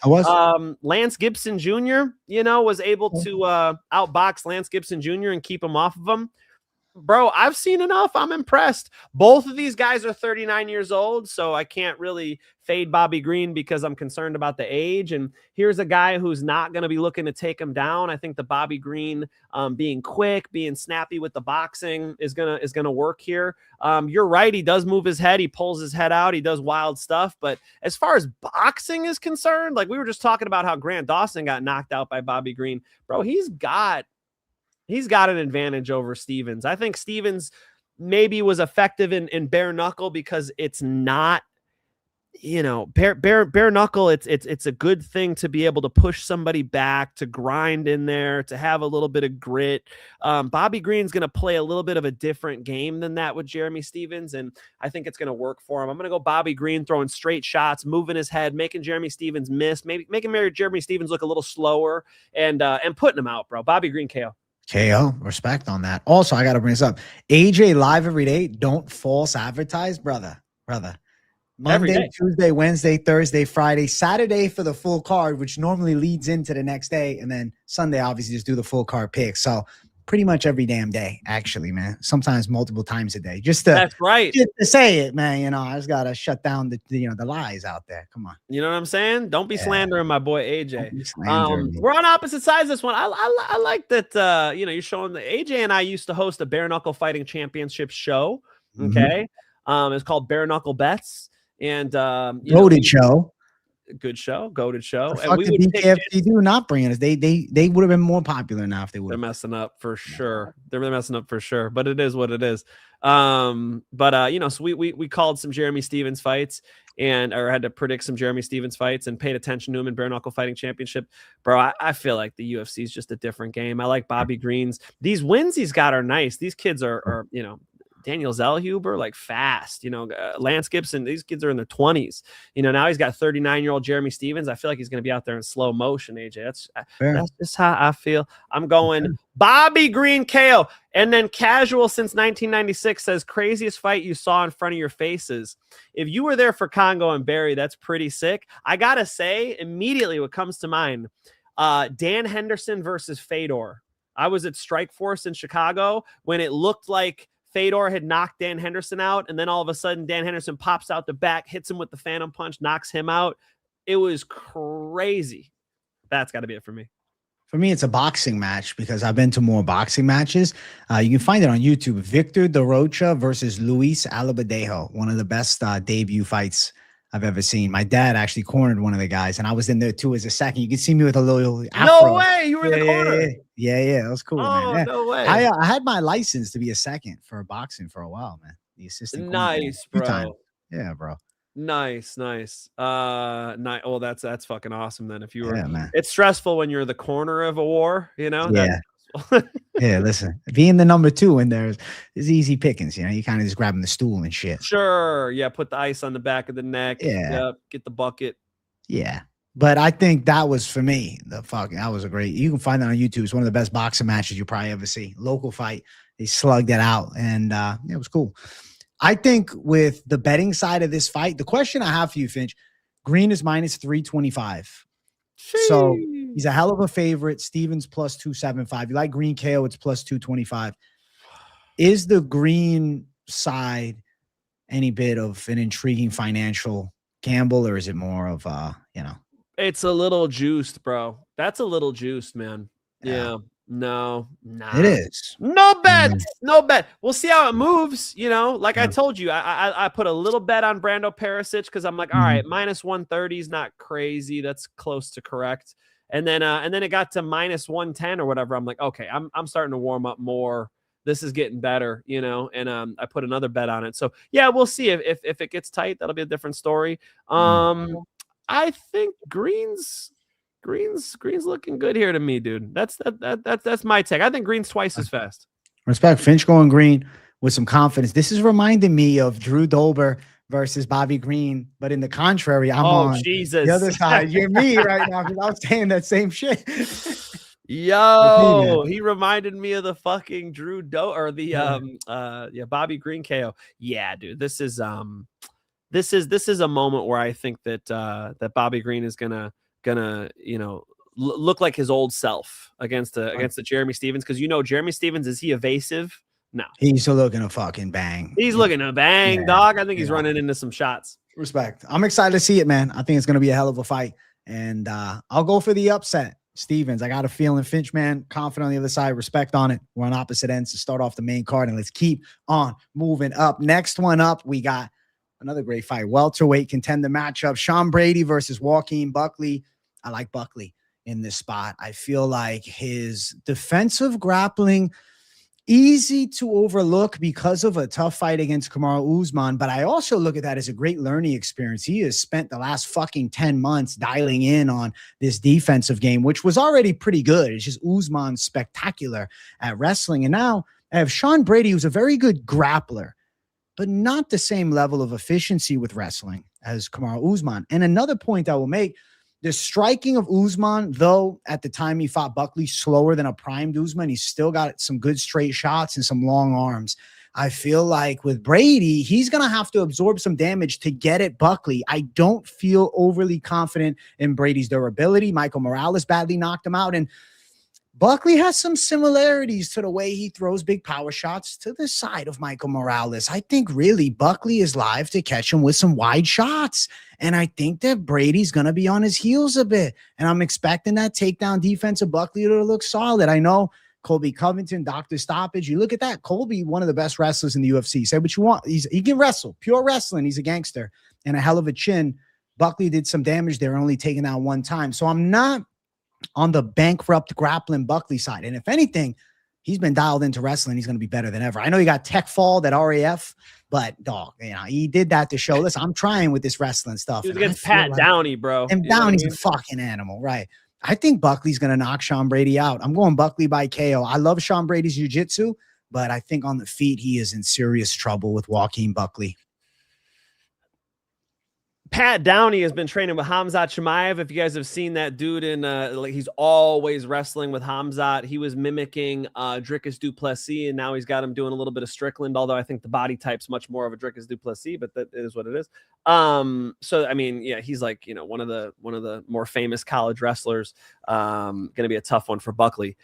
Lance Gibson Jr., you know, was able to outbox Lance Gibson Jr. and keep him off of him. Bro, I've seen enough. I'm impressed. Both of these guys are 39 years old, so I can't really fade Bobby Green because I'm concerned about the age. And here's a guy who's not going to be looking to take him down. I think the Bobby Green being quick, being snappy with the boxing is gonna work here. You're right. He does move his head. He pulls his head out. He does wild stuff. But as far as boxing is concerned, like we were just talking about how Grant Dawson got knocked out by Bobby Green. Bro, he's got an advantage over Stephens. I think Stephens maybe was effective in bare knuckle because it's not, you know, bare knuckle. It's a good thing to be able to push somebody back, to grind in there, to have a little bit of grit. Bobby Green's going to play a little bit of a different game than that with Jeremy Stephens, and I think it's going to work for him. I'm going to go Bobby Green throwing straight shots, moving his head, making Jeremy Stephens miss, maybe making Jeremy Stephens look a little slower, and putting him out, bro. Bobby Green KO. KO, respect on that. Also, I got to bring this up. AJ live every day. Don't false advertise, brother. Monday, Tuesday, Wednesday, Thursday, Friday, Saturday for the full card, which normally leads into the next day. And then Sunday, obviously, just do the full card pick. So pretty much every damn day, actually, man. Sometimes multiple times a day. That's right. Just to say it, man. You know, I just got to shut down the lies out there. Come on. You know what I'm saying? Don't be slandering my boy AJ. We're on opposite sides this one. I like that, you know, you're showing the AJ and I used to host a bare knuckle fighting championship show. Okay. It's called Bare Knuckle Bets. And goated show. Good show, goated show. And we would BKFC do not bring us. They would have been more popular now if they would. They're messing up for sure. They're messing up for sure. But it is what it is. You know, so we called some Jeremy Stephens fights or had to predict some Jeremy Stephens fights and paid attention to him in bare knuckle fighting championship. Bro, I feel like the UFC is just a different game. I like Bobby Green's. These wins he's got are nice. These kids are you know, Daniel Zellhuber, like fast, you know, Lance Gibson, these kids are in their 20s. You know, now he's got 39-year-old Jeremy Stephens. I feel like he's going to be out there in slow motion, AJ. That's just how I feel. I'm going Bobby Green KO. And then Casual since 1996 says craziest fight you saw in front of your faces. If you were there for Congo and Barry, that's pretty sick. I got to say, immediately what comes to mind, Dan Henderson versus Fedor. I was at Strikeforce in Chicago when it looked like Fedor had knocked Dan Henderson out, and then all of a sudden Dan Henderson pops out the back, hits him with the phantom punch, knocks him out. It was crazy. That's got to be it for me. For me, it's a boxing match because I've been to more boxing matches. You can find it on YouTube. Victor De Rocha versus Luis Alabadejo, one of the best debut fights I've ever seen. My dad actually cornered one of the guys, and I was in there too as a second. You can see me with a little afro. No way, you were in the corner. Yeah, that was cool, man. Oh, Yeah. no way. I had my license to be a second for boxing for a while, man. The assistant. Nice, bro. Yeah, bro. Nice. Oh, that's fucking awesome. Then if you were, man. It's stressful when you're the corner of a war, you know. Yeah. Yeah, listen, being the number 2 in there is easy pickings. You know, you kind of just grabbing the stool and shit. Sure. Yeah. Put the ice on the back of the neck. Yeah. Yep, get the bucket. Yeah. But I think that was for me. That was a great. You can find that on YouTube. It's one of the best boxing matches you probably ever see. Local fight. They slugged it out, and it was cool. I think with the betting side of this fight, the question I have for you, Finch, Green is minus 325. So he's a hell of a favorite. Stevens plus 275. You like Green KO, it's plus 225. Is the Green side any bit of an intriguing financial gamble, or is it more of It's a little juiced, bro. That's a little juiced, man. Yeah. No. It is. No bet. No bet. We'll see how it moves. You know, like I told you, I put a little bet on Brando Perisic because I'm like, all right, minus 130 is not crazy. That's close to correct. And then it got to minus 110 or whatever. I'm like, okay, I'm starting to warm up more. This is getting better, you know. And I put another bet on it. So yeah, we'll see if it gets tight. That'll be a different story. I think Green's looking good here to me, dude. That's my take. I think Green's twice as fast. Respect. Finch going Green with some confidence. This is reminding me of Drew Dober versus Bobby Green, but in the contrary, I'm on Jesus. the other side. You're me right now because I was saying that same shit. Yo, he reminded me of the fucking Drew Dober or the Bobby Green KO. Yeah, dude. This is a moment where I think that Bobby Green is gonna look like his old self against the Jeremy Stevens, because Jeremy Stevens, is he evasive? No, he's looking to fucking bang. He's looking to bang, dog. I think he's running into some shots. Respect. I'm excited to see it, man. I think it's gonna be a hell of a fight, and I'll go for the upset. Stevens, I got a feeling. Finch, man, confident on the other side. Respect on it. We're on opposite ends to start off the main card, and let's keep on moving up. Next one up, we got another great fight. Welterweight contender matchup. Sean Brady versus Joaquin Buckley. I like Buckley in this spot. I feel like his defensive grappling, easy to overlook because of a tough fight against Kamaru Usman. But I also look at that as a great learning experience. He has spent the last fucking 10 months dialing in on this defensive game, which was already pretty good. It's just Usman spectacular at wrestling. And now I have Sean Brady, who's a very good grappler, but not the same level of efficiency with wrestling as Kamaru Usman. And another point I will make, the striking of Usman, though at the time he fought Buckley slower than a primed Usman, he's still got some good straight shots and some long arms. I feel like with Brady, he's going to have to absorb some damage to get at Buckley. I don't feel overly confident in Brady's durability. Michael Morales badly knocked him out, and Buckley has some similarities to the way he throws big power shots to the side of Michael Morales. I think really Buckley is live to catch him with some wide shots. And I think that Brady's going to be on his heels a bit. And I'm expecting that takedown defense of Buckley to look solid. I know Colby Covington, Dr. Stoppage. You look at that. Colby, one of the best wrestlers in the UFC. Say what you want. He can wrestle. Pure wrestling. He's a gangster and a hell of a chin. Buckley did some damage there, only taken out one time. So I'm not on the bankrupt grappling Buckley side. And if anything, he's been dialed into wrestling. He's going to be better than ever. I know he got tech fall, that RAF, but dog, he did that to show, listen, I'm trying with this wrestling stuff. He was against Pat Downey, bro. And Downey's a fucking animal, right? I think Buckley's going to knock Sean Brady out. I'm going Buckley by KO. I love Sean Brady's jiu-jitsu, but I think on the feet, he is in serious trouble with Joaquin Buckley. Pat Downey has been training with Khamzat Chimaev. If you guys have seen that dude he's always wrestling with Khamzat. He was mimicking Dricus du Plessis, and now he's got him doing a little bit of Strickland, although I think the body type's much more of a Dricus du Plessis, but that is what it is. So I mean, yeah, he's like, one of the more famous college wrestlers. Going to be a tough one for Buckley.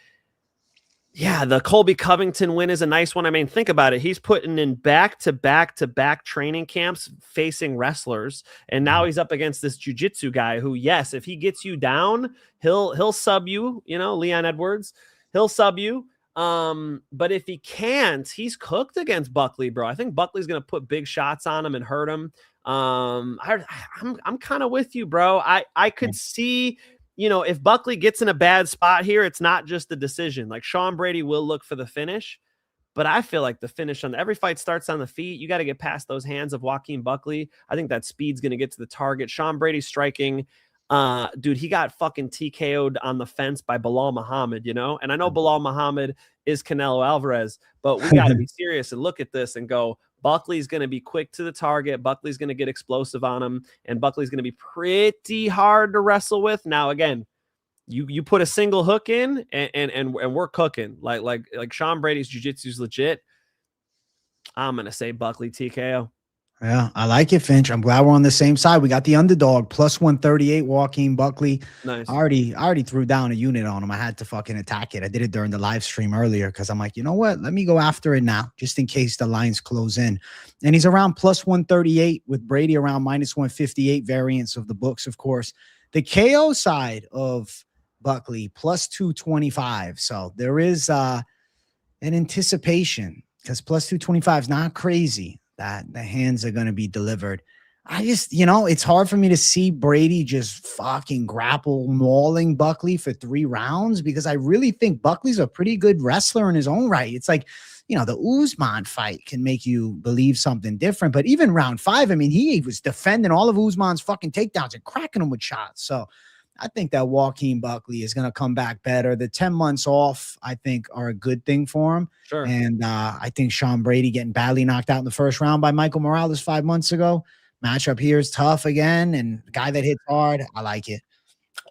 Yeah, the Colby Covington win is a nice one. I mean, think about it. He's putting in back-to-back training camps facing wrestlers, and now he's up against this jiu-jitsu guy who, yes, if he gets you down, he'll sub you, Leon Edwards. He'll sub you. But if he can't, he's cooked against Buckley, bro. I think Buckley's going to put big shots on him and hurt him. I'm kind of with you, bro. I could see, if Buckley gets in a bad spot here, it's not just the decision. Like Sean Brady will look for the finish, but I feel like the finish on every fight starts on the feet. You got to get past those hands of Joaquin Buckley. I think that speed's going to get to the target. Sean Brady striking, dude, he got fucking TKO'd on the fence by Bilal Muhammad, and I know Bilal Muhammad is Canelo Alvarez, but we got to be serious and look at this and go, Buckley's going to be quick to the target. Buckley's going to get explosive on him, and Buckley's going to be pretty hard to wrestle with. Now, again, you put a single hook in, and we're cooking. Like Sean Brady's jiu-jitsu is legit. I'm going to say Buckley TKO. Yeah, I like it, Finch. I'm glad we're on the same side. We got the underdog plus 138, Joaquin Buckley. Nice. I already threw down a unit on him. I had to fucking attack it. I did it during the live stream earlier because I'm like, you know what? Let me go after it now, just in case the lines close in. And he's around plus 138 with Brady around minus 158 variants of the books, of course. The KO side of Buckley plus 225. So there is an anticipation because plus 225 is not crazy that the hands are going to be delivered. I just, it's hard for me to see Brady just fucking grapple mauling Buckley for 3 rounds because I really think Buckley's a pretty good wrestler in his own right. It's like, the Usman fight can make you believe something different. But even round 5, I mean, he was defending all of Usman's fucking takedowns and cracking them with shots. So I think that Joaquin Buckley is going to come back better. The 10 months off, I think, are a good thing for him. Sure. And I think Sean Brady getting badly knocked out in the first round by Michael Morales 5 months ago. Matchup here is tough again. And the guy that hits hard, I like it.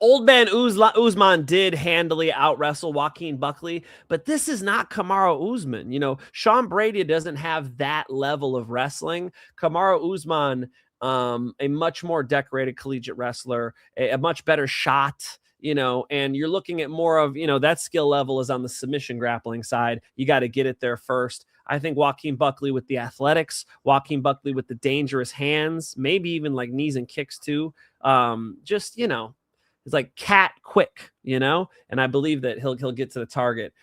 Old man Usman did handily out-wrestle Joaquin Buckley, but this is not Kamaru Usman. Sean Brady doesn't have that level of wrestling. Kamaru Usman, a much more decorated collegiate wrestler, a much better shot, and you're looking at more of, that skill level is on the submission grappling side. You got to get it there first. I think Joaquin Buckley with the athletics, Joaquin Buckley with the dangerous hands, maybe even like knees and kicks too. It's like cat quick, and I believe that he'll get to the target.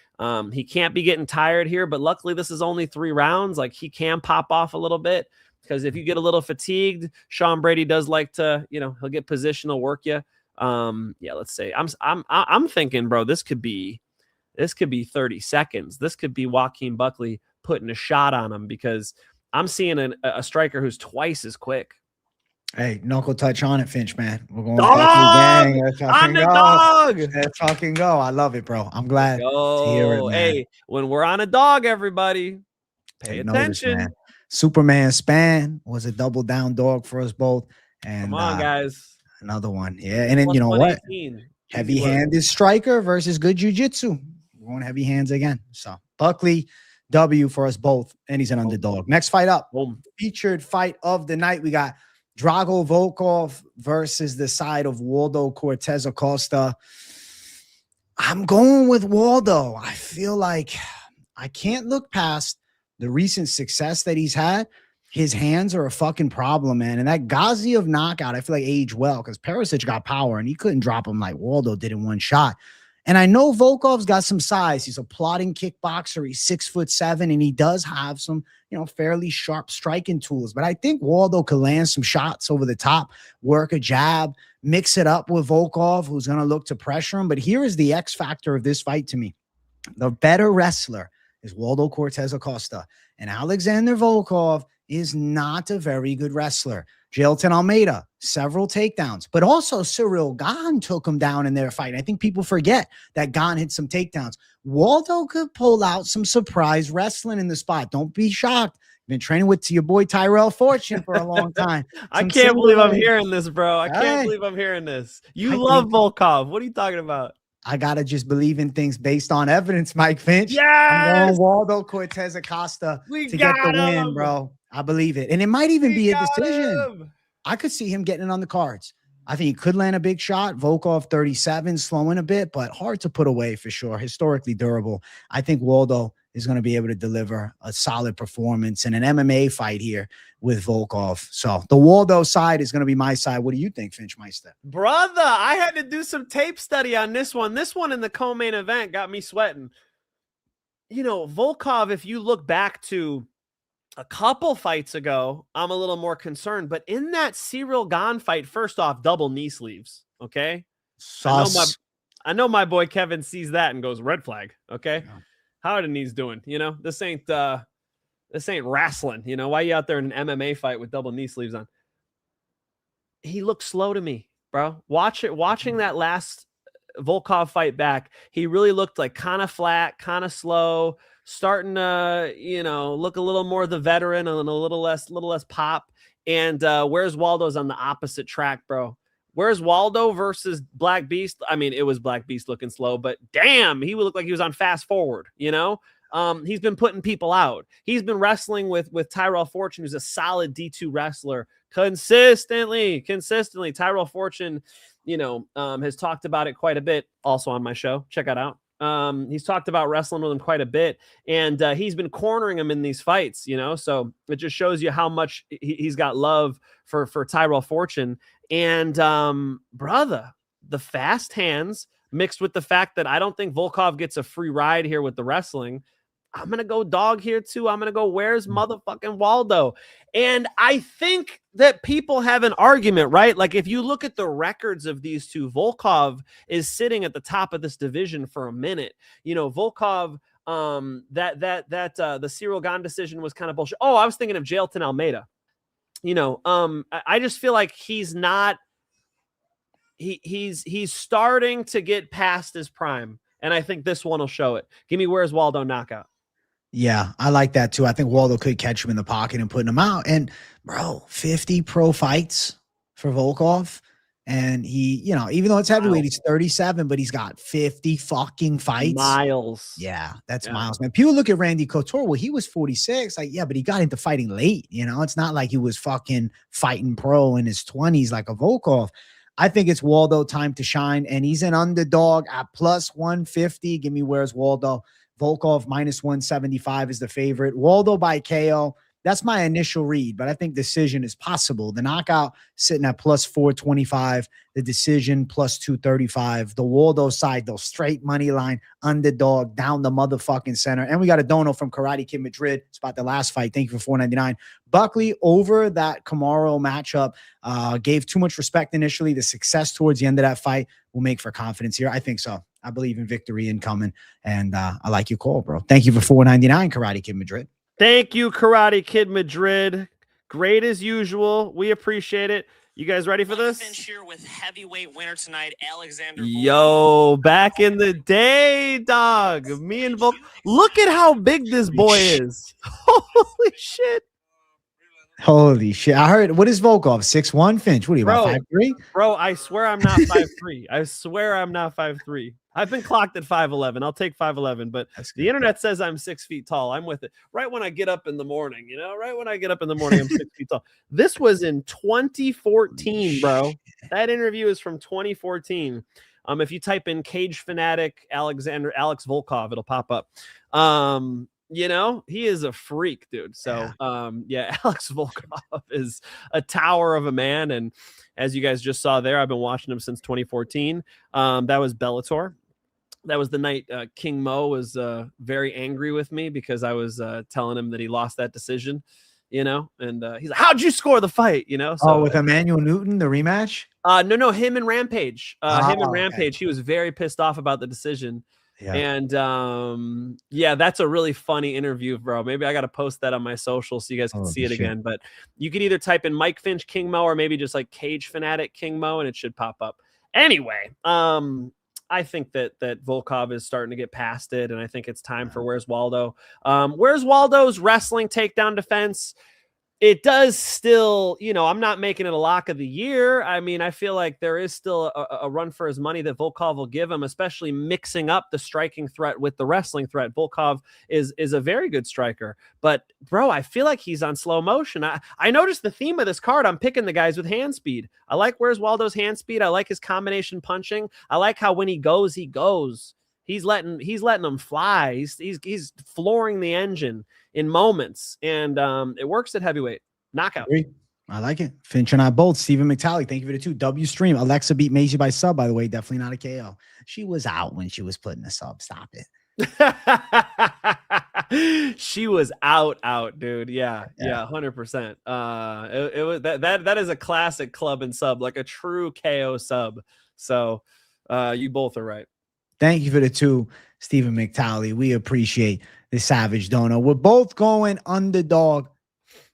He can't be getting tired here, but luckily this is only 3 rounds. Like he can pop off a little bit. Because if you get a little fatigued, Sean Brady does like to, he'll get positional, work you. Let's say I'm thinking, bro, this could be 30 seconds. This could be Joaquin Buckley putting a shot on him because I'm seeing a striker who's twice as quick. Hey, knuckle touch on it, Finch, man. We're going gang. I'm the dog. Let's fucking go. I love it, bro. I'm glad to hear it, man. Hey, when we're on a dog, everybody, pay attention. Notice, Superman Span was a double down dog for us both. And come on, guys. Another one. Yeah. And then you know what? Heavy-handed striker versus good jiu-jitsu. We're going heavy hands again. So Buckley, W for us both. And he's an underdog. Next fight up. Featured fight of the night. We got Drago Volkov versus the side of Waldo Cortes-Acosta. I'm going with Waldo. I feel like I can't look past the recent success that he's had. His hands are a fucking problem, man. And that Gaziev knockout, I feel like aged well because Perisic got power and he couldn't drop him like Waldo did in one shot. And I know Volkov's got some size. He's a plotting kickboxer. He's 6'7", and he does have some, fairly sharp striking tools. But I think Waldo could land some shots over the top, work a jab, mix it up with Volkov, who's going to look to pressure him. But here is the X factor of this fight to me. The better wrestler is Waldo Cortes-Acosta. And Alexander Volkov is not a very good wrestler. Jailton Almeida, several takedowns. But also Cyril Gane took him down in their fight. I think people forget that Gane hit some takedowns. Waldo could pull out some surprise wrestling in the spot. Don't be shocked. Been training with your boy Tyrell Fortune for a long time. I can't believe I'm hearing this, bro. I can't believe I'm hearing this. You love Volkov. What are you talking about? I got to just believe in things based on evidence, Mike Finch. Yes! I'm going Waldo Cortes-Acosta to get the win, bro. I believe it. And it might even be a decision. I could see him getting it on the cards. I think he could land a big shot. Volkov 37, slowing a bit, but hard to put away for sure. Historically durable. I think Waldo is going to be able to deliver a solid performance in an MMA fight here with Volkov. So the Waldo side is going to be my side. What do you think, Finchmeister? Brother, I had to do some tape study on this one. This one in the co-main event got me sweating. You know, Volkov, if you look back to a couple fights ago, I'm a little more concerned. But in that Cyril Gane fight, first off, double knee sleeves. Okay. I know my boy Kevin sees that and goes, red flag. Okay. Yeah. How are the knees doing? You know, this ain't wrestling. You know, why you out there in an MMA fight with double knee sleeves on? He looked slow to me, bro. Watching that last Volkov fight back, he really looked like kind of flat, kind of slow, starting to, you know, look a little more the veteran and a little less pop. And where's Waldo's on the opposite track, bro? Where's Waldo versus Black Beast? I mean, it was Black Beast looking slow, but damn, he would look like he was on fast forward, you know? He's been putting people out. He's been wrestling with Tyrell Fortune, who's a solid D2 wrestler consistently. Tyrell Fortune, you know, has talked about it quite a bit also on my show. Check it out. He's talked about wrestling with him quite a bit, and he's been cornering him in these fights, you know, so it just shows you how much he's got love for Tyrell Fortune. And brother, the fast hands mixed with the fact that I don't think Volkov gets a free ride here with the wrestling. I'm going to go dog here too. I'm going to go, where's motherfucking Waldo? And I think that people have an argument, right? Like if you look at the records of these two, Volkov is sitting at the top of this division for a minute. You know, Volkov, the Cyril Gane decision was kind of bullshit. Oh, I was thinking of Jailton Almeida. You know, I just feel like he's not, he's starting to get past his prime. And I think this one will show it. Give me where's Waldo knockout. Yeah, I like that too. I think Waldo could catch him in the pocket and putting him out. And bro, 50 pro fights for Volkov. And he, you know, even though it's heavyweight, he's 37, but he's got 50 fucking fights. Miles. Yeah, that's miles, man. People look at Randy Couture. Well, he was 46. Like, yeah, but he got into fighting late. You know, it's not like he was fucking fighting pro in his 20s like a Volkov. I think it's Waldo time to shine. And he's an underdog at plus 150. Give me where's Waldo. Volkov minus 175 is the favorite. Waldo by KO. That's my initial read, but I think decision is possible. The knockout sitting at plus 425, the decision plus 235. The Waldo side, though, straight money line, underdog down the motherfucking center. And we got a dono from Karate Kid Madrid. It's about the last fight. Thank you for $4.99. Buckley over that Kamaru matchup gave too much respect initially. The success towards the end of that fight will make for confidence here. I think so. I believe in victory incoming, and I like your call, bro. Thank you for $4.99, Karate Kid Madrid. Thank you, Karate Kid Madrid. Great as usual. We appreciate it. You guys ready for this? Finch here with heavyweight winner tonight, Alexander. Yo, back in the day, dog. Me and Volk. Look at how big this boy is. Holy shit. Holy shit. I heard, what is Volkov? 6'1", Finch? What are you, about 5'3"? Bro, I swear I'm not 5'3". I swear I'm not 5'3". I've been clocked at 5'11". I'll take 5'11", but the internet says I'm 6 feet tall. I'm with it. Right when I get up in the morning, you know, I'm 6 feet tall. This was in 2014, bro. That interview is from 2014. If you type in Cage Fanatic Alex Volkov, it'll pop up. You know, he is a freak, dude. So, yeah, Alex Volkov is a tower of a man. And as you guys just saw there, I've been watching him since 2014. That was Bellator. That was the night King Mo was very angry with me because I was telling him that he lost that decision, you know, and he's like, how'd you score the fight? You know, so with Emmanuel Newton, the rematch? No, him and Rampage. Rampage. He was very pissed off about the decision. Yeah. And yeah, that's a really funny interview, bro. Maybe I got to post that on my social so you guys can see it again. But you could either type in Mike Finch King Mo or maybe just like Cage Fanatic King Mo and it should pop up. Anyway, I think that Volkov is starting to get past it, and I think it's time for Where's Waldo. Where's Waldo's wrestling takedown defense? it does still, I'm not making it a lock of the year. I mean, I feel like there is still a run for his money that Volkov will give him, especially mixing up the striking threat with the wrestling threat. Volkov is a very good striker, but bro, I feel like he's on slow motion. I noticed the theme of this card. I'm picking the guys with hand speed. I like Where's Waldo's hand speed. I like his combination punching. I like how when he goes, he goes. He's letting them fly. He's flooring the engine in moments, and it works at heavyweight. Knockout. I like it. Finch and I both. Stephen McTally, thank you for the 2. W stream. Alexa beat Maisie by sub, by the way. Definitely not a KO. She was out when she was putting the sub. Stop it. She was out, dude. Yeah, 100%. It was that is a classic club and sub, like a true KO sub. So you both are right. Thank you for the 2, Stephen McTally. We appreciate the Savage Dono. We're both going underdog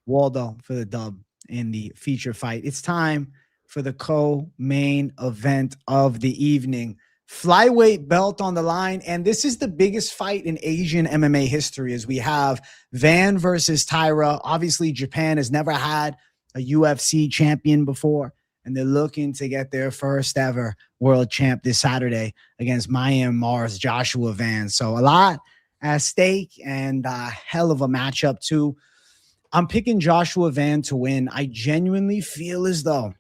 Waldo for the dub in the feature fight. It's time for the co-main event of the evening. Flyweight belt on the line, and this is the biggest fight in Asian MMA history, as we have Van versus Taira. Obviously, Japan has never had a UFC champion before, and they're looking to get their first ever world champ this Saturday against Myanmar's Joshua Van. So a lot at stake and a hell of a matchup too. I'm picking Joshua Van to win. I genuinely feel as though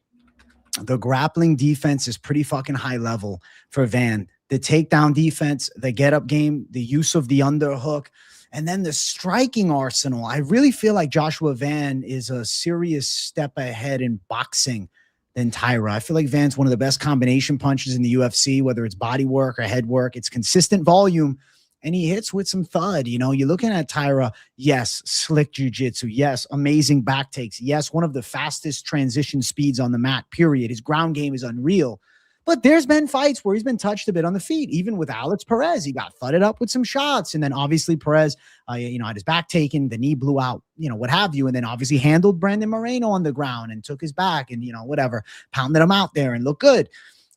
the grappling defense is pretty fucking high level for Van. The takedown defense, the get-up game, the use of the underhook, and then the striking arsenal. I really feel like Joshua Van is a serious step ahead in boxing than Taira. I feel like Van's one of the best combination punches in the UFC, whether it's body work or head work. It's consistent volume, and he hits with some thud. You're looking at Taira, yes, slick jiu-jitsu, yes, amazing back takes, yes, one of the fastest transition speeds on the mat, period. His ground game is unreal. But there's been fights where he's been touched a bit on the feet. Even with Alex Perez, he got thudded up with some shots. And then obviously Perez, had his back taken, the knee blew out, what have you. And then obviously handled Brandon Moreno on the ground and took his back and, whatever, pounded him out there and looked good.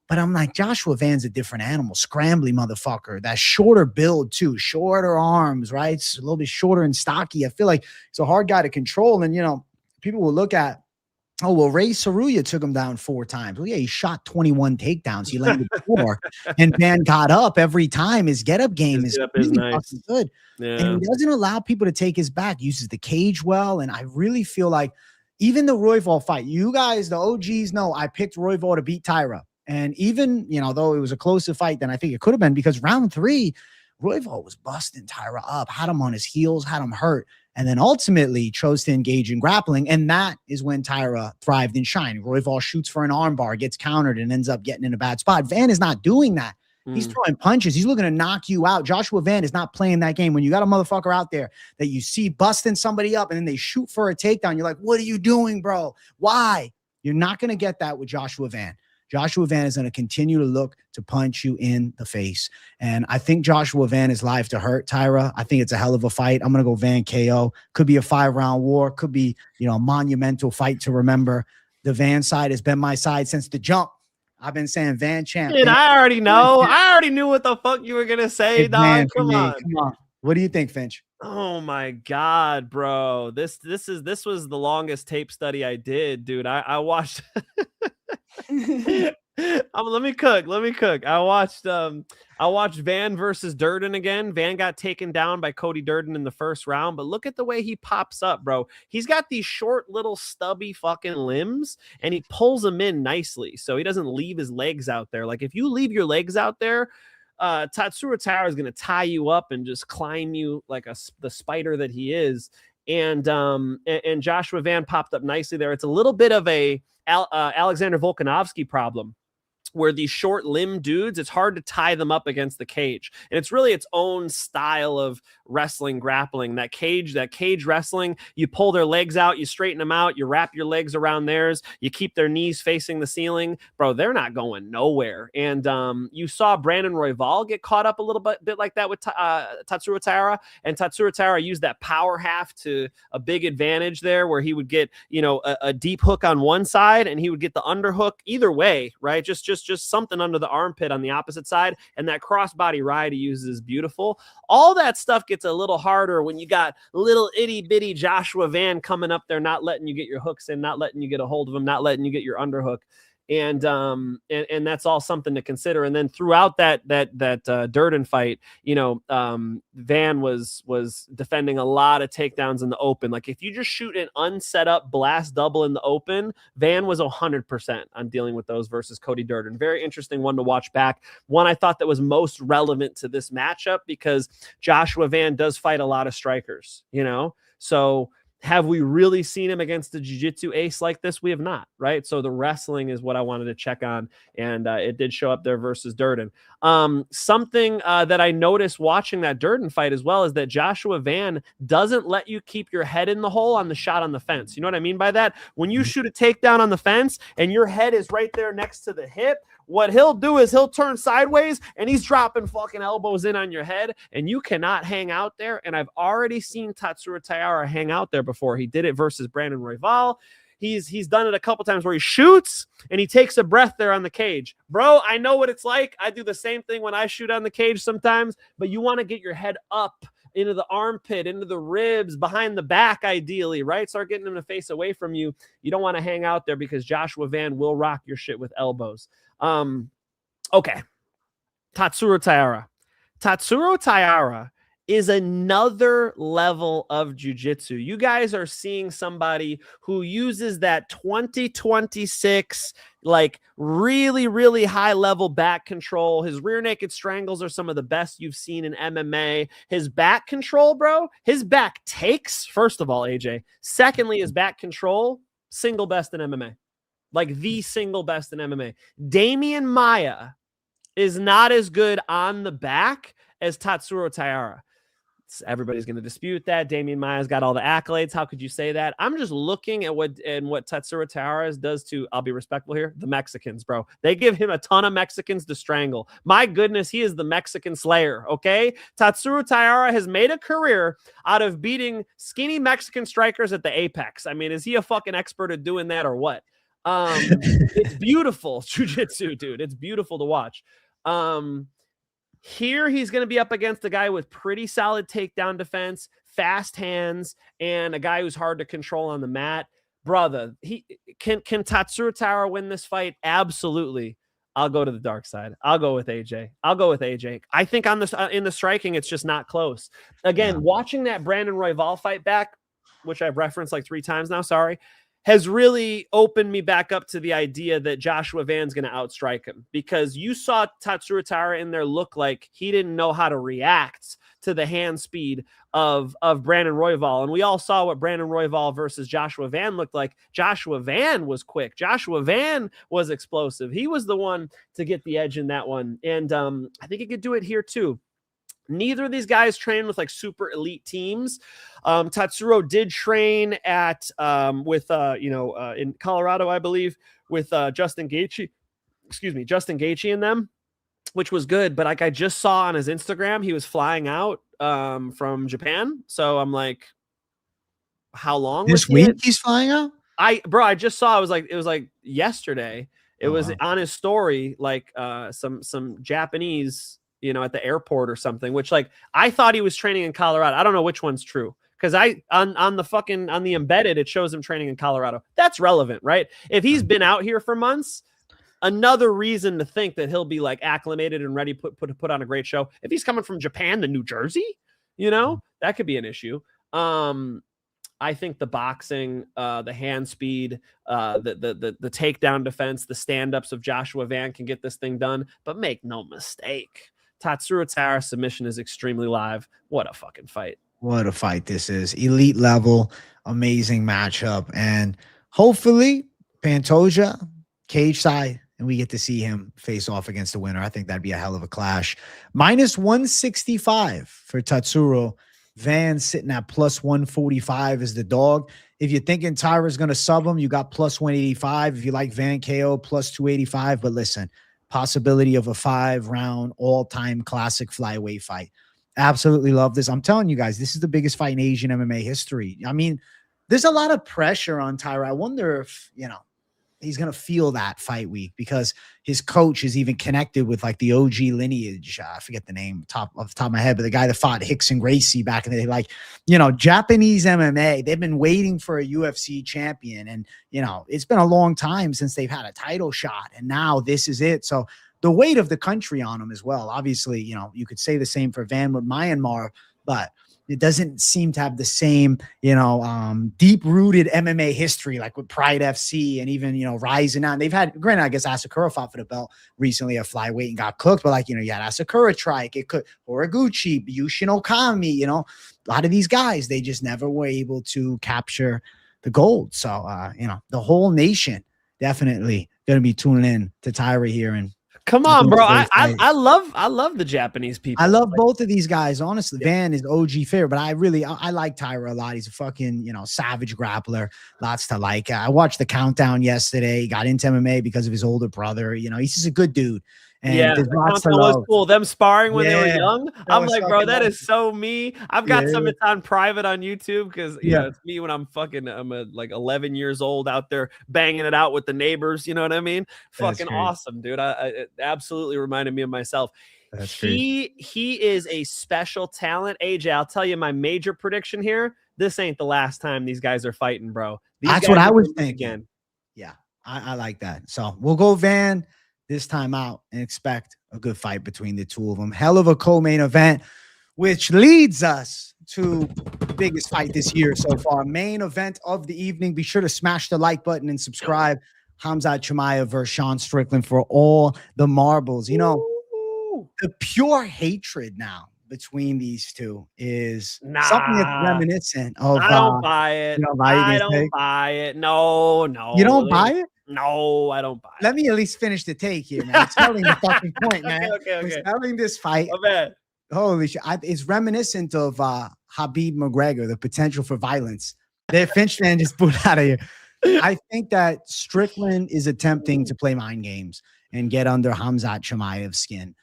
But I'm like, Joshua Van's a different animal, scrambly motherfucker. That shorter build too, shorter arms, right? It's a little bit shorter and stocky. I feel like it's a hard guy to control. And, people will look at, oh, well, Ray Saruya took him down 4 times. Well, yeah, he shot 21 takedowns. He landed 4, and Van got up every time. His get-up game is really nice. Good. Yeah. And he doesn't allow people to take his back, uses the cage well, and I really feel like even the Royval fight, you guys, the OGs know I picked Royval to beat Taira. And even, though it was a closer fight than I think it could have been, because round 3, Royval was busting Taira up, had him on his heels, had him hurt, and then ultimately chose to engage in grappling. And that is when Taira thrived and shined. Royval shoots for an armbar, gets countered, and ends up getting in a bad spot. Van is not doing that. He's throwing punches. He's looking to knock you out. Joshua Van is not playing that game. When you got a motherfucker out there that you see busting somebody up and then they shoot for a takedown, you're like, what are you doing, bro? Why? You're not going to get that with Joshua Van. Joshua Van is going to continue to look to punch you in the face. And I think Joshua Van is live to hurt Taira. I think it's a hell of a fight. I'm going to go Van KO. Could be a 5-round war. Could be, a monumental fight to remember. The Van side has been my side since the jump. I've been saying Van champ. Dude, I already know. I already knew what the fuck you were going to say, dog. Come on. What do you think, Finch? Oh my God, bro. This was the longest tape study I did, dude. I watched let me cook. I watched Van versus Djorden again. Van got taken down by Cody Djorden in the first round, but look at the way he pops up, bro. He's got these short little stubby fucking limbs and he pulls them in nicely so he doesn't leave his legs out there. Like if you leave your legs out there, Tatsuro Taira is going to tie you up and just climb you like the spider that he is. And Joshua Van popped up nicely there. It's a little bit of a Alexander Volkanovski problem, where these short limb dudes, it's hard to tie them up against the cage. And it's really its own style of wrestling, grappling. That cage wrestling, you pull their legs out, you straighten them out, you wrap your legs around theirs, you keep their knees facing the ceiling. Bro, they're not going nowhere. And you saw Brandon Royval get caught up a little bit like that with Tatsuro Taira. And Tatsuro Taira used that power half to a big advantage there, where he would get, a deep hook on one side and he would get the underhook either way, right? Just just something under the armpit on the opposite side. And that crossbody ride he uses is beautiful. All that stuff gets a little harder when you got little itty bitty Joshua Van coming up there, not letting you get your hooks in, not letting you get a hold of him, not letting you get your underhook. And that's all something to consider. And then throughout that Djorden fight, Van was defending a lot of takedowns in the open. Like if you just shoot an unset up blast double in the open, Van was 100% on dealing with those versus Cody Djorden. Very interesting one to watch back. One I thought that was most relevant to this matchup because Joshua Van does fight a lot of strikers, so have we really seen him against a jiu-jitsu ace like this? We have not, right? So the wrestling is what I wanted to check on, and it did show up there versus Djorden. Something that I noticed watching that Djorden fight as well is that Joshua Van doesn't let you keep your head in the hole on the shot on the fence. You know what I mean by that? When you shoot a takedown on the fence and your head is right there next to the hip, what he'll do is he'll turn sideways and he's dropping fucking elbows in on your head, and you cannot hang out there. And I've already seen Tatsuro Taira hang out there before. He did it versus Brandon Royval. He's done it a couple times where he shoots and he takes a breath there on the cage. Bro, I know what it's like. I do the same thing when I shoot on the cage sometimes, but you want to get your head up into the armpit, into the ribs, behind the back, ideally, right? Start getting them to face away from you. You don't want to hang out there because Joshua Van will rock your shit with elbows. Okay. Tatsuro Taira. Tatsuro Taira is another level of jiu-jitsu. You guys are seeing somebody who uses that 2026, like really, really high level back control. His rear naked strangles are some of the best you've seen in MMA. His back control, bro, his back takes, first of all, AJ. Secondly, his back control, single best in MMA. Like the single best in MMA. Damian Maia is not as good on the back as Tatsuro Taira. Everybody's going to dispute that. Damian Maia's got all the accolades. How could you say that? I'm just looking at what Tatsuro Taira does to, I'll be respectful here, the Mexicans, bro. They give him a ton of Mexicans to strangle. My goodness, he is the Mexican slayer, okay? Tatsuro Taira has made a career out of beating skinny Mexican strikers at the apex. I mean, is he a fucking expert at doing that or what? It's beautiful jiu-jitsu, dude. It's beautiful to watch. Here he's going to be up against a guy with pretty solid takedown defense, fast hands, and a guy who's hard to control on the mat. Brother, he can Tatsuro Taira win this fight? Absolutely. I'll go to the dark side. I'll go with AJ. I think on this in the striking, it's just not close. Again, watching that Brandon Royval fight back, which I've referenced like 3 times now, has really opened me back up to the idea that Joshua Van's going to outstrike him, because you saw Tatsuro Taira in there look like he didn't know how to react to the hand speed of Brandon Royval. And we all saw what Brandon Royval versus Joshua Van looked like. Joshua Van was quick. Joshua Van was explosive. He was the one to get the edge in that one. And I think he could do it here too. Neither of these guys train with like super elite teams. Tatsuro did train at in Colorado, I believe, with Justin Gaethje and them, which was good. But like I just saw on his Instagram, he was flying out from Japan. So I'm like, how long this week he's flying out? I just saw it was like yesterday. It was on his story, like some Japanese, at the airport or something, which like I thought he was training in Colorado. I don't know which one's true, because on the embedded, it shows him training in Colorado. That's relevant, right? If he's been out here for months, another reason to think that he'll be like acclimated and ready to put on a great show. If he's coming from Japan to New Jersey, that could be an issue. I think the boxing, the hand speed, the takedown defense, the stand-ups of Joshua Van can get this thing done. But make no mistake, Tatsuro Taira submission is extremely live. What a fucking fight. What a fight this is. Elite level, amazing matchup. And hopefully Pantoja, cage side, and we get to see him face off against the winner. I think that'd be a hell of a clash. -165 for Tatsuro. Van sitting at +145 is the dog. If you're thinking Taira's going to sub him, you got +185. If you like Van KO, +285. But listen, possibility of a 5-round all-time classic flyweight fight. Absolutely love this. I'm telling you guys, this is the biggest fight in Asian MMA history. I mean, there's a lot of pressure on Taira. I wonder if, he's gonna feel that fight week because his coach is even connected with like the OG lineage. I forget the name off the top of my head, but the guy that fought Rickson Gracie back in the day, like, you know, Japanese MMA, they've been waiting for a UFC champion. And, you know, it's been a long time since they've had a title shot. And now this is it. So the weight of the country on him as well. Obviously, you know, you could say the same for Van with Myanmar, but it doesn't seem to have the same, you know, deep-rooted MMA history like with Pride FC and even, you know, Rising On. They've had, granted, I guess Asakura fought for the belt recently at flyweight and got cooked, but like, you know, you had Asakura Trike, it could, Horiguchi, Yushin Okami, you know, a lot of these guys, they just never were able to capture the gold. So, you know, the whole nation definitely going to be tuning in to Taira here. And come on, bro. I love the Japanese people. I love both of these guys. Honestly, Van is OG favorite, but I like Taira a lot. He's a fucking, you know, savage grappler. Lots to like. I watched the countdown yesterday. He got into MMA because of his older brother. You know, he's just a good dude. And yeah, the countdown was cool. Them sparring when they were young. I'm like, bro, that is so me. I've got some it's on private on YouTube because it's me when I'm like 11 years old out there banging it out with the neighbors. You know what I mean? Fucking awesome, dude. It absolutely reminded me of myself. He is a special talent. AJ, I'll tell you my major prediction here. This ain't the last time these guys are fighting, bro. That's what I was thinking. Again. Yeah, I like that. So we'll go Van this time out and expect a good fight between the two of them. Hell of a co-main event, which leads us to the biggest fight this year so far. Main event of the evening. Be sure to smash the like button and subscribe. Khamzat Chimaev versus Sean Strickland for all the marbles. You know, the pure hatred now between these two is something that's reminiscent of. I don't buy it. I don't buy it. No. You don't buy it? No, I don't buy it. Let me at least finish the take here, man. I'm telling the fucking point, man. Okay. I'm telling this fight. Holy shit. It's reminiscent of Khabib McGregor, the potential for violence. The Finch man just put out of here. I think that Strickland is attempting to play mind games and get under Khamzat Chimaev's skin,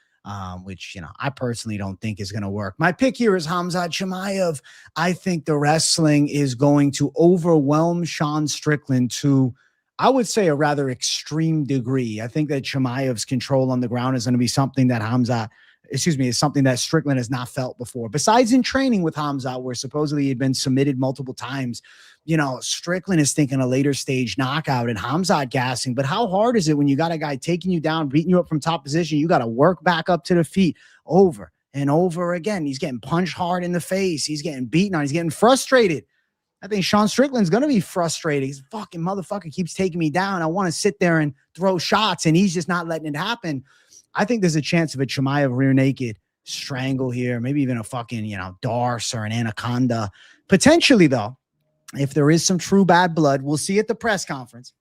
which, you know, I personally don't think is going to work. My pick here is Khamzat Chimaev. I think the wrestling is going to overwhelm Sean Strickland to, I would say, a rather extreme degree. I think that Chimaev's control on the ground is going to be something that is something that Strickland has not felt before. Besides in training with Khamzat, where supposedly he'd been submitted multiple times, you know, Strickland is thinking a later stage knockout and Khamzat gassing. But how hard is it when you got a guy taking you down, beating you up from top position? You got to work back up to the feet over and over again. He's getting punched hard in the face. He's getting beaten on. He's getting frustrated. I think Sean Strickland's going to be frustrated. He's fucking motherfucker keeps taking me down. I want to sit there and throw shots, and he's just not letting it happen. I think there's a chance of a Chimaev rear naked strangle here, maybe even a fucking, you know, Darce or an anaconda. Potentially, though, if there is some true bad blood, we'll see at the press conference.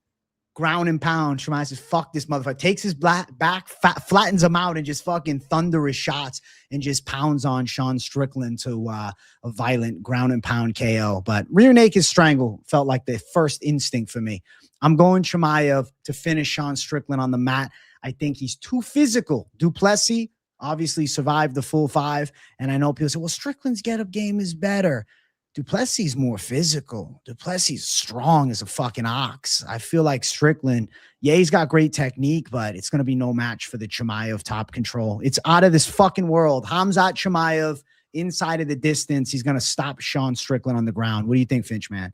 Ground and pound. Chimaev says, fuck this motherfucker. Takes his back, flattens him out, and just fucking thunderous shots and just pounds on Sean Strickland to a violent ground and pound KO. But rear naked strangle felt like the first instinct for me. I'm going Chimaev to finish Sean Strickland on the mat. I think he's too physical. Duplessis obviously survived the full 5. And I know people say, well, Strickland's get-up game is better. Duplessis is more physical. Duplessis is strong as a fucking ox. I feel like Strickland, yeah, he's got great technique, but it's going to be no match for the Chimaev top control. It's out of this fucking world. Khamzat Chimaev inside of the distance. He's going to stop Sean Strickland on the ground. What do you think, Finch, man?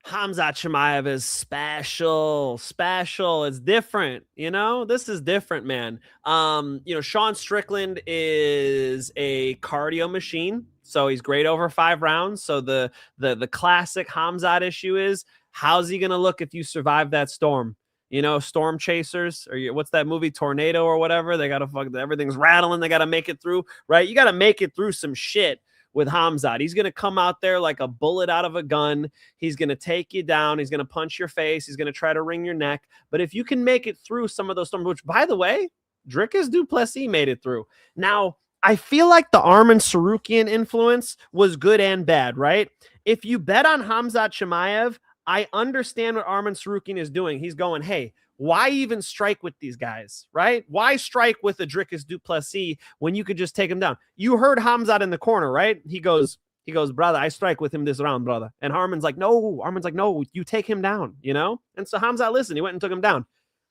Khamzat Chimaev is special. It's different. You know, this is different, man. You know, Sean Strickland is a cardio machine. So he's great over 5 rounds. So the classic Khamzat issue is, how's he going to look if you survive that storm? You know, storm chasers, or what's that movie, Tornado or whatever? They got to everything's rattling. They got to make it through, right? You got to make it through some shit with Khamzat. He's going to come out there like a bullet out of a gun. He's going to take you down. He's going to punch your face. He's going to try to wring your neck. But if you can make it through some of those storms, which, by the way, Dricus du Plessis made it through. Now, I feel like the Arman Sarukian influence was good and bad, right? If you bet on Khamzat Chimaev, I understand what Arman Sarukian is doing. He's going, hey, why even strike with these guys, right? Why strike with a Dricus du Plessis when you could just take him down? You heard Khamzat in the corner, right? He goes, He goes, brother, I strike with him this round, brother. And Arman's like, no, you take him down, you know? And so Khamzat listened. He went and took him down.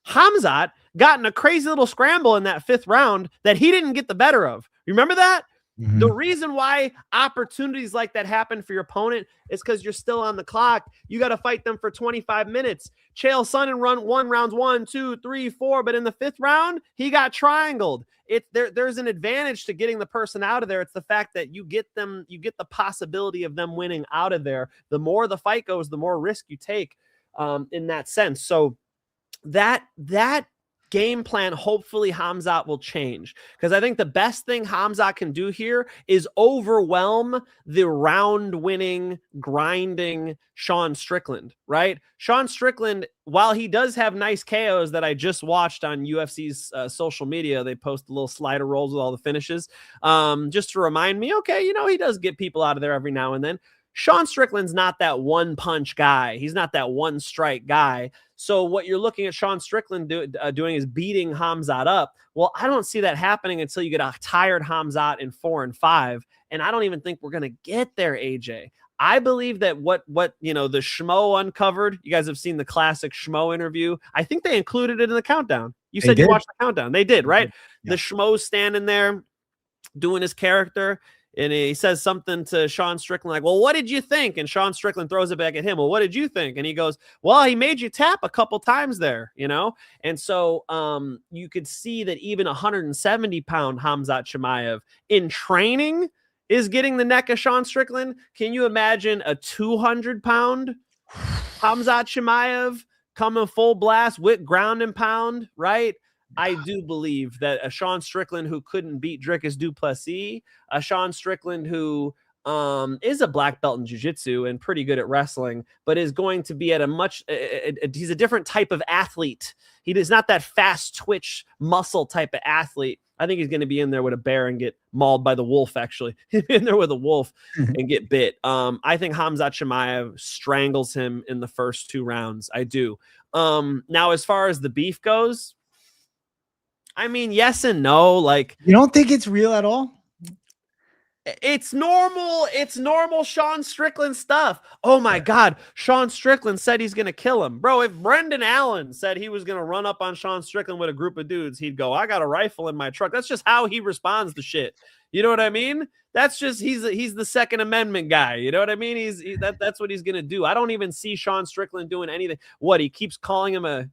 Khamzat got in a crazy little scramble in that 5th round that he didn't get the better of. You remember that? Mhm. The reason why opportunities like that happen for your opponent is because you're still on the clock. You got to fight them for 25 minutes. Chael Sonnen won rounds 1, 2, 3, 4, but in the 5th round, he got triangled. There's an advantage to getting the person out of there. It's the fact that you get the possibility of them winning out of there. The more the fight goes, the more risk you take in that sense. So that game plan, hopefully Khamzat will change, because I think the best thing Khamzat can do here is overwhelm the round-winning, grinding Sean Strickland, right? Sean Strickland, while he does have nice KOs that I just watched on UFC's social media, they post little slider rolls with all the finishes, just to remind me, okay, you know, he does get people out of there every now and then. Sean Strickland's not that one-punch guy. He's not that one-strike guy. So what you're looking at Sean Strickland doing is beating Khamzat up. Well, I don't see that happening until you get a tired Khamzat in 4 and 5, and I don't even think we're going to get there, AJ. I believe that what you know, the Schmo uncovered, you guys have seen the classic Schmo interview. I think they included it in the countdown. You said you watched the countdown. They did, right? Yeah. The Schmo's standing there doing his character, and he says something to Sean Strickland like, well, what did you think? And Sean Strickland throws it back at him. Well, what did you think? And he goes, well, he made you tap a couple times there, you know? And so you could see that even 170-pound Khamzat Chimaev in training is getting the neck of Sean Strickland. Can you imagine a 200-pound Khamzat Chimaev coming full blast with ground and pound, right? I do believe that a Sean Strickland who couldn't beat Dricus du Plessis, a Sean Strickland who is a black belt in jiu-jitsu and pretty good at wrestling, but is going to be at he's a different type of athlete. He is not that fast twitch muscle type of athlete. I think he's going to be in there with a bear and get mauled by the wolf, actually. He'd be in there with a wolf and get bit. I think Khamzat Chimaev strangles him in the first 2 rounds. I do. Now, as far as the beef goes, I mean, yes and no. Like, you don't think it's real at all? It's normal. It's normal Sean Strickland stuff. Oh my God. Sean Strickland said he's going to kill him. Bro, if Brendan Allen said he was going to run up on Sean Strickland with a group of dudes, he'd go, I got a rifle in my truck. That's just how he responds to shit. You know what I mean? That's just, he's the Second Amendment guy. You know what I mean? That's what he's going to do. I don't even see Sean Strickland doing anything. What, he keeps calling him a,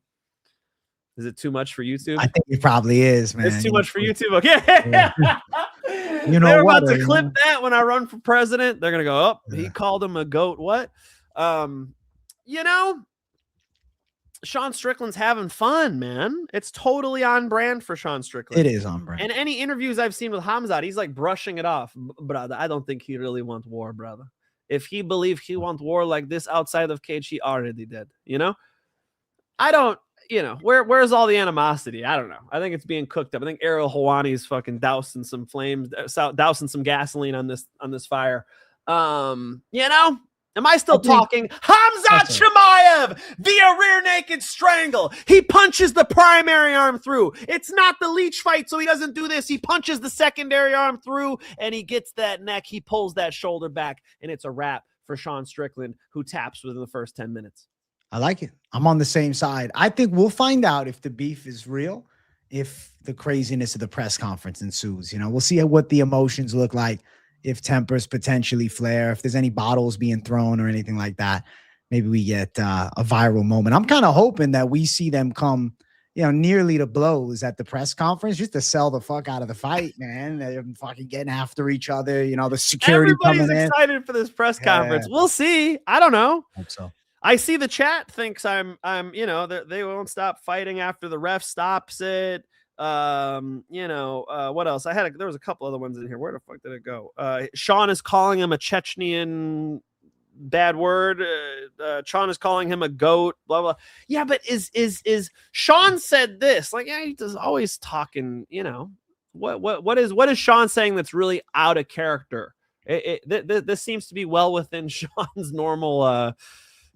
is it too much for YouTube? I think it probably is, man. It's too much for YouTube. Okay. Yeah. You know, they're what, about to clip that when I run for president. They're gonna go, oh, he called him a goat. What? You know, Sean Strickland's having fun, man. It's totally on brand for Sean Strickland. It is on brand. And any interviews I've seen with Khamzat, he's like brushing it off. Brother, I don't think he really wants war, brother. If he believed he wants war like this outside of cage, he already did. You know, I don't. You know, where's all the animosity? I don't know. I think it's being cooked up. I think Ariel Helwani's fucking dousing some flames, dousing some gasoline on this fire. You know, am I still talking? Khamzat Chimaev via rear naked strangle. He punches the primary arm through. It's not the leech fight, so he doesn't do this. He punches the secondary arm through, and he gets that neck. He pulls that shoulder back, and it's a wrap for Sean Strickland, who taps within the first 10 minutes. I like it. I'm on the same side. I think we'll find out if the beef is real, if the craziness of the press conference ensues. You know, we'll see what the emotions look like, if tempers potentially flare, if there's any bottles being thrown or anything like that. Maybe we get a viral moment. I'm kind of hoping that we see them come, you know, nearly to blows at the press conference just to sell the fuck out of the fight, man. They're fucking getting after each other. You know, the security Everybody's coming in. excited for this press conference. We'll see. I don't know. Hope so. I see the chat thinks I'm, you know, they won't stop fighting after the ref stops it. You know, what else? There was a couple other ones in here. Where the fuck did it go? Sean is calling him a Chechnyan bad word. Sean is calling him a goat, blah, blah. Yeah, but is Sean said this? Like, yeah, he's always talking, you know, what is Sean saying that's really out of character? This seems to be well within Sean's normal,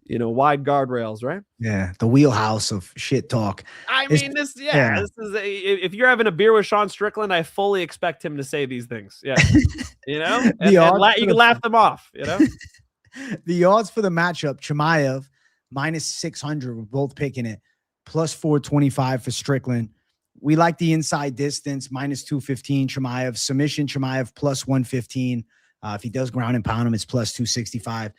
wide guardrails, right? Yeah, the wheelhouse of shit talk. I It's- mean, this yeah. is if you're having a beer with Sean Strickland, I fully expect him to say these things. Yeah, and odds you for can the- laugh them off. The odds for the matchup, Chimaev minus 600. We're both picking it. Plus 425 for Strickland. We like the inside distance, minus 215. Chimaev submission. Chimaev plus 115. If he does ground and pound him, it's plus 265.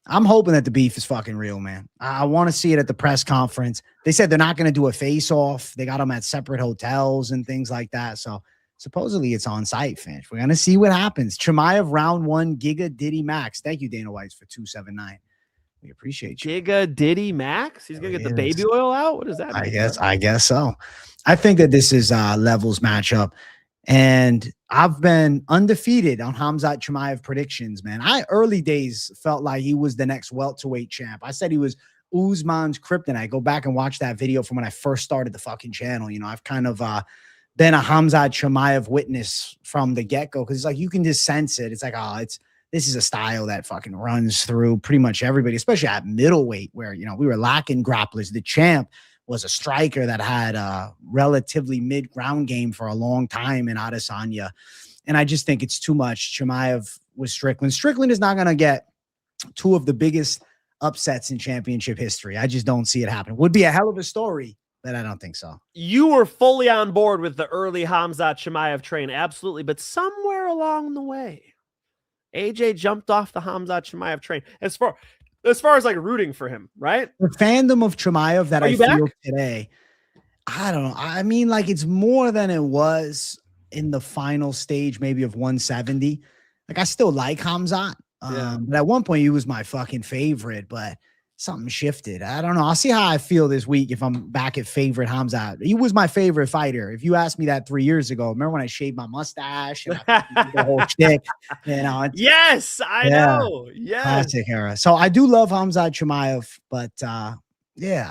I'm hoping that the beef is fucking real, man. I want to see it at the press conference. They said they're not going to do a face-off. They got them at separate hotels and things like that. So supposedly it's on site, Finch. We're going to see what happens. Chimaev round 1, Giga Diddy Max. Thank you, Dana White, for 279. We appreciate you. Giga Diddy Max. He's gonna get the baby oil out. What does that mean? I guess so. I think that this is levels matchup. And I've been undefeated on Khamzat Chimaev predictions, man. I early days felt like he was the next welterweight champ. I said he was Usman's kryptonite. Go back and watch that video from when I first started the fucking channel. I've kind of been a Khamzat Chimaev witness from the get-go, because it's like you can just sense it. It's like, this is a style that fucking runs through pretty much everybody, especially at middleweight, where we were lacking grapplers. The champ was a striker that had a relatively mid-ground game for a long time in Adesanya. And I just think it's too much. Chimaev with Strickland. Strickland is not going to get two of the biggest upsets in championship history. I just don't see it happen. Would be a hell of a story, but I don't think so. You were fully on board with the early Khamzat Chimaev train. Absolutely. But somewhere along the way, AJ jumped off the Khamzat Chimaev train. As far as like rooting for him, right? The fandom of Chimaev that Are I you feel back? today, I don't know. I mean, like, it's more than it was in the final stage, maybe of 170. Like, I still like Khamzat. But at one point he was my fucking favorite, but something shifted. I don't know. I'll see how I feel this week if I'm back at favorite Khamzat. He was my favorite fighter. If you asked me that 3 years ago, remember when I shaved my mustache and I the whole shtick? Yes, I know. Yes. Classic era. So I do love Khamzat Chimaev, but I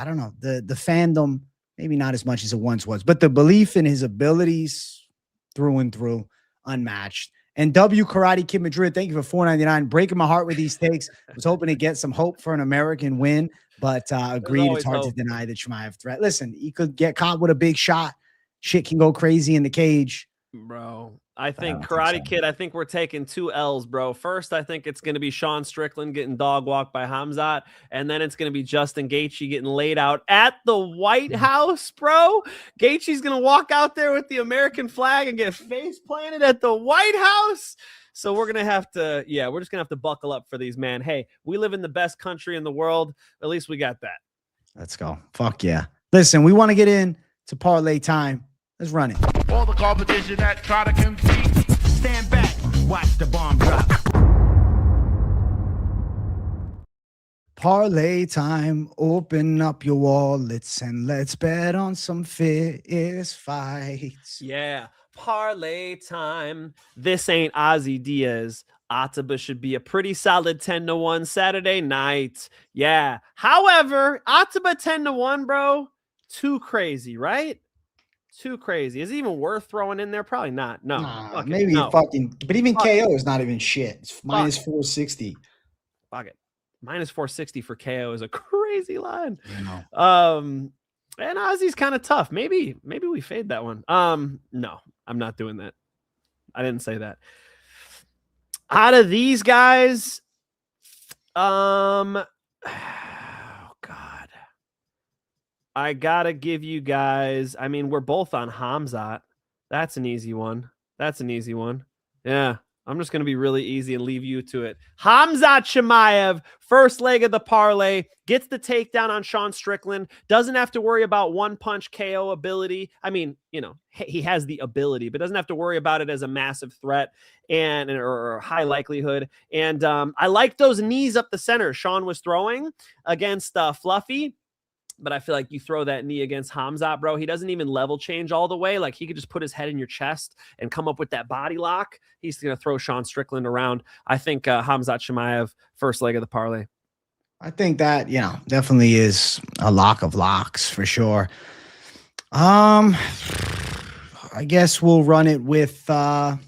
don't know. The fandom, maybe not as much as it once was, but the belief in his abilities through and through, unmatched. And W Karate Kid Madrid, thank you for $4.99. Breaking my heart with these takes. Was hoping to get some hope for an American win, but agreed it's hard to deny the Chimaev threat. Listen, he could get caught with a big shot. Shit can go crazy in the cage. Bro, I think Karate Kid, I think we're taking 2 L's, bro. First, I think it's going to be Sean Strickland getting dog walked by Khamzat, and then it's going to be Justin Gaethje getting laid out at the White House, bro. Gaethje's going to walk out there with the American flag and get face planted at the White House. So we're going to have to, we're just going to have to buckle up for these, man. Hey, we live in the best country in the world. At least we got that. Let's go. Fuck yeah. Listen, we want to get in to parlay time. Let's run it. All the competition that try to compete, stand back, watch the bomb drop. Parlay time. Open up your wallets and let's bet on some fierce fights. Yeah, parlay time. This ain't Ozzy Diaz. Ateba should be a pretty solid 10-1 Saturday night. Yeah. However, Ateba 10-1, bro, too crazy, right? Too crazy. Is it even worth throwing in there? Probably not. No. Nah, maybe fucking, but even KO is not even shit. It's minus 460. Fuck it. Minus 460 for KO is a crazy line. You know. And Ozzy's kind of tough. Maybe we fade that one. No, I'm not doing that. I didn't say that. Out of these guys, oh God. I gotta give you guys. I mean, we're both on Khamzat. That's an easy one. Yeah. I'm just going to be really easy and leave you to it. Khamzat Chimaev, first leg of the parlay, gets the takedown on Sean Strickland. Doesn't have to worry about one-punch KO ability. I mean, he has the ability, but doesn't have to worry about it as a massive threat or high likelihood. And I like those knees up the center Sean was throwing against Fluffy. But I feel like you throw that knee against Khamzat, bro. He doesn't even level change all the way. Like, he could just put his head in your chest and come up with that body lock. He's going to throw Sean Strickland around. I think Khamzat Chimaev, first leg of the parlay. I think that, definitely is a lock of locks for sure. I guess we'll run it with Djorden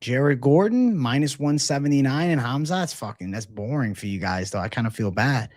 Jared Gordon minus 179 and Hamza. That's boring for you guys, though. I kind of feel bad.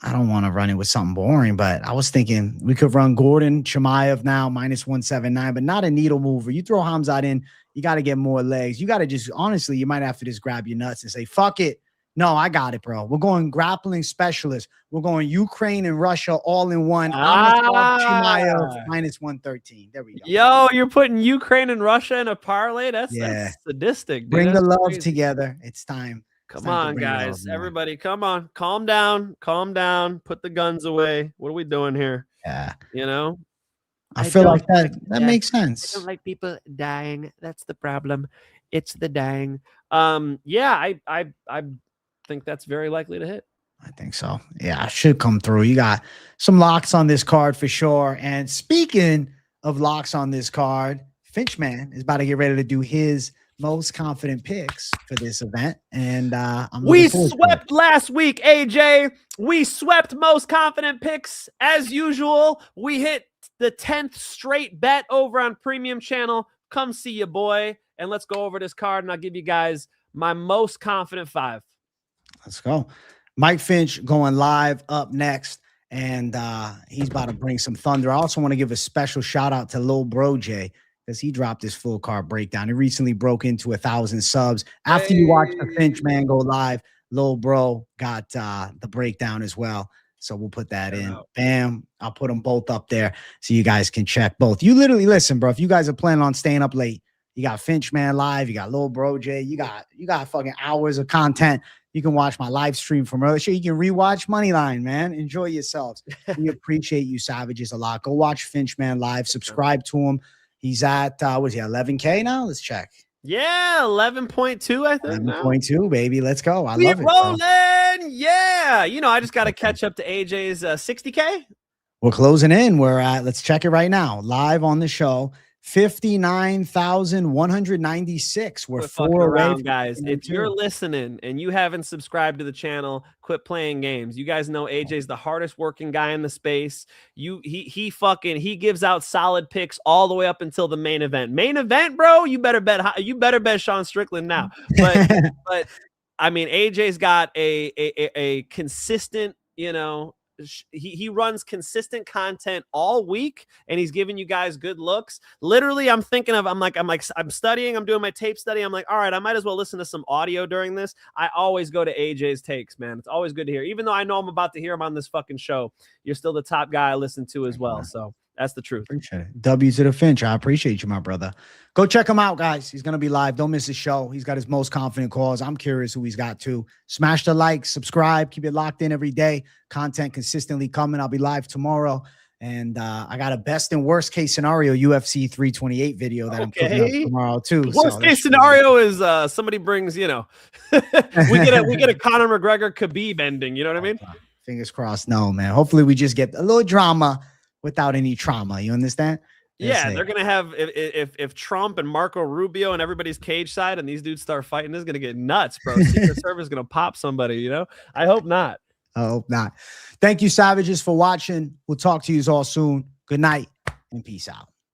I don't want to run it with something boring, but I was thinking we could run Gordon, Chimaev now minus 179, but not a needle mover. You throw Hamza in, you got to get more legs. You got to just, honestly, you might have to just grab your nuts and say, fuck it. No, I got it, bro. We're going grappling specialist. We're going Ukraine and Russia all in one. Amosov, Chimaev minus 113. There we go. Yo, you're putting Ukraine and Russia in a parlay? That's sadistic, dude. Bring That's the love crazy. together. It's time. Come on, guys. Everybody, come on. Calm down. Calm down. Put the guns away. What are we doing here? Yeah. You know? I feel like that makes sense. I don't like people dying. That's the problem. It's the dying. Yeah, I think that's very likely to hit. I think so. Yeah, I should come through. You got some locks on this card for sure. And speaking of locks on this card, Finchman is about to get ready to do his most confident picks for this event. And we swept last week, AJ. We swept most confident picks as usual. We hit the 10th straight bet over on Premium Channel. Come see you, boy. And let's go over this card, and I'll give you guys my most confident 5. Let's go. Mike Finch going live up next, and he's about to bring some thunder. I also want to give a special shout out to Lil Bro J, because he dropped his full card breakdown. He recently broke into 1,000 subs. After you watch the Finch man go live, Lil Bro got the breakdown as well. So we'll put that in. Bam. I'll put them both up there so you guys can check both. You literally listen, bro. If you guys are planning on staying up late, you got Finch man live, you got Lil Bro J, you got fucking hours of content. You can watch my live stream from earlier. Sure, you can rewatch Moneyline, man. Enjoy yourselves. We appreciate you savages a lot. Go watch Finch man live. Subscribe to him. He's at, was he 11K now? Let's check. Yeah, 11.2, I think. 11.2, baby. Let's go. I We love it. rolling. Yeah. You know, I just got to catch up to AJ's 60K. We're closing in. We're at, let's check it right now. Live on the show. 59,196. We're 4 around, guys. If you're listening and you haven't subscribed to the channel, quit playing games. You guys know AJ's the hardest working guy in the space. He gives out solid picks all the way up until the main event. Main event, bro. You better bet Sean Strickland now. But I mean, AJ's got a consistent, you know. He runs consistent content all week, and he's giving you guys good looks. Literally, I'm studying, I'm doing my tape study. I'm like, all right, I might as well listen to some audio during this. I always go to AJ's takes, man. It's always good to hear. Even though I know I'm about to hear him on this fucking show, you're still the top guy I listen to as well. So that's the truth. Appreciate it. W to the Finch. I appreciate you, my brother. Go check him out, guys. He's going to be live. Don't miss his show. He's got his most confident calls. I'm curious who he's got too. Smash the like, subscribe, keep it locked in every day. Content consistently coming. I'll be live tomorrow. And I got a best and worst case scenario UFC 328 video that I'm cooking up tomorrow too. Worst case scenario is somebody brings, you know, we get a Conor McGregor Khabib ending. You know what I mean? Fingers crossed. No, man. Hopefully we just get a little drama without any trauma. You understand? Yeah, they're gonna have if Trump and Marco Rubio and everybody's cage side and these dudes start fighting, this is gonna get nuts, bro. Secret Service is gonna pop somebody, you know. I hope not. I hope not. Thank you, savages, for watching. We'll talk to you all soon. Good night and peace out.